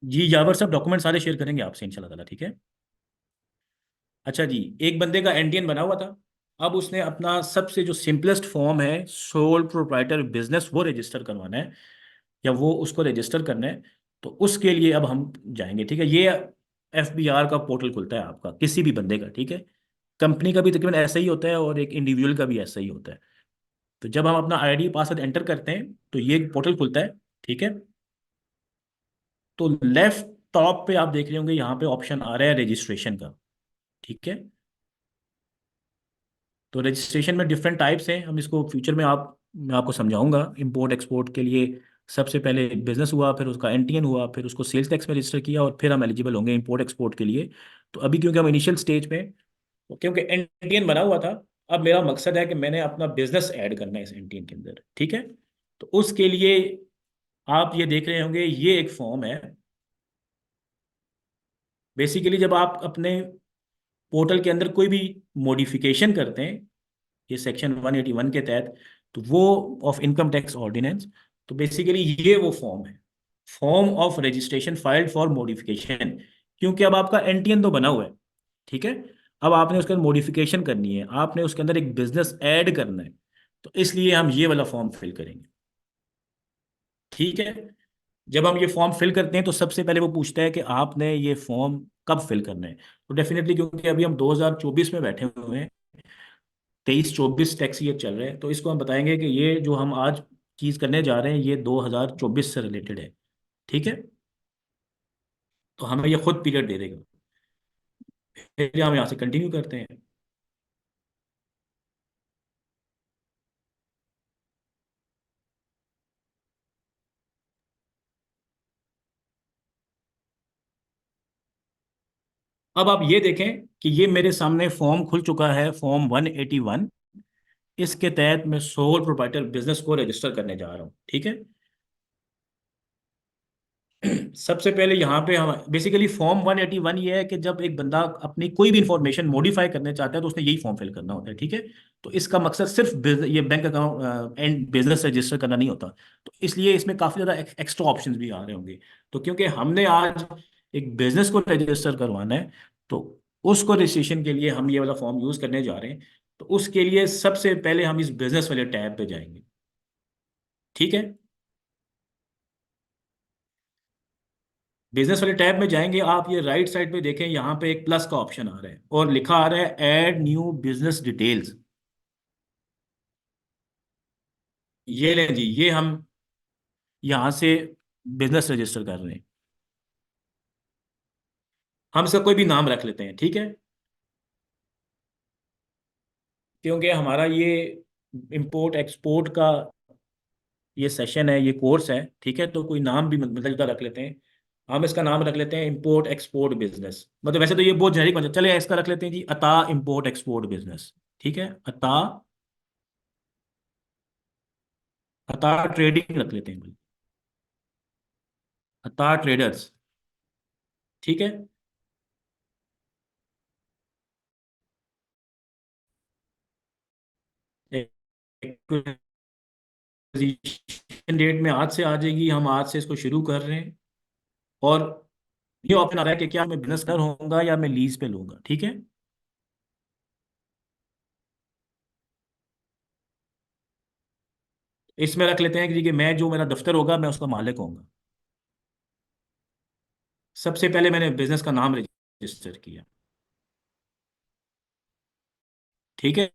जी यावर सब डॉक्यूमेंट सारे शेयर करेंगे आपसे इंशाल्लाह ताला, ठीक है। अच्छा जी, एक बंदे का एनटीएन बना हुआ था। अब उसने अपना सबसे जो सिंपलेस्ट फॉर्म है सोल प्रोप्राइटर बिजनेस वो रजिस्टर करवाना है, या वो उसको रजिस्टर करना है। तो उसके लिए अब हम जाएंगे, ठीक है। ये एफबीआर का पोर्टल खुलता है आपका किसी भी बंदे का, ठीक है। कंपनी का भी तकरीबन ऐसा ही होता है और एक इंडिविजुअल का भी ऐसा ही होता है। तो जब हम अपना आईडी पासवर्ड एंटर करते हैं तो ये एक पोर्टल खुलता है, ठीक है। तो लेफ्ट टॉप पे आप देख रहे होंगे, यहाँ पे ऑप्शन आ रहा है रजिस्ट्रेशन का, ठीक है। तो रजिस्ट्रेशन में डिफरेंट टाइप्स हैं, हम इसको फ्यूचर में मैं आपको समझाऊंगा। इंपोर्ट एक्सपोर्ट के लिए सबसे पहले बिजनेस हुआ, फिर उसका एनटीएन हुआ, फिर उसको सेल्स टैक्स में रजिस्टर किया, और फिर हम एलिजिबल होंगे इंपोर्ट एक्सपोर्ट के लिए। तो अभी क्योंकि हम इनिशियल स्टेज में हैं, तो क्योंकि एनटीएन बना हुआ था, अब मेरा मकसद है कि मैंने अपना बिजनेस ऐड करना है इस एनटीएन के अंदर, ठीक है। तो उसके लिए आप ये देख रहे होंगे, ये एक फॉर्म है। बेसिकली जब आप अपने पोर्टल के अंदर कोई भी मॉडिफिकेशन करते हैं, ये सेक्शन 181 के तहत, तो वो ऑफ इनकम टैक्स ऑर्डिनेंस, तो बेसिकली ये वो फॉर्म है, form of registration filed for modification. क्योंकि अब आपका एनटीएन तो बना हुआ है, ठीक है। अब आपने उसके अंदर मॉडिफिकेशन करनी है, आपने उसके अंदर एक बिजनेस ऐड करना है, तो इसलिए हम ये वाला फॉर्म फिल करेंगे, ठीक है। जब हम ये फॉर्म फिल करते हैं तो सबसे पहले वो पूछता है कि आपने ये फॉर्म कब फिल करना है। तो डेफिनेटली क्योंकि अभी हम 2024 में बैठे हुए हैं, 23-24 टैक्स ईयर चल रहे हैं, तो इसको हम बताएंगे कि ये जो हम आज चीज़ करने जा रहे हैं ये 2024 से रिलेटेड है, ठीक है। तो हमें ये खुद पीरियड दे देगा। फिर हम यहाँ से कंटिन्यू करते हैं। अब आप ये देखें कि ये मेरे सामने फॉर्म खुल चुका है, फॉर्म 181। इसके तहत मैं सोल प्रोप्राइटर बिजनेस को रजिस्टर करने जा रहा हूँ, ठीक है। सबसे पहले यहाँ पे हम बेसिकली फॉर्म 181 ये है कि जब एक बंदा अपनी कोई भी इंफॉर्मेशन मॉडिफाई करना चाहता है तो उसने यही फॉर्म फिल करना होता है, ठीक है। तो इसका मकसद सिर्फ ये bank account and business register करना नहीं होता। तो इसलिए इसमें काफ़ी ज़्यादा एक्स्ट्रा ऑप्शंस भी आ रहे होंगे। तो क्योंकि हमने आज एक बिजनेस को रजिस्टर करवाना है, तो उसको रजिस्ट्रेशन के लिए हम ये वाला फॉर्म यूज़ करने जा रहे हैं। तो उसके लिए सबसे पहले हम इस बिजनेस वाले टैब पे जाएंगे, ठीक है। बिजनेस वाले टैब में जाएंगे आप, ये राइट साइड पे देखें, यहाँ पे एक प्लस का ऑप्शन आ रहा है और लिखा आ रहा है ऐड न्यू बिजनेस डिटेल्स। ये लें जी, ये हम यहाँ से बिजनेस रजिस्टर कर रहे हैं। हम इसका कोई भी नाम रख लेते हैं, ठीक है। क्योंकि हमारा ये इंपोर्ट एक्सपोर्ट का ये सेशन है, ये कोर्स है, ठीक है। तो कोई नाम भी मिलता जुलता रख लेते हैं। हम इसका नाम रख लेते हैं इंपोर्ट एक्सपोर्ट बिजनेस। मतलब वैसे तो ये बहुत जेनरिक बन जाता है, चले इसका रख लेते हैं जी अता इंपोर्ट एक्सपोर्ट बिजनेस, ठीक है। अता, अता ट्रेडिंग रख लेते हैं भाई, अता ट्रेडर्स, ठीक है। एक्विजिशन डेट में आज से आ जाएगी, हम आज से इसको शुरू कर रहे हैं। और ये ऑप्शन आ रहा है कि क्या मैं बिजनेस कर होऊंगा या मैं लीज पे लूंगा, ठीक है। इसमें रख लेते हैं कि जी कि मैं, जो मेरा दफ्तर होगा मैं उसका मालिक होऊंगा। सबसे पहले मैंने बिजनेस का नाम रजिस्टर किया, ठीक है।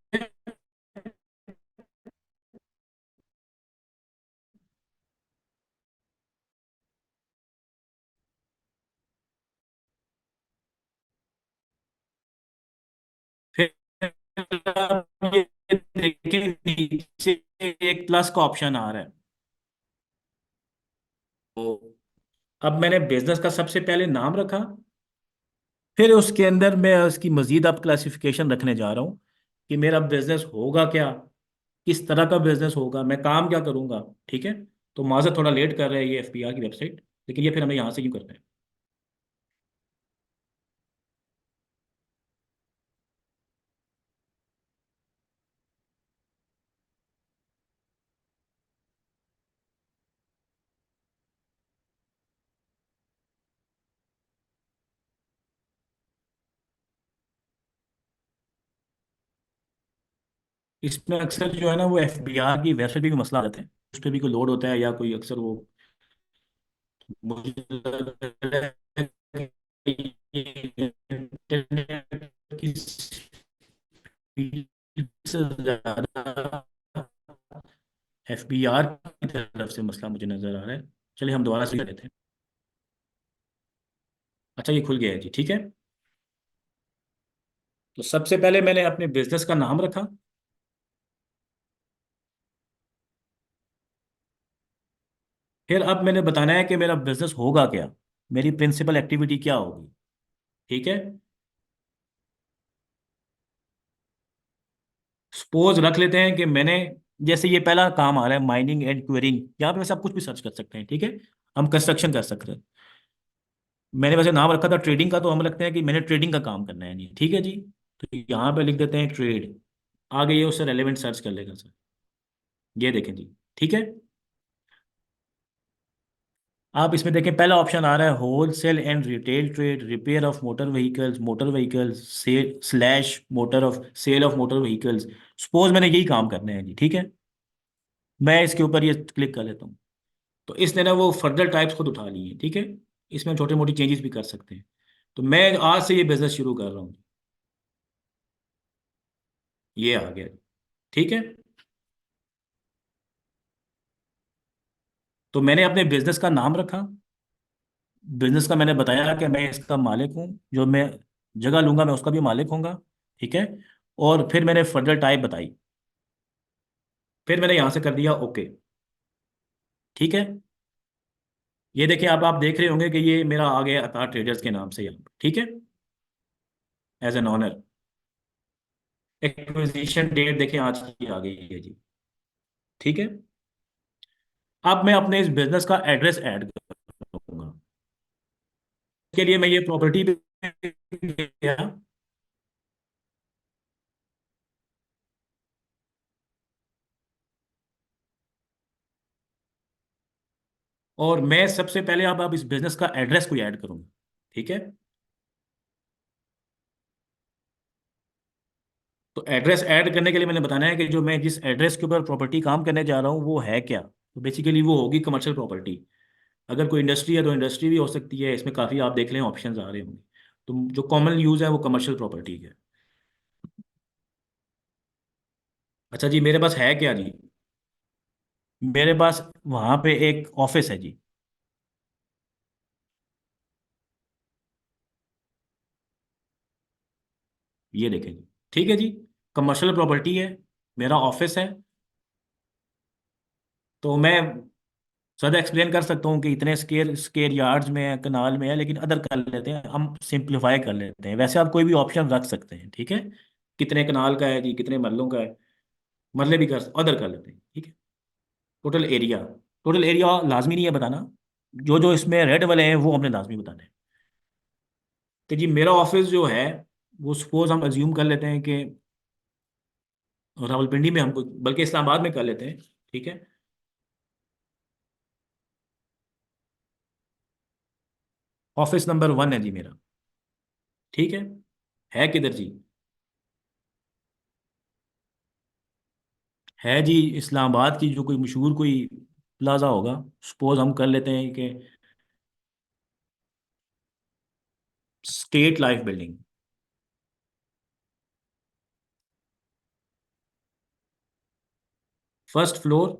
देखें नीचे एक प्लस का ऑप्शन आ रहा है। तो अब मैंने बिजनेस का सबसे पहले नाम रखा, फिर उसके अंदर मैं उसकी मजीद अब क्लासिफिकेशन रखने जा रहा हूँ कि मेरा बिजनेस होगा क्या, किस तरह का बिजनेस होगा, मैं काम क्या करूंगा। ठीक है। तो माजर थोड़ा लेट कर रहा है ये एफपीआर की वेबसाइट, लेकिन ये फिर हमें यहाँ से क्यों करना है। इसमें अक्सर जो है ना वो एफबीआर की वेबसाइट पे भी मसला आ जाता है, उस पर भी कोई लोड होता है या कोई अक्सर वो, मुझे लग रहा है कि इंटरनेट की स्पीड से ज्यादा एफबीआर की तरफ से मसला मुझे नजर आ रहा है। चलिए हम दोबारा से कर लेते हैं। अच्छा ये खुल गया है जी, ठीक है। तो सबसे पहले मैंने अपने बिजनेस का नाम रखा, फिर अब मैंने बताना है कि मेरा बिजनेस होगा क्या, मेरी प्रिंसिपल एक्टिविटी क्या होगी। ठीक है। सपोज रख लेते हैं कि मैंने, जैसे ये पहला काम आ रहा है माइनिंग एंड क्वेरिंग, यहाँ पे वैसे आप कुछ भी सर्च कर सकते हैं। ठीक है। हम कंस्ट्रक्शन कर सकते हैं। मैंने वैसे नाम रखा था ट्रेडिंग का, तो हम रखते हैं कि मैंने ट्रेडिंग का काम करना है जी। ठीक है जी। तो यहाँ पे लिख देते हैं ट्रेड, आगे ये उससे रेलेवेंट सर्च कर लेगा सर। ये देखें जी। ठीक है। आप इसमें देखें पहला ऑप्शन आ रहा है wholesale and retail trade, repair of motor vehicles sale slash motor of sale of motor vehicles. Suppose मैंने यही काम करने हैं जी। ठीक है। मैं इसके ऊपर ये क्लिक कर लेता हूँ, तो इसने ना वो फर्दर टाइप्स खुद उठा लिए हैं। ठीक है। इसमें छोटी मोटी चेंजेस भी कर सकते हैं। तो मैं आज से ये बिजनेस शुरू कर रहा हूँ। ये आ गया। ठीक है। तो मैंने अपने बिजनेस का नाम रखा, बिजनेस का मैंने बताया कि मैं इसका मालिक हूँ, जो मैं जगह लूंगा मैं उसका भी मालिक होऊंगा। ठीक है। और फिर मैंने फर्दर टाइप बताई, फिर मैंने यहाँ से कर दिया ओके। ठीक है। ये देखिए आप देख रहे होंगे कि ये मेरा आ गया अता ट्रेडर्स के नाम से यहाँ पर। ठीक है। As an owner, acquisition date देखें आज की आ गई है जी। ठीक है। अब मैं अपने इस बिजनेस का एड्रेस ऐड करूंगा। इसके लिए मैं ये प्रॉपर्टी पे गया, और मैं सबसे पहले अब इस बिजनेस का एड्रेस को ऐड करूंगा। ठीक है। तो एड्रेस ऐड करने के लिए मैंने बताना है कि जो मैं जिस एड्रेस के ऊपर प्रॉपर्टी काम करने जा रहा हूँ वो है क्या। तो बेसिकली वो होगी कमर्शियल प्रॉपर्टी। अगर कोई इंडस्ट्री है तो इंडस्ट्री भी हो सकती है, इसमें काफ़ी आप देख लें ऑप्शंस आ रहे होंगे। तो जो कॉमन यूज़ है वो कमर्शियल प्रॉपर्टी है। अच्छा जी, मेरे पास है क्या जी, मेरे पास वहाँ पे एक ऑफिस है जी। ये देखें जी। ठीक है जी। कमर्शियल प्रॉपर्टी है, मेरा ऑफिस है। तो मैं ज़्यादा एक्सप्लेन कर सकता हूँ कि इतने स्केयर स्केयर यार्ड्स में है, कनाल में है, लेकिन अदर कर लेते हैं, हम सिंप्लीफाई कर लेते हैं। वैसे आप कोई भी ऑप्शन रख सकते हैं। ठीक है। कितने कनाल का है जी, कितने मरलों का है, मरले भी कर अदर कर लेते हैं। ठीक है। टोटल एरिया, टोटल एरिया लाजमी नहीं है बताना, जो जो इसमें रेड वाले हैं वो हमने लाजमी बताना है। कि जी मेरा ऑफिस जो है वो सपोज हम अज्यूम कर लेते हैं कि रावलपिंडी में, हमको बल्कि इस्लामाबाद में कर लेते हैं। ठीक है। ऑफिस नंबर 1 है जी मेरा। ठीक है किधर जी, है जी इस्लामाबाद की जो कोई मशहूर कोई प्लाजा होगा, सपोज हम कर लेते हैं कि state life building. First floor,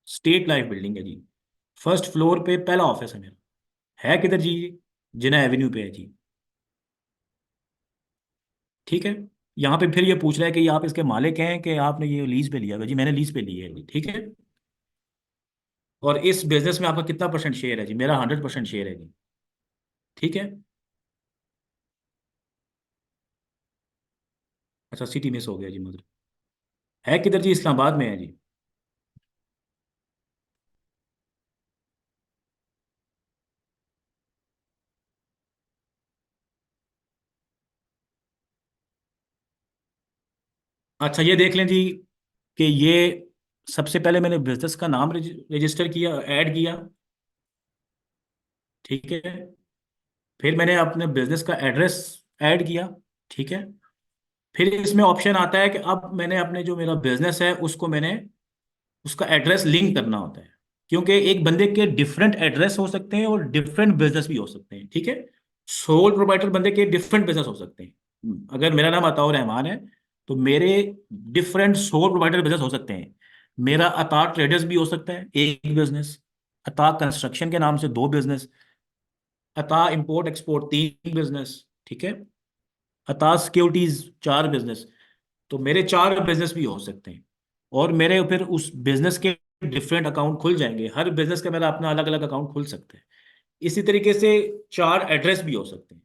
state life building है जी। फर्स्ट फ्लोर पे पहला ऑफिस है मेरा। है किधर जी, जिना एवेन्यू पे है जी। ठीक है। यहाँ पे फिर ये पूछ रहा है कि आप इसके मालिक हैं कि आपने ये लीज पे लिया है। जी मैंने लीज पे ली है जी, ठीक है। और इस बिजनेस में आपका कितना परसेंट शेयर है जी? मेरा 100% शेयर है जी, ठीक है। अच्छा सिटी मिस हो गया जी मुझे। है किधर जी? इस्लामाबाद में है जी। अच्छा ये देख लें जी कि ये सबसे पहले मैंने बिजनेस का नाम रजिस्टर किया, ऐड किया, ठीक है। फिर मैंने अपने बिजनेस का एड्रेस ऐड किया, ठीक है। फिर इसमें ऑप्शन आता है कि अब मैंने अपने जो मेरा बिजनेस है उसको मैंने उसका एड्रेस लिंक करना होता है, क्योंकि एक बंदे के डिफरेंट एड्रेस हो सकते हैं और डिफरेंट बिजनेस भी हो सकते हैं, ठीक है। सोल प्रोप्राइटर बंदे के डिफरेंट बिजनेस हो सकते हैं। अगर मेरा नाम अताउर रहमान है तो मेरे डिफरेंट सोल प्रोप्राइटर बिजनेस हो सकते हैं। मेरा अता ट्रेडर्स भी हो सकता है एक बिजनेस, अता कंस्ट्रक्शन के नाम से दो बिजनेस, अता इंपोर्ट एक्सपोर्ट तीन बिजनेस, ठीक है, अता सिक्योरिटीज चार बिजनेस। तो मेरे चार बिजनेस भी हो सकते हैं और मेरे फिर उस बिजनेस के डिफरेंट अकाउंट खुल जाएंगे। हर बिजनेस का मेरा अपना अलग अलग अकाउंट खुल सकता है। इसी तरीके से चार एड्रेस भी हो सकते हैं।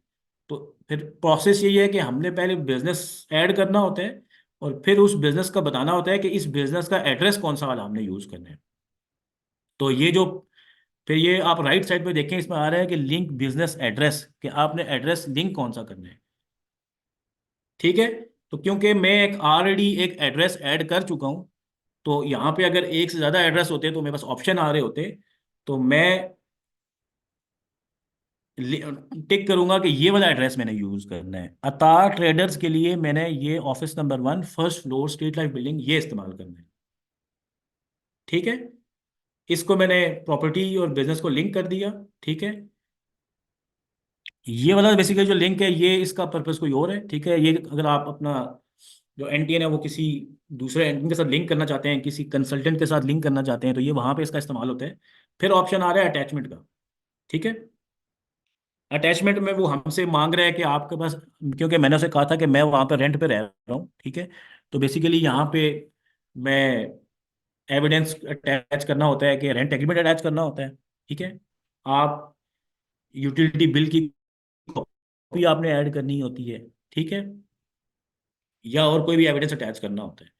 तो फिर प्रोसेस यही है कि हमने पहले बिजनेस ऐड करना होता है और फिर उस बिजनेस का बताना होता है कि इस बिजनेस का एड्रेस कौन सा वाला हमने यूज करना है। तो ये जो फिर ये आप राइट साइड पे देखें, इसमें आ रहा है कि लिंक बिजनेस एड्रेस, कि आपने एड्रेस लिंक कौन सा करना है, ठीक है। तो क्योंकि मैं एक ऑलरेडी एक एड्रेस ऐड कर चुका हूं, तो यहाँ पे अगर एक से ज्यादा एड्रेस होते तो मेरे पास ऑप्शन आ रहे होते, तो मैं टिक करूंगा कि ये वाला एड्रेस मैंने यूज करना है। अता ट्रेडर्स के लिए मैंने ये office number 1 first floor street life building ये इस्तेमाल करना है, ठीक है। इसको मैंने प्रॉपर्टी और बिजनेस को लिंक कर दिया, ठीक है। ये वाला बेसिकली जो लिंक है ये इसका पर्पस कोई और है, ठीक है। ये अगर आप अपना जो एनटीएन है वो किसी दूसरे एनटीएन के साथ लिंक करना चाहते हैं, किसी कंसल्टेंट के साथ लिंक करना चाहते हैं, तो ये वहां पे इसका इस्तेमाल होता है। फिर ऑप्शन आ रहा है अटैचमेंट का, ठीक है। अटैचमेंट में वो हमसे मांग रहा है कि आपके पास, क्योंकि मैंने उसे कहा था कि मैं वहां पर रेंट पे रह रहा हूँ, ठीक है। तो बेसिकली यहाँ पे मैं एविडेंस अटैच करना होता है कि रेंट एग्रीमेंट अटैच करना होता है, ठीक है। आप यूटिलिटी बिल की कॉपी आपने ऐड करनी होती है, ठीक है, या और कोई भी एविडेंस अटैच करना होता है।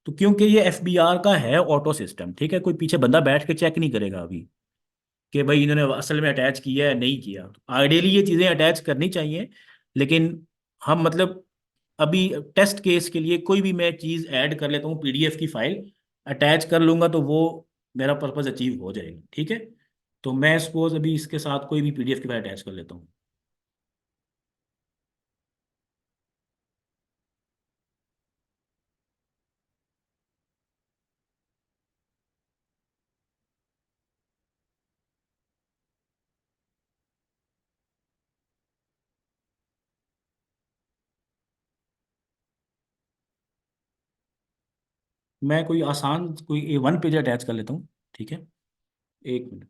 तो क्योंकि ये एफबीआर का है ऑटो सिस्टम, ठीक है, कोई पीछे बंदा बैठ के चेक नहीं करेगा अभी कि भाई इन्होंने असल में अटैच किया है नहीं किया। तो आइडियली ये चीज़ें अटैच करनी चाहिए, लेकिन हम मतलब अभी टेस्ट केस के लिए कोई भी मैं चीज़ ऐड कर लेता हूँ, पीडीएफ की फाइल अटैच कर लूंगा तो वो मेरा पर्पज अचीव हो जाएगा, ठीक है। तो मैं सपोज अभी इसके साथ कोई भी पीडीएफ की फाइल अटैच कर लेता हूँ। मैं कोई आसान कोई वन पेज अटैच कर लेता हूँ, ठीक है। एक मिनट।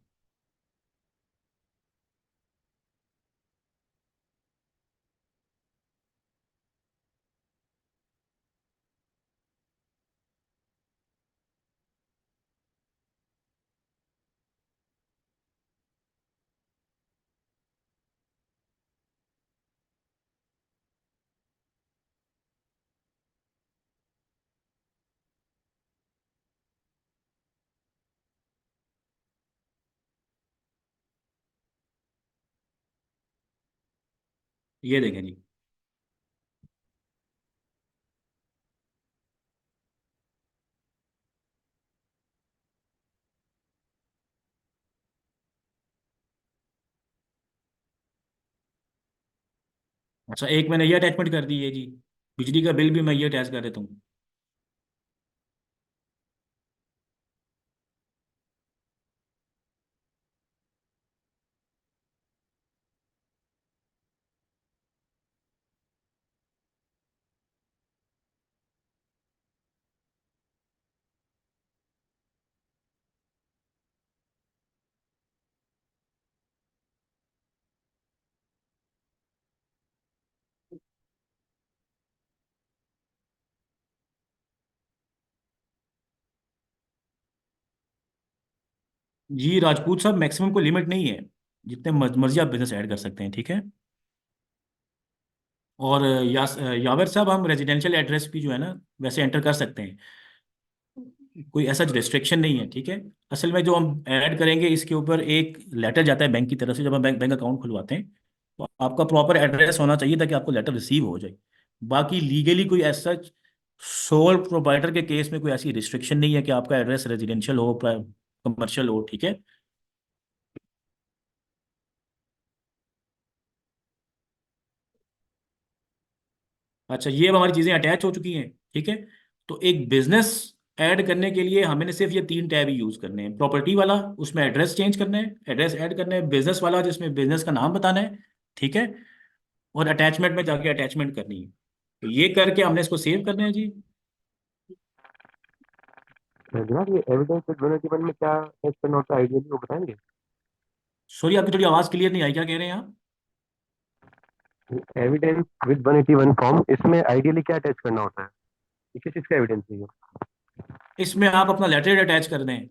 ये देखें जी। अच्छा एक मैंने ये अटैचमेंट कर दी है जी, बिजली का बिल भी मैं ये अटैच कर देता हूँ। जी राजपूत साहब, मैक्सिमम कोई लिमिट नहीं है, जितने मर्जी आप बिजनेस ऐड कर सकते हैं, ठीक है। और यावर साहब, हम रेजिडेंशियल एड्रेस भी जो है ना वैसे एंटर कर सकते हैं, कोई ऐसा रिस्ट्रिक्शन नहीं है, ठीक है। असल में जो हम ऐड करेंगे इसके ऊपर एक लेटर जाता है बैंक की तरफ से, जब हम बैंक बैंक अकाउंट खुलवाते हैं, तो आपका प्रॉपर एड्रेस होना चाहिए ताकि आपको लेटर रिसीव हो जाए। बाकी लीगली कोई ऐसा सोल प्रोप्राइटर के केस में कोई ऐसी रिस्ट्रिक्शन नहीं है कि आपका एड्रेस रेजिडेंशियल हो, कमर्शियल हो, ठीक है। अच्छा, ये अब हमारी चीज़ें अटैच हो चुकी हैं, ठीक है। तो एक बिजनेस ऐड करने के लिए हमें सिर्फ ये तीन टैब ही यूज़ करने हैं। प्रॉपर्टी वाला, उसमें एड्रेस चेंज करना है, एड्रेस ऐड करना है। बिजनेस वाला, जिसमें बिजनेस का नाम बताना है, ठीक है। और अटैचमेंट में जाके अटैचमेंट करनी है। तो ये करके हमने इसको सेव करना है जी। जनाब, ये एविडेंस विद वन में क्या टेस्ट करना होता है आइडियली, वो बताएंगे? सॉरी, आपकी थोड़ी आवाज़ क्लियर नहीं आई, क्या कह रहे हैं आप? एविडेंस विद 181 फॉर्म, इसमें आइडियली क्या अटैच करना होता है? किस चीज का एविडेंस है ये? इसमें आप अपना लेटर अटैच कर दें,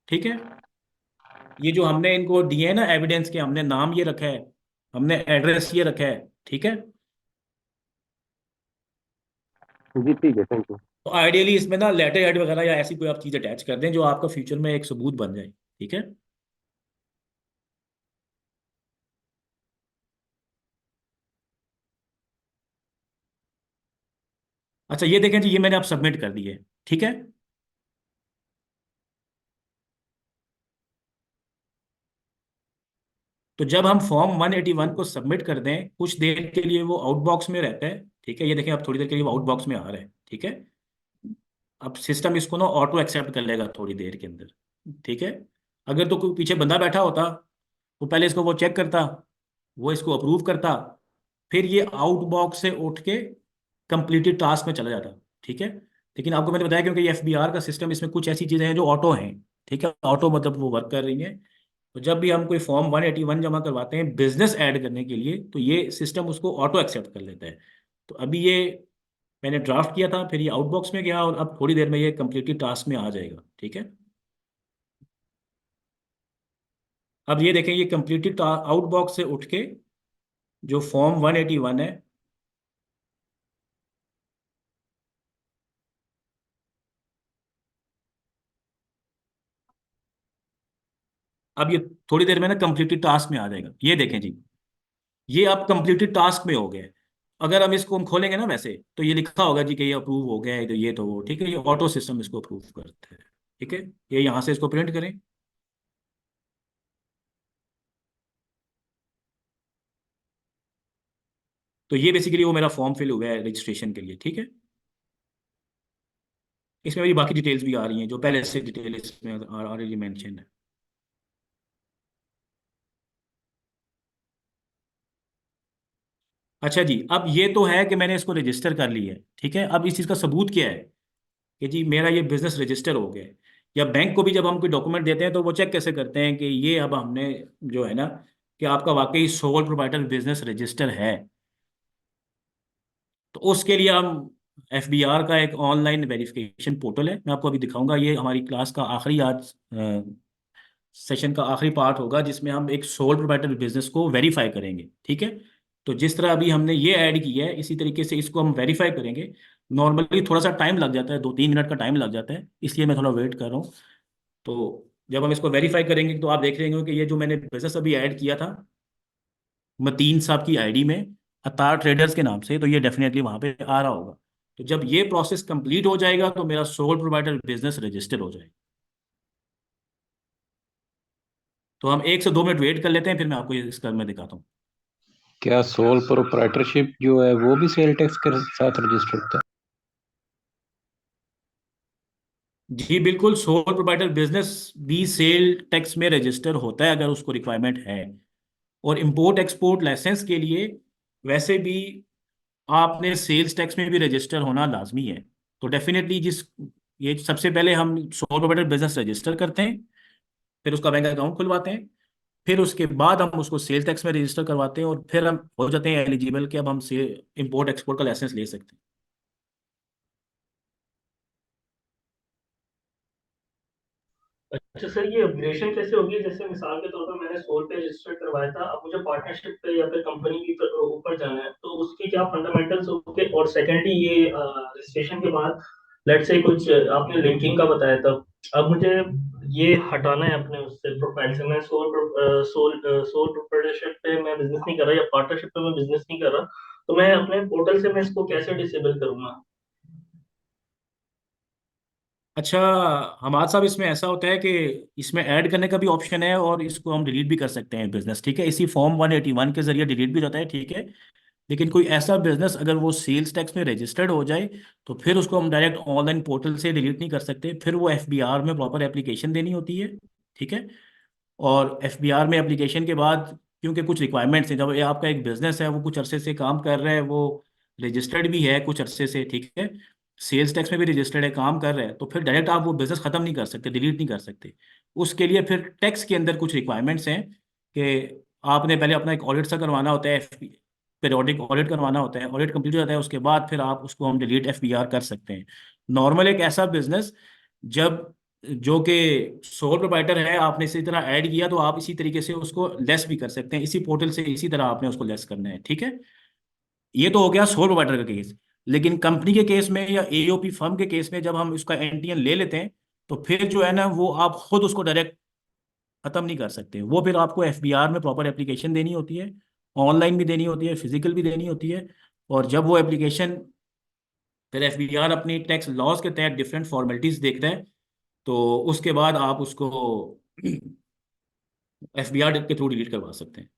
ठीक है। ये जो हमने इनको दिए हैं ना एविडेंस के, हमने नाम ये रखा है, हमने एड्रेस ये रखा है, ठीक है। जी ठीक है, थैंक यू। तो आइडियली इसमें ना लेटर हेड वगैरह या ऐसी कोई आप चीज़ अटैच कर दें जो आपका फ्यूचर में एक सबूत बन जाए, ठीक है। अच्छा, ये देखें जी, ये मैंने आप सबमिट कर दिए, ठीक है। तो जब हम फॉर्म 181 को सबमिट कर दें, कुछ देर के लिए वो आउटबॉक्स में रहता है, ठीक है। ये देखें, अब थोड़ी देर के लिए वो आउटबॉक्स में आ रहा है, ठीक है। अब सिस्टम इसको ना ऑटो एक्सेप्ट कर लेगा थोड़ी देर के अंदर, ठीक है। अगर तो कोई पीछे बंदा बैठा होता, वो पहले इसको वो चेक करता, वो इसको अप्रूव करता, फिर ये आउटबॉक्स से उठ के कंप्लीटेड टास्क में चला जाता, ठीक है। लेकिन आपको मैंने बताया, क्योंकि ये एफबीआर का सिस्टम, इसमें कुछ ऐसी चीज़ें हैं जो ऑटो हैं, ठीक है। ऑटो मतलब वो वर्क कर रही हैं। तो जब भी हम कोई फॉर्म 181 जमा करवाते हैं बिजनेस ऐड करने के लिए, तो ये सिस्टम उसको ऑटो एक्सेप्ट कर लेता है। तो अभी ये मैंने ड्राफ्ट किया था, फिर ये आउटबॉक्स में गया, और अब थोड़ी देर में ये कंप्लीटेड टास्क में आ जाएगा, ठीक है। अब ये देखें, ये कंप्लीटेड आउटबॉक्स से उठ के जो फॉर्म 181 है, अब ये थोड़ी देर में ना कंप्लीटेड टास्क में आ जाएगा। ये देखें जी, ये अब कंप्लीटेड टास्क में हो गया है। अगर हम इसको हम खोलेंगे ना वैसे, तो ये लिखा होगा जी कि ये अप्रूव हो गया है, तो ये तो वो, ठीक है। ये ऑटो सिस्टम इसको अप्रूव करता है, ठीक है। ये यहाँ से इसको प्रिंट करें। तो ये बेसिकली वो मेरा फॉर्म फिल हुआ है रजिस्ट्रेशन के लिए, ठीक है। इसमें मेरी बाकी डिटेल्स भी आ रही हैं, जो पहले से डिटेल इसमें ऑलरेडी मेंशन है। अच्छा जी, अब ये तो है कि मैंने इसको रजिस्टर कर लिया है, ठीक है। अब इस चीज़ का सबूत क्या है कि जी मेरा ये बिजनेस रजिस्टर हो गया है। या बैंक को भी जब हम कोई डॉक्यूमेंट देते हैं, तो वो चेक कैसे करते हैं कि ये अब हमने जो है ना, कि आपका वाकई सोल प्रोप्राइटर बिजनेस रजिस्टर है। तो उसके लिए हम एफबीआर का एक ऑनलाइन वेरिफिकेशन पोर्टल है, मैं आपको अभी दिखाऊंगा। ये हमारी क्लास का आखिरी आज सेशन का आखिरी पार्ट होगा, जिसमें हम एक सोल प्रोप्राइटर बिजनेस को वेरीफाई करेंगे, ठीक है। तो जिस तरह अभी हमने ये ऐड किया है, इसी तरीके से इसको हम वेरीफाई करेंगे। नॉर्मली थोड़ा सा टाइम लग जाता है, 2-3 मिनट का टाइम लग जाता है, इसलिए मैं थोड़ा वेट कर रहा हूँ। तो जब हम इसको वेरीफाई करेंगे, तो आप देख रहे होंगे कि ये जो मैंने बिजनेस अभी ऐड किया था मतीन साहब की आईडी में, अतार ट्रेडर्स के नाम से, तो ये डेफिनेटली वहाँ पे आ रहा होगा। तो जब ये प्रोसेस कंप्लीट हो जाएगा, तो मेरा सोल प्रोवाइडर बिजनेस रजिस्टर हो जाएगा। तो हम 1 से 2 मिनट वेट कर लेते हैं, फिर मैं आपको इसका मैं दिखाता हूँ। क्या सोल प्रोप्राइटरशिप जो है वो भी सेल टैक्स के साथ रजिस्टर होता है? जी बिल्कुल, सोल प्रोवाइडर बिजनेस भी सेल टैक्स में रजिस्टर होता है अगर उसको रिक्वायरमेंट है। और इंपोर्ट एक्सपोर्ट लाइसेंस के लिए वैसे भी आपने सेल्स टैक्स में भी रजिस्टर होना लाजमी है। तो डेफिनेटली जिस ये सबसे पहले हम सोल प्रोवाइडर बिजनेस रजिस्टर करते हैं, फिर उसका बैंक अकाउंट खुलवाते हैं, फिर उसके बाद हम उसको सेल टैक्स में रजिस्टर करवाते हैं, और फिर हम हो जाते हैं एलिजिबल कि अब हम से इंपोर्ट एक्सपोर्ट का लाइसेंस ले सकते हैं। अच्छा सर, ये अपग्रेडेशन कैसे होगी? जैसे मिसाल के तौर पर मैंने सोल पे रजिस्टर करवाया था, अब मुझे पार्टनरशिप पे या फिर कंपनी की ऊपर जाना है, तो उसके क्या फंडामेंटल्स होंगे? और सेकेंडली ये रजिस्ट्रेशन के बाद लेट से कुछ आपने लिंकिंग का बताया था, अब मुझे ये हटाना है अपने उससे प्रोफाइल से। मैं सोल प्रोप्राइटरशिप पे मैं बिजनेस नहीं कर रहा, या पार्टनरशिप पे मैं बिजनेस नहीं कर रहा, तो मैं अपने पोर्टल से मैं इसको कैसे डिसेबल करूंगा? अच्छा, हमारे साहब इसमें ऐसा होता है कि इसमें ऐड करने का भी ऑप्शन है और इसको हम डिलीट भी कर सकते हैं बिजनेस, ठीक है। इसी फॉर्म 181 के जरिए डिलीट भी हो जाता है, ठीक है। लेकिन कोई ऐसा बिजनेस अगर वो सेल्स टैक्स में रजिस्टर्ड हो जाए तो फिर उसको हम डायरेक्ट ऑनलाइन पोर्टल से डिलीट नहीं कर सकते, फिर वो एफबीआर में प्रॉपर एप्लीकेशन देनी होती है, ठीक है। और एफबीआर में एप्लीकेशन के बाद, क्योंकि कुछ रिक्वायरमेंट्स हैं, जब ये आपका एक बिजनेस है, वो कुछ अरसे से काम कर रहा है, वो रजिस्टर्ड भी है कुछ अरसे से, ठीक है, सेल्स टैक्स में भी रजिस्टर्ड है, काम कर रहा है, तो फिर डायरेक्ट आप वो बिजनेस खत्म नहीं कर सकते, डिलीट नहीं कर सकते। उसके लिए फिर टैक्स के अंदर कुछ रिक्वायरमेंट्स हैं कि आपने पहले अपना एक ऑडिट सा करवाना होता है, पीरियोडिक ऑडिट करवाना होता है, ऑडिट कंप्लीट हो जाता है, उसके बाद फिर आप उसको हम डिलीट एफबीआर कर सकते हैं। नॉर्मल एक ऐसा बिजनेस जब जो कि सोल प्रोप्राइटर है, आपने इसी तरह ऐड किया, तो आप इसी तरीके से उसको लेस भी कर सकते हैं, इसी पोर्टल से इसी तरह आपने उसको लेस करना है, ठीक है। ये तो हो गया सोल प्रोप्राइटर का केस। लेकिन कंपनी के केस में या एओपी फर्म के केस में जब हम उसका एनटीएन ले लेते हैं, तो फिर जो है ना, वो आप खुद उसको डायरेक्ट खत्म नहीं कर सकते, वो फिर आपको एफबीआर में प्रॉपर एप्लीकेशन देनी होती है, ऑनलाइन भी देनी होती है, फिजिकल भी देनी होती है। और जब वो एप्लीकेशन, फिर एफबीआर अपनी टैक्स लॉज के तहत डिफरेंट फॉर्मेलिटीज देखता है, तो उसके बाद आप उसको एफबीआर के थ्रू डिलीट करवा सकते हैं।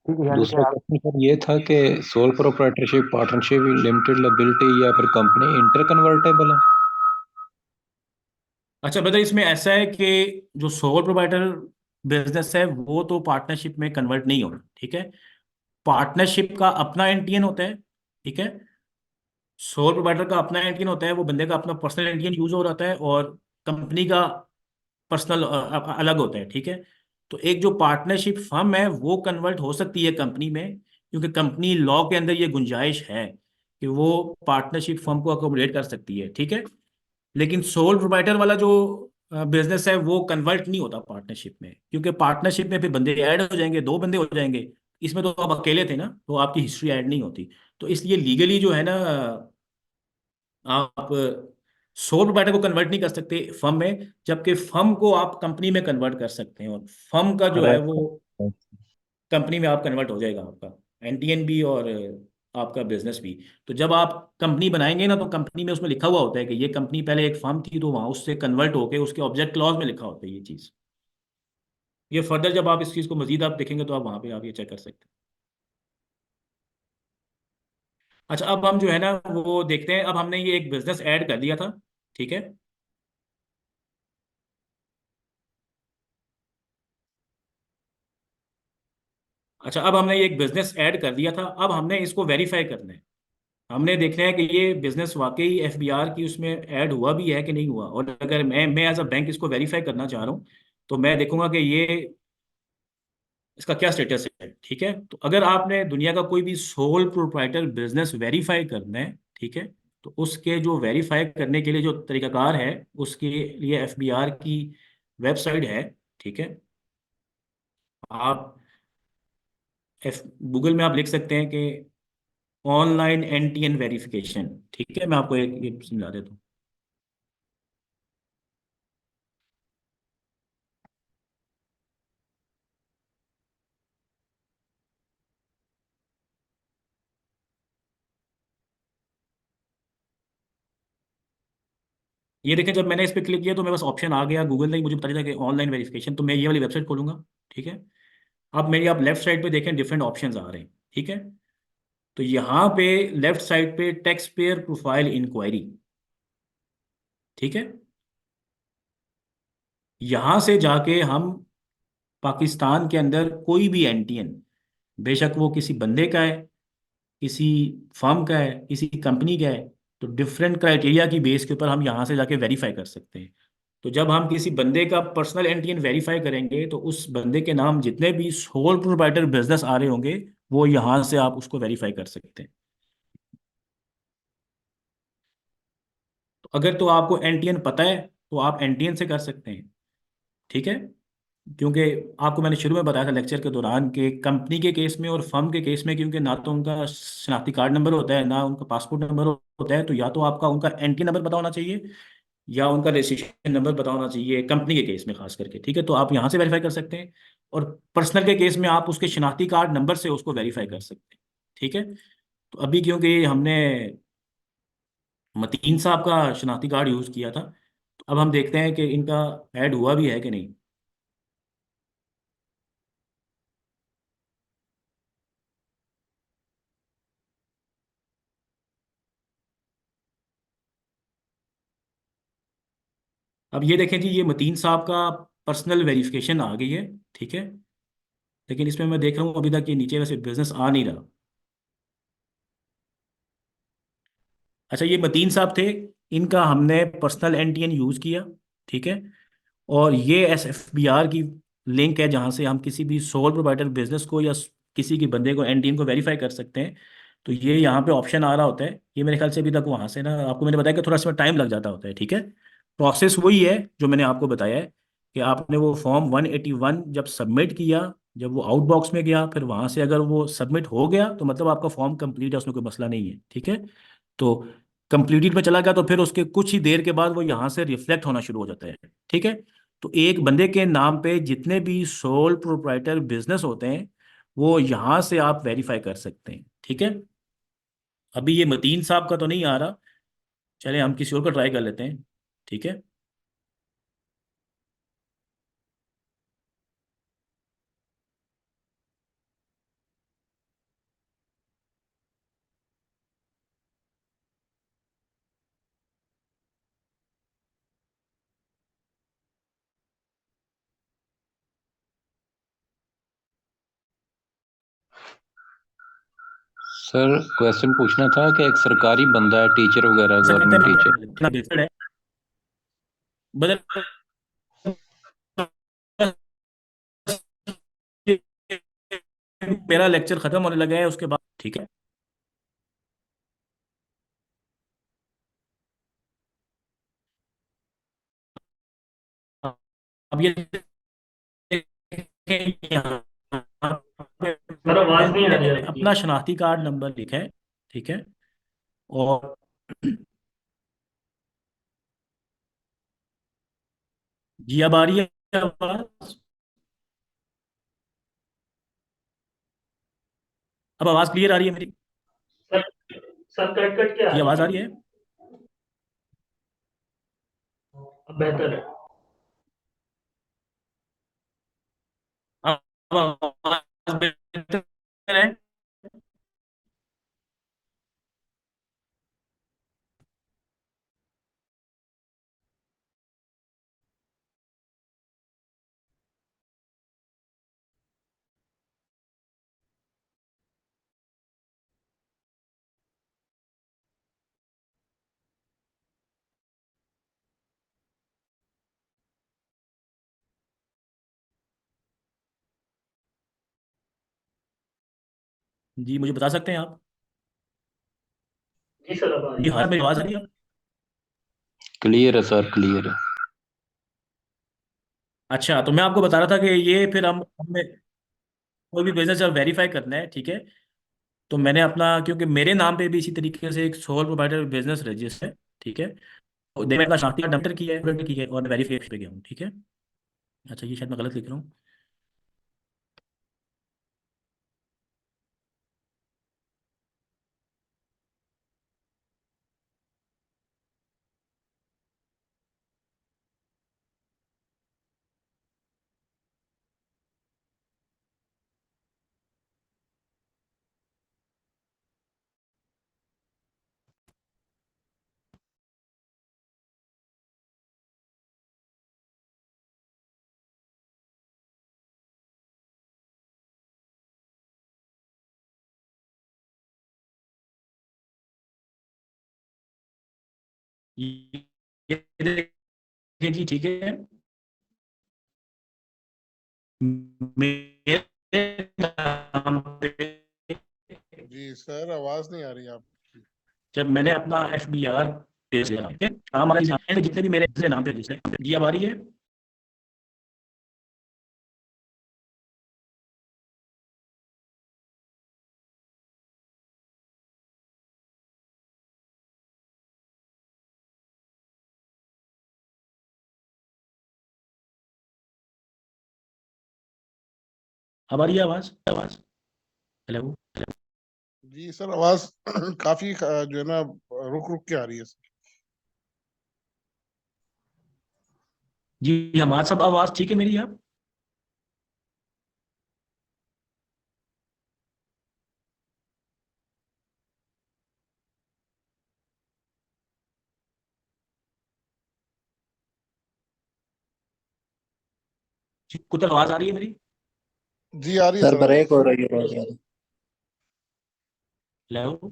ठीक है, यानी कि दूसरा आप क्वेश्चन सर ये था कि soul proprietorship, partnership, limited liability या फिर कंपनी इंटर कन्वर्टेबल है? अच्छा ब्रदर, इसमें ऐसा है कि जो सोल प्रोवाइडर बिजनेस है वो तो पार्टनरशिप में कन्वर्ट नहीं होगा, ठीक है। पार्टनरशिप का अपना एनटीएन होता है, ठीक है। सोल प्रोवाइडर का अपना एनटीएन होता है, वो बंदे का अपना पर्सनल एनटीएन यूज हो रहा है, और कंपनी का पर्सनल अलग होता है, ठीक है। तो एक जो पार्टनरशिप फर्म है वो कन्वर्ट हो सकती है कंपनी में, क्योंकि कंपनी लॉ के अंदर ये गुंजाइश है कि वो पार्टनरशिप फर्म को अकोमोडेट कर सकती है, ठीक है। लेकिन सोल प्रोवाइडर वाला जो बिजनेस है वो कन्वर्ट नहीं होता पार्टनरशिप में, क्योंकि पार्टनरशिप में फिर बंदे ऐड हो जाएंगे, दो बंदे हो जाएंगे। इसमें तो आप अकेले थे ना, तो आपकी हिस्ट्री ऐड नहीं होती। तो इसलिए लीगली जो है ना, आप सोल प्रोवाइडर को कन्वर्ट नहीं कर सकते फर्म में, जबकि फर्म को आप कंपनी में कन्वर्ट कर सकते हैं, और फर्म का जो है वो कंपनी में आप कन्वर्ट हो जाएगा, आपका एनटीएन भी और आपका बिजनेस भी। तो जब आप कंपनी बनाएंगे ना, तो कंपनी में उसमें लिखा हुआ होता है कि ये कंपनी पहले एक फर्म थी, तो वहाँ उससे कन्वर्ट होके उसके ऑब्जेक्ट क्लॉज में लिखा होता है ये चीज़। ये फर्दर जब आप इस चीज़ को मजीद आप देखेंगे, तो आप वहाँ पे आप ये चेक कर सकते हैं। अच्छा, अब हम जो है ना वो देखते हैं, अब हमने ये एक बिजनेस ऐड कर दिया था, ठीक है। अच्छा, अब हमने ये एक बिजनेस ऐड कर दिया था, अब हमने इसको वेरीफाई करना है। हमने देखना है कि ये बिजनेस वाकई एफबीआर की उसमें ऐड हुआ भी है कि नहीं हुआ। और अगर मैं एज अ बैंक इसको वेरीफाई करना चाह रहा हूँ, तो मैं देखूंगा कि ये इसका क्या स्टेटस है, ठीक है। तो अगर आपने दुनिया का कोई भी सोल प्रोप्राइटर बिजनेस वेरीफाई करना है, ठीक है, तो उसके जो वेरीफाई करने के लिए जो तरीकाकार है, उसके लिए एफबीआर की वेबसाइट है, ठीक है। आप गूगल में आप लिख सकते हैं कि ऑनलाइन एनटीएन वेरिफिकेशन, ठीक है। मैं आपको एक ये समझा देता हूँ। ये देखें, जब मैंने इस पर क्लिक किया तो मेरे पास ऑप्शन आ गया, गूगल ने ही मुझे बता दिया कि ऑनलाइन वेरिफिकेशन। तो मैं ये वाली वेबसाइट खोलूंगा, ठीक है। अब मेरी आप लेफ्ट साइड पे देखें, डिफरेंट ऑप्शंस आ रहे हैं, ठीक है। तो यहाँ पे लेफ्ट साइड पे टैक्स पेयर प्रोफाइल इंक्वायरी, ठीक है। यहाँ से जाके हम पाकिस्तान के अंदर कोई भी एनटीएन, बेशक वो किसी बंदे का है, किसी फर्म का है, किसी कंपनी का है, तो डिफरेंट क्राइटेरिया की बेस के ऊपर हम यहाँ से जाके वेरीफाई कर सकते हैं। तो जब हम किसी बंदे का पर्सनल एनटीएन वेरीफाई करेंगे, तो उस बंदे के नाम जितने भी सोल प्रोप्राइटर बिजनेस आ रहे होंगे, वो यहाँ से आप उसको वेरीफाई कर सकते हैं। अगर तो आपको एनटीएन पता है तो आप एनटीएन से कर सकते हैं, ठीक है। क्योंकि आपको मैंने शुरू में बताया था लेक्चर के दौरान कि कंपनी के केस में और फर्म के केस में, क्योंकि ना तो उनका शनाख्ती कार्ड नंबर होता है ना उनका पासपोर्ट नंबर होता है, तो या तो आपका उनका एनटी नंबर पता होना चाहिए या उनका रजिस्ट्रेशन नंबर पता होना चाहिए, कंपनी के केस में खास करके, ठीक है। तो आप यहाँ से वेरीफाई कर सकते हैं, और पर्सनल के केस में आप उसके शनाख्ती कार्ड नंबर से उसको वेरीफाई कर सकते हैं, ठीक है। तो अभी क्योंकि हमने मतीन साहब का शनाख्ती कार्ड यूज़ किया था, तो अब हम देखते हैं कि इनका ऐड हुआ भी है कि नहीं। अब ये देखें जी, ये मतीन साहब का पर्सनल वेरिफिकेशन आ गई है, ठीक है। लेकिन इसमें मैं देख रहा हूँ अभी तक ये नीचे वैसे बिजनेस आ नहीं रहा। अच्छा, ये मतीन साहब थे, इनका हमने पर्सनल एनटीएन यूज़ किया, ठीक है। और ये एसएफबीआर की लिंक है जहाँ से हम किसी भी सोल प्रोप्राइटर बिजनेस को या किसी के बंदे को एनटीएन को वेरीफाई कर सकते हैं। तो ये यहाँ पे ऑप्शन आ रहा होता है, ये मेरे ख्याल से अभी तक वहाँ से ना, आपको मैंने बताया कि थोड़ा इसमें टाइम लग जाता होता है, ठीक है। प्रोसेस वही है जो मैंने आपको बताया है कि आपने वो फॉर्म 181 जब सबमिट किया, जब वो आउटबॉक्स में गया, फिर वहाँ से अगर वो सबमिट हो गया तो मतलब आपका फॉर्म कंप्लीट है, उसमें कोई मसला नहीं है, ठीक है। तो कंप्लीटेड पे चला गया तो फिर उसके कुछ ही देर के बाद वो यहाँ से रिफ्लेक्ट होना शुरू हो जाता है, ठीक है। तो एक बंदे के नाम पे जितने भी सोल प्रोप्राइटर बिजनेस होते हैं वो यहाँ से आप वेरीफाई कर सकते हैं, ठीक है। अभी ये मतीन साहब का तो नहीं आ रहा, चले हम किसी और का ट्राई कर लेते हैं, ठीक है। सर क्वेश्चन पूछना था कि एक सरकारी बंदा है, टीचर वगैरह, ऐसा करते गवर्नमेंट हैं, टीचर, इतना बेहतर है, बदल मेरा लेक्चर खत्म होने लगा है उसके बाद, ठीक है। अब ये यहाँ पे सर आवाज नहीं आ रही मैंने आपकी। अपना शनाख्ती कार्ड नंबर लिखा है, ठीक है। और जी अब आ रही है आवाज? अब आवाज क्लियर आ रही है मेरी? सर सर कट कट के आ जी रही आवाज आ है। रही है? अब बेहतर है। अब आवाज बेहतर है? जी मुझे बता सकते हैं आप? जी सर अब आ रही जी है। हाँ, मेरी आवाज आ रही है? क्लियर है सर, क्लियर है। अच्छा, तो मैं आपको बता रहा था कि ये फिर हम हमें कोई भी बिजनेस जब वेरीफाई करना है, ठीक है। तो मैंने अपना, क्योंकि मेरे नाम पे भी इसी तरीके से एक सोल प्रोवाइडर बिजनेस रजिस्टर है, ठीक है। तो मैंने अपना शनाख्ती कार्ड नंबर किया है, प्रिंट की है, और वेरीफाई पे गया हूँ, ठीक है। अच्छा, ये शायद मैं गलत लिख रहा हूँ। ये देखिए जी, ठीक है। मेरे नाम पे जी सर, आवाज नहीं आ रही आप। जब मैंने अपना एफबीआर पेज के नाम पे, हमारे यहाँ पे जितने भी मेरे दूसरे नाम पे रजिस्टर है। जी अब आ रही है? अब आ रही है आवाज? आवाज? हेलो? जी सर, आवाज काफी जो है ना रुक रुक के आ रही है सर। जी हमारा सब आवाज ठीक है मेरी? आप कुछ आवाज आ रही है मेरी? जी आ रही है सर सर ब्रेक आवाज। हो रही है बहुत ज्यादा। हेलो?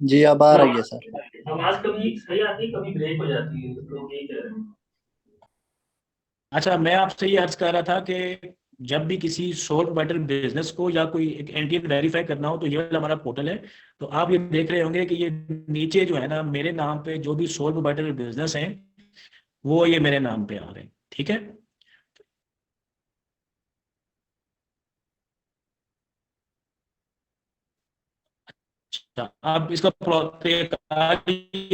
जी अब आ रही है आवाज सर। आवाज कभी सही आती है, कभी ब्रेक हो जाती है, तो यही कह रहे हैं। अच्छा, मैं आपसे ये अर्ज कर रहा था कि जब भी किसी सोल प्रोवाइडर बिजनेस को या कोई एक एंटिटी वेरीफाई करना हो तो ये वाला हमारा पोर्टल है। तो आप ये देख रहे होंगे कि ये नीचे जो है ना, मेरे नाम पे जो भी सोल प्रोवाइडर बिजनेस है वो ये मेरे नाम पे आ रहे हैं। ठीक है? अच्छा, अब इसका ये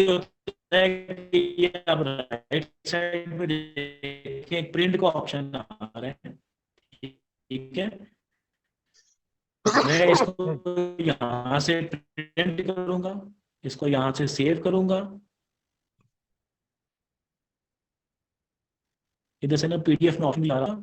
होता है कि ये आप राइट साइड में देखिए प्रिंट का ऑप्शन आ रहा है। ठीक है? मैं इसको यहाँ से प्रिंट करूंगा, इसको यहाँ से सेव करूंगा, इधर से ना पीडीएफ में ऑप्शन भी आ रहा।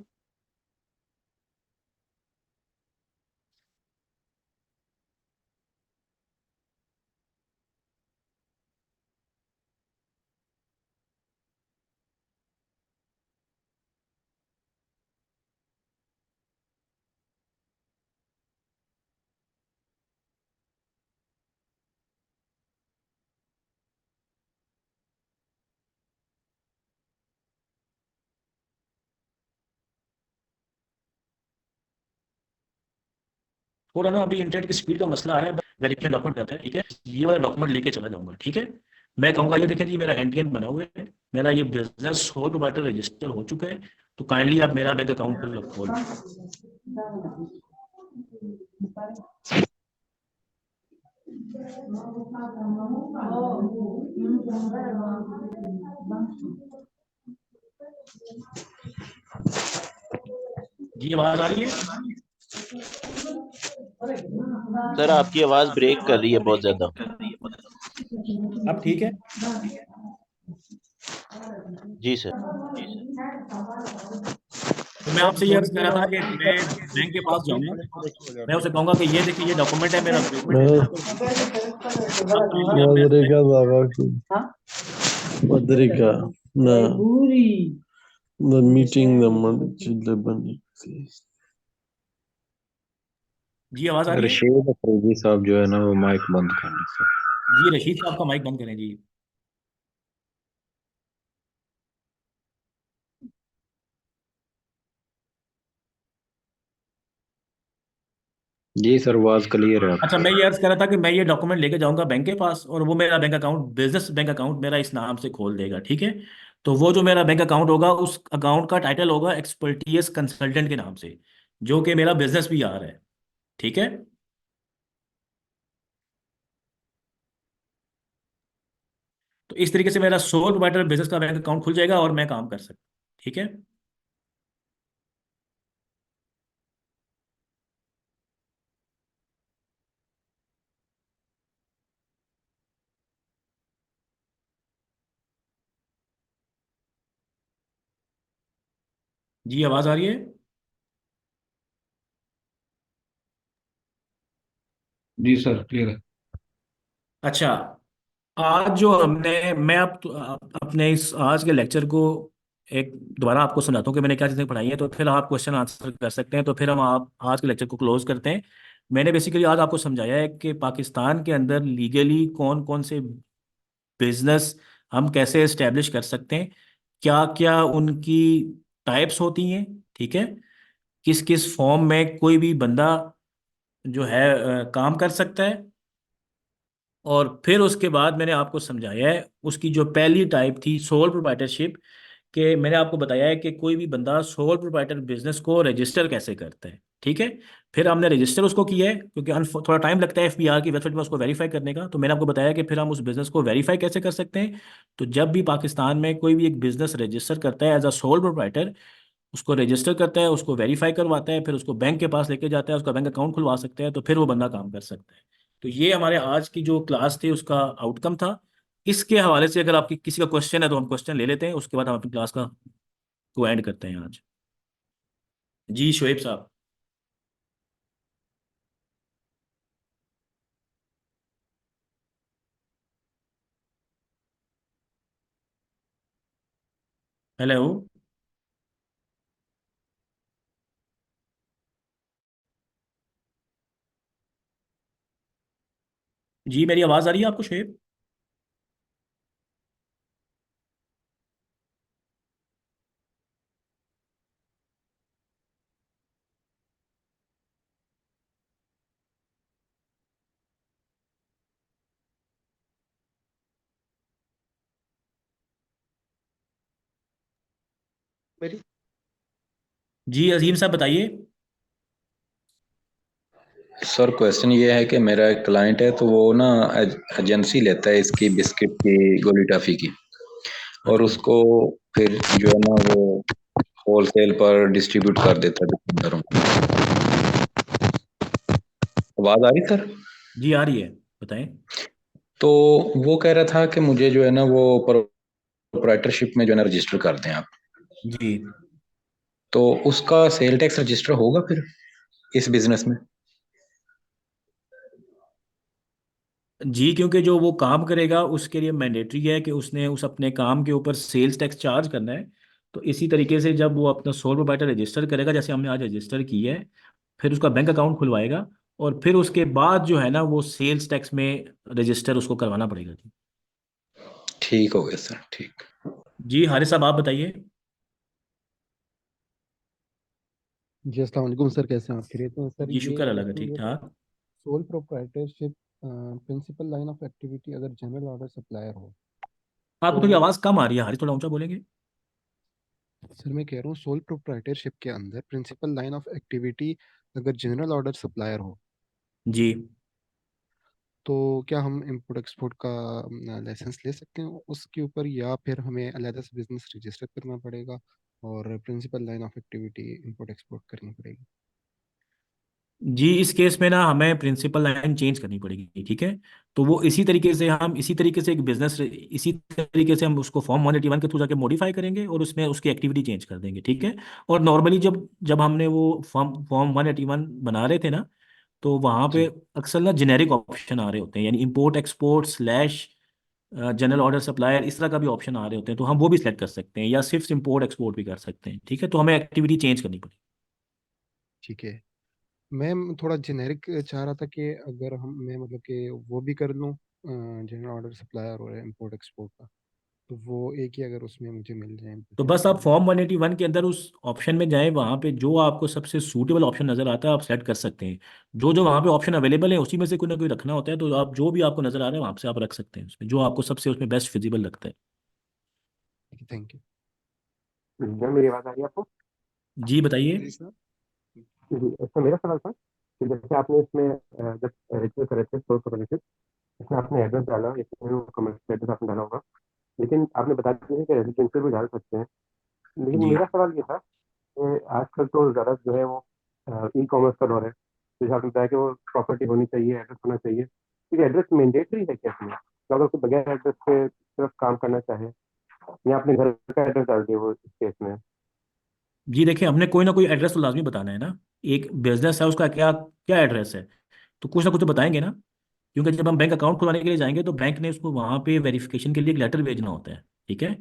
थोड़ा ना अभी इंटरनेट की स्पीड का मसला आ रहा है, वेरिफाइड डॉक्यूमेंट करता है। ठीक है? ये वाला डॉक्यूमेंट लेके चला जाऊंगा। ठीक है? मैं कहूंगा ये देखें जी मेरा एनटीएन बना हुआ है, मेरा ये बिजनेस सोल प्रोवाइडर रजिस्टर हो चुका है, तो काइंडली आप मेरा बैंक अकाउंट खोल। जी आवाज आ रही है? सर आपकी आवाज ब्रेक कर रही है बहुत ज्यादा। अब ठीक है? जी सर। तो मैं आपसे ये अर्ज कर रहा था कि मैं बैंक के पास जाऊंगा, मैं उसे कहूंगा कि ये देखिए ये डॉक्यूमेंट है मेरा, Madriga, na the meeting the Madriga. जी आवाज आ रही है? रशीद अफरीदी साहब जो है ना वो माइक बंद कर दीजिए। जी रशीद साहब का माइक बंद करें जी। जी सर आवाज क्लियर है अच्छा, आपकी। मैं ये अर्ज कर रहा था कि मैं ये डॉक्यूमेंट लेके जाऊंगा बैंक के पास और वो मेरा bank account, business bank account मेरा इस नाम से खोल देगा। ठीक है? तो वो जो मेरा बैंक अकाउंट होगा उस अकाउंट का टाइटल होगा एक्सपर्टीज कंसल्टेंट के नाम से, जो कि मेरा बिजनेस भी आ रहा है। ठीक है? तो इस तरीके से मेरा सोल प्रोवाइडर बिजनेस का बैंक अकाउंट खुल जाएगा और मैं काम कर सकता हूँ। ठीक है? जी आवाज आ रही है? जी सर क्लियर है। अच्छा, आज जो हमने, मैं अब अपने इस आज के लेक्चर को एक दोबारा आपको सुनाता हूँ कि मैंने क्या चीज़ें पढ़ाई हैं, तो फिर आप क्वेश्चन आंसर कर सकते हैं। तो फिर हम आप आज के लेक्चर को क्लोज करते हैं। मैंने बेसिकली आज आपको समझाया है कि पाकिस्तान के अंदर लीगली कौन कौन से बिजनेस हम कैसे इस्टेब्लिश कर सकते हैं, क्या क्या उनकी टाइप्स होती हैं। ठीक है? किस किस फॉर्म में कोई भी बंदा जो है काम कर सकता है। और फिर उसके बाद मैंने आपको समझाया है उसकी जो पहली टाइप थी सोल प्रोप्राइटरशिप, कि मैंने आपको बताया है कि कोई भी बंदा सोल प्रोप्राइटर बिजनेस को रजिस्टर कैसे करता है। ठीक है। फिर हमने रजिस्टर उसको किया है, क्योंकि थोड़ा टाइम लगता है एफबीआर की वेबसाइट में उसको वेरीफाई करने का। तो मैंने आपको बताया कि फिर हम उस बिजनेस को वेरीफाई कैसे कर सकते हैं। तो जब भी पाकिस्तान में कोई भी एक बिजनेस रजिस्टर करता है एज अ सोल प्रोप्राइटर, उसको रजिस्टर करता है, उसको वेरीफाई करवाता है, फिर उसको बैंक के पास लेके जाता है, उसका बैंक अकाउंट खुलवा सकता है, तो फिर वो बंदा काम कर सकता है। तो ये हमारे आज की जो क्लास थी उसका आउटकम था। इसके हवाले से अगर आपकी किसी का क्वेश्चन है तो हम क्वेश्चन ले लेते हैं, उसके बाद हम अपनी क्लास का को एंड करते हैं आज। जी शोएब साहब। हेलो। जी मेरी आवाज़ आ रही है आपको शोएब? मेरी जी अजीम साहब बताइए। सर क्वेश्चन ये है कि मेरा एक क्लाइंट है, तो वो ना एजेंसी लेता है इसकी बिस्किट की, गोली टॉफी की, और अच्छा। उसको फिर जो है ना वो होलसेल पर डिस्ट्रीब्यूट कर देता है दुकानदारों को। आवाज आ रही सर? जी आ रही है, बताएं। तो वो कह रहा था कि मुझे जो है ना वो प्रोप्राइटरशिप में जो है ना रजिस्टर कर दें आप। जी तो उसका सेल टैक्स रजिस्टर होगा फिर इस बिजनेस में? जी, क्योंकि जो वो काम करेगा उसके लिए मैंडेटरी है कि उसने उस अपने काम के ऊपर सेल्स टैक्स चार्ज करना है। तो इसी तरीके से जब वो अपना सोल प्रोप्राइटर रजिस्टर करेगा, जैसे हमने आज रजिस्टर किया है, फिर उसका बैंक अकाउंट खुलवाएगा, और फिर उसके बाद जो है ना वो सेल्स टैक्स में रजिस्टर उसको करवाना पड़ेगा। जी। ठीक हो गया सर, ठीक। जी हारिस साहब आप बताइए। जी अस्सलाम वालेकुम सर, कैसे हैं आप? खैरियत हैं सर? जी ये शुक्र अल्लाह का, क्वेश्चन ठीक ये था, ठाक। Sole proprietorship principal line of activity अगर जनरल ऑर्डर सप्लायर हो आपको तो। थोड़ी आवाज़ कम आ रही है हारिस, थोड़ा ऊंचा बोलेंगे। सर मैं कह रहा हूँ सोल प्रोप्राइटरशिप के अंदर प्रिंसिपल लाइन ऑफ एक्टिविटी अगर जनरल ऑर्डर सप्लायर हो जी तो क्या हम इंपोर्ट एक्सपोर्ट का लाइसेंस ले सकते हैं उसके ऊपर, या फिर हमें अलग से बिजनेस रजिस्टर करना पड़ेगा और principal line of activity import export करनी पड़ेगी? जी, इस केस में ना हमें प्रिंसिपल लाइन चेंज करनी पड़ेगी। ठीक है। तो वो इसी तरीके से एक बिजनेस, इसी तरीके से हम उसको फॉर्म 181 के थ्रू जाके मॉडिफाई करेंगे और उसमें उसकी एक्टिविटी चेंज कर देंगे। ठीक है। और नॉर्मली जब जब हमने वो फॉर्म 181 बना रहे थे ना, तो वहाँ पे जी अक्सर ना जेनेरिक ऑप्शन आ रहे होते हैं, यानी import export slash general order supplier, इस तरह का भी ऑप्शन आ रहे होते हैं। तो हम वो भी सिलेक्ट कर सकते हैं, या सिर्फ इंपोर्ट एक्सपोर्ट भी कर सकते हैं। ठीक है। तो हमें एक्टिविटी चेंज करनी पड़ेगी। ठीक है। मैं थोड़ा जेनेरिक चाह रहा था कि अगर मैं मतलब कि वो भी कर लूँ जनरल ऑर्डर सप्लायर और इंपोर्ट एक्सपोर्ट का, तो वो एक ही अगर उसमें मुझे मिल जाए तो बिजनेस बस तो। आप फॉर्म 181 के अंदर उस ऑप्शन में जाएं, वहाँ पे जो आपको सबसे सूटेबल ऑप्शन नज़र आता है आप सेलेक्ट कर सकते हैं। जो जो वहाँ पे ऑप्शन अवेलेबल है उसी में से कोई ना कोई रखना होता है, तो आप जो भी आपको नज़र आ रहा है वहाँ से आप रख सकते हैं, उसमें जो आपको सबसे उसमें बेस्ट फिजिबल लगता है। Thank you. क्या मेरी आवाज आ रही है आपको? जी बताइए। जी सर। जी, इसमें मेरा सवाल था कि जैसे आपने इसमें जब रजिस्टर करे थे सोर्स ऑफ रजिस्टर, इसमें आपने एड्रेस डाला, इसमें कमर्शियल एड्रेस आपने डाला होगा, लेकिन आपने बता दिया कि रेजिडेंशियल भी डाल सकते हैं। लेकिन जी मेरा सवाल ये था कि आजकल तो ज़्यादा जो है वो ई कॉमर्स का दौर है, तो जैसे आपने बताया कि वो प्रॉपर्टी होनी चाहिए, एड्रेस होना चाहिए, तो एड्रेस मैंडेटरी है क्या इसमें? तो अगर कोई बगैर एड्रेस के सिर्फ काम करना चाहे, या अपने घर का एड्रेस डाल दिए वो इस केस में? जी देखिए, हमने कोई ना कोई एड्रेस तो लाजमी बताना है ना। एक बिजनेस है, उसका क्या क्या एड्रेस है, तो कुछ ना कुछ तो बताएंगे ना। क्योंकि जब हम बैंक अकाउंट खुलवाने के लिए जाएंगे तो बैंक ने उसको वहाँ पे वेरिफिकेशन के लिए एक लेटर भेजना होता है। ठीक है।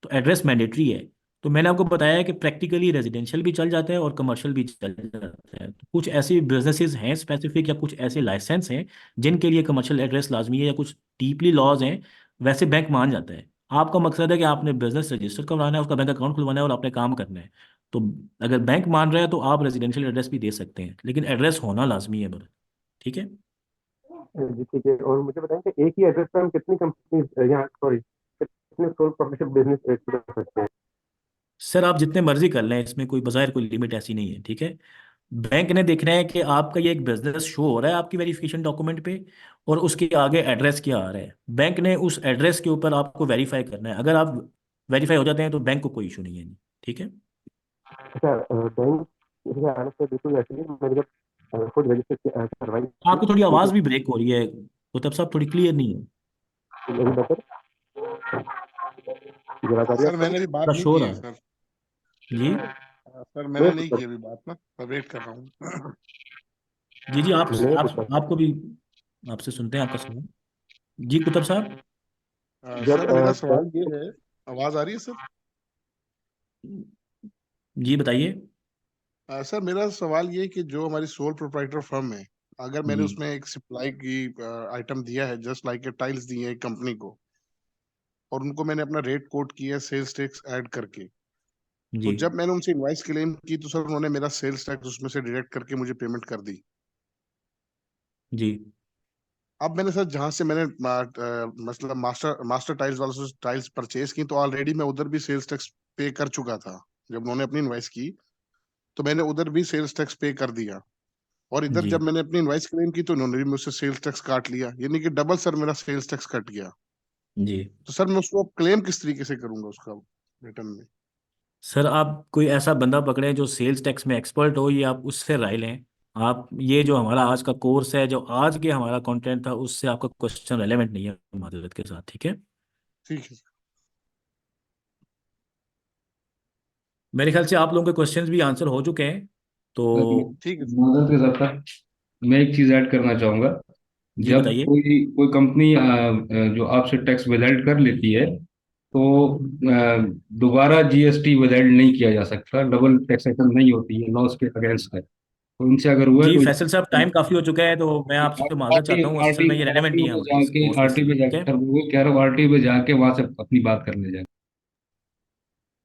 तो एड्रेस मैंडेटरी है। तो मैंने आपको बताया है कि प्रैक्टिकली रेजिडेंशियल भी चल जाता है और कमर्शियल भी चल जाता है। तो कुछ ऐसे बिजनेसेस हैं स्पेसिफिक, या कुछ ऐसे लाइसेंस हैं जिनके लिए कमर्शियल एड्रेस लाजमी है, या कुछ डीपली लॉज हैं, वैसे बैंक मान जाता है। आपका मकसद है कि आपने बिजनेस रजिस्टर करवाना है, उसका बैंक अकाउंट खुलवाना है और आपने काम करना है। तो अगर बैंक मान रहा है तो आप रेजिडेंशियल एड्रेस भी दे सकते हैं, लेकिन एड्रेस होना लाजमी है बस। ठीक है। जी ठीक है। और मुझे बताएं कि एक ही एड्रेस पर हम कितनी कंपनी यहाँ सॉरी कितने सोल प्रोप्राइटरशिप बिजनेस कर सकते हैं? सर आप जितने मर्जी कर लें, इसमें कोई बाज़ाहिर कोई लिमिट ऐसी नहीं है, ठीक है। बैंक ने देखना है कि आपका ये एक बिजनेस शो हो रहा है आपकी वेरिफिकेशन डॉक्यूमेंट पे, और उसके आगे एड्रेस क्या आ रहा है। बैंक ने उस एड्रेस के ऊपर आपको वेरीफाई करना है। अगर आप वेरीफाई हो जाते हैं तो बैंक को कोई इशू नहीं है, ठीक है। अच्छा, बैंक मेरे हालत से बिल्कुल ऐसी है। मैंने जब खुद रजिस्टर करवाई थी आपकी थोड़ी तो आवाज़ भी ब्रेक हो रही है, तो तब साहब थोड़ी क्लियर नहीं है, मेरी बेहतर जरा करिए सर मैंने अभी बात थोड़ा नहीं शोर की आ है रहा सर। है। जी सर मैंने नहीं की अभी बात ना, मैं वेट कर रहा हूँ। जी जी, मैंने पूछा आपको भी आपसे सुनते हैं आपका सवाल। जी कुतुब साहब। जब सर मेरा सवाल ये बैंक है, आवाज आ रही है सर? जी बताइए। सर मेरा सवाल ये है कि जो हमारी सोल प्रोप्राइटर फर्म है, अगर मैंने जी उसमें एक सप्लाई की आइटम दिया है, जस्ट लाइक टाइल्स दिए हैं कंपनी को, और उनको मैंने अपना रेट कोट किया सेल्स टैक्स ऐड करके, तो जी जब मैंने उनसे इनवाइस क्लेम की तो सर उन्होंने मेरा सेल्स टैक्स उसमें से डिडक्ट करके मुझे पेमेंट कर दी। जी अब मैंने सर जहां से मैंने मतलब मास्टर मास्टर टाइल्स वालों से टाइल्स परचेज की, तो ऑलरेडी मैं उधर भी सेल्स टैक्स पे कर चुका था। जब उन्होंने अपनी इनवाइस की तो मैंने उधर भी सेल्स टैक्स पे कर दिया, और इधर जी जब मैंने अपनी इनवाइस क्लेम की तो उन्होंने भी मुझसे सेल्स टैक्स काट लिया, यानी कि डबल सर मेरा सेल्स टैक्स कट गया। जी तो सर मैं उसको क्लेम किस तरीके से करूंगा उसका रिटर्न में? सर आप कोई ऐसा बंदा पकड़े जो सेल्स टैक्स में एक्सपर्ट हो, या आप उससे राय लें। आप ये जो हमारा आज का कोर्स है, जो आज के हमारा कंटेंट था, उससे आपका क्वेश्चन रेलेवेंट नहीं है माजरत के साथ, ठीक है। ठीक है मेरे ख्याल से आप लोगों के क्वेश्चंस भी आंसर हो चुके हैं, तो ठीक है माजरत के साथ साथ मैं एक चीज ऐड करना चाहूंगा। जी जब बताइए। कोई कोई कंपनी जो आपसे टैक्स विदल्ड कर लेती है, तो दोबारा जीएसटी विदल्ड नहीं किया जा सकता। डबल टैक्सेशन नहीं होती है, लॉस के अगेंस्ट है। तो इनसे अगर हुआ है जी तो फैसल साहब, टाइम काफ़ी हो चुका है, तो मैं आपसे माजरत आरटी चाहता हूँ, असल आरटी में ये रेलेवेंट आरटी नहीं है पे हमारे इस जाके कोर्स के आरटी पे साथ, ठीक जाके है। सर वो कह रहा हूँ आरटी पे जाके वहां से अपनी बात कर ले जाए।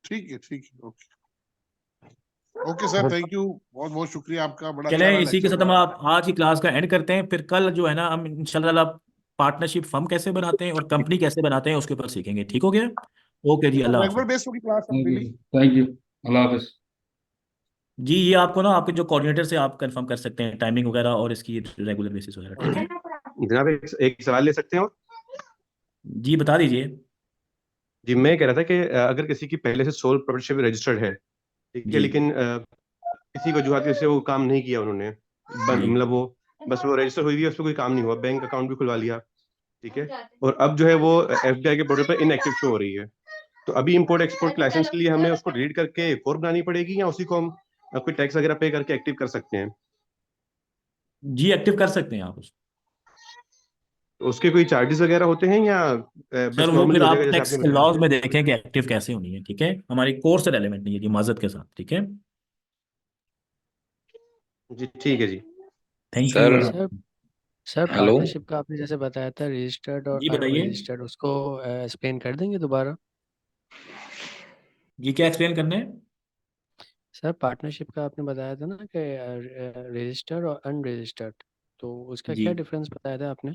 ठीक है okay. Okay sir, thank you, बहुत बहुत शुक्रिया आपका, बड़ा अच्छा चलें, रहा इसी के लेक्चर साथ हम हमारा। आप आज की क्लास का एंड करते हैं। फिर कल जो है ना, हम इंशाल्लाह पार्टनरशिप फर्म कैसे बनाते हैं और कंपनी कैसे बनाते हैं उसके ऊपर सीखेंगे, ठीक हो गया। ओके जी, अल्लाह रेगुलर हाफिज। बेस होगी class thank daily? You, thank you, अल्लाह हाफिज। जी ये आपको ना आपके जो कोऑर्डिनेटर से आप कंफर्म कर सकते हैं टाइमिंग वगैरह और इसकी रेगुलर बेसिस वगैरह, ठीक है। जनाब एक सवाल ले सकते हैं? और जी बता दीजिए। जी मैं कह रहा था कि अगर किसी की पहले से सोल प्रोप्राइटरशिप रजिस्टर्ड है, ठीक है, जी लेकिन किसी वजूहत से वो काम नहीं किया उन्होंने, जी मतलब वो बस वो रजिस्टर हुई हुई है, उस पर कोई काम नहीं हुआ, बैंक अकाउंट भी खुलवा लिया, ठीक है, और अब जो है वो एफबीआई के पोर्टल पर इनएक्टिव शो हो रही है, तो अभी इंपोर्ट एक्सपोर्ट लाइसेंस के लिए हमें उसको डिलीट करके एक और बनानी पड़ेगी, या उसी को हम कोई टैक्स वगैरह पे करके एक्टिव कर सकते हैं? जी एक्टिव कर सकते हैं आप उसको। तो उसके कोई चार्जेस वगैरह होते हैं, या सर बस वो नॉर्मली फिर हो आप जाएगा जैसे टैक्स आपने बताया? लॉज में देखें कि एक्टिव कैसे होनी है, ठीक है। हमारी कोर्स से रेलेवेंट नहीं है जी, माजरत के साथ, ठीक है। जी ठीक है जी। थैंक यू, सर अल्लाह। Sir sir hello. पार्टनरशिप का आपने जैसे बताया था रजिस्टर्ड और जी बताइए। अनरजिस्टर्ड, उसको एक्सप्लेन कर देंगे दोबारा? जी क्या एक्सप्लेन करना है? सर पार्टनरशिप का आपने बताया था ना कि रजिस्टर्ड और अनरजिस्टर्ड, तो उसका जी क्या डिफरेंस बताया था आपने?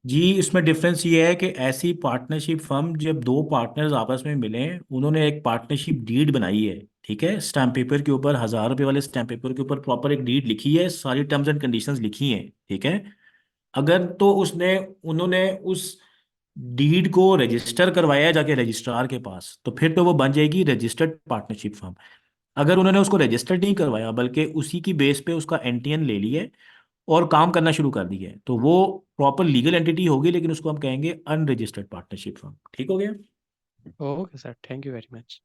जी इसमें डिफरेंस ये है कि ऐसी पार्टनरशिप फर्म, जब दो पार्टनर्स आपस में मिले, उन्होंने एक पार्टनरशिप डीड बनाई है, ठीक है, स्टैम्प पेपर के ऊपर, 1,000 रुपये वाले स्टैम्प पेपर के ऊपर प्रॉपर एक डीड लिखी है, सारी टर्म्स एंड कंडीशंस लिखी हैं, ठीक है। अगर तो उसने उन्होंने उस डीड को रजिस्टर करवाया है जाके रजिस्ट्रार के पास, तो फिर तो वो बन जाएगी रजिस्टर्ड पार्टनरशिप फर्म। अगर उन्होंने उसको रजिस्टर्ड नहीं करवाया, बल्कि उसी की बेस पे उसका एनटीएन ले लिया है और काम करना शुरू कर दिया है, तो वो प्रॉपर लीगल एंटिटी होगी, लेकिन उसको हम कहेंगे अनरजिस्टर्ड पार्टनरशिप फर्म, ठीक हो गया। Okay sir, thank you very much.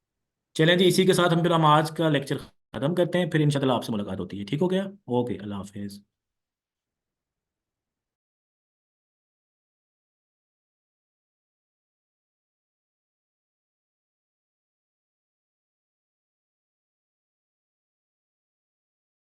चलें जी, इसी के साथ हम आज का लेक्चर खत्म करते हैं, फिर इंशाल्लाह आपसे मुलाकात होती है, ठीक हो गया। ओके, अल्लाह हाफिज।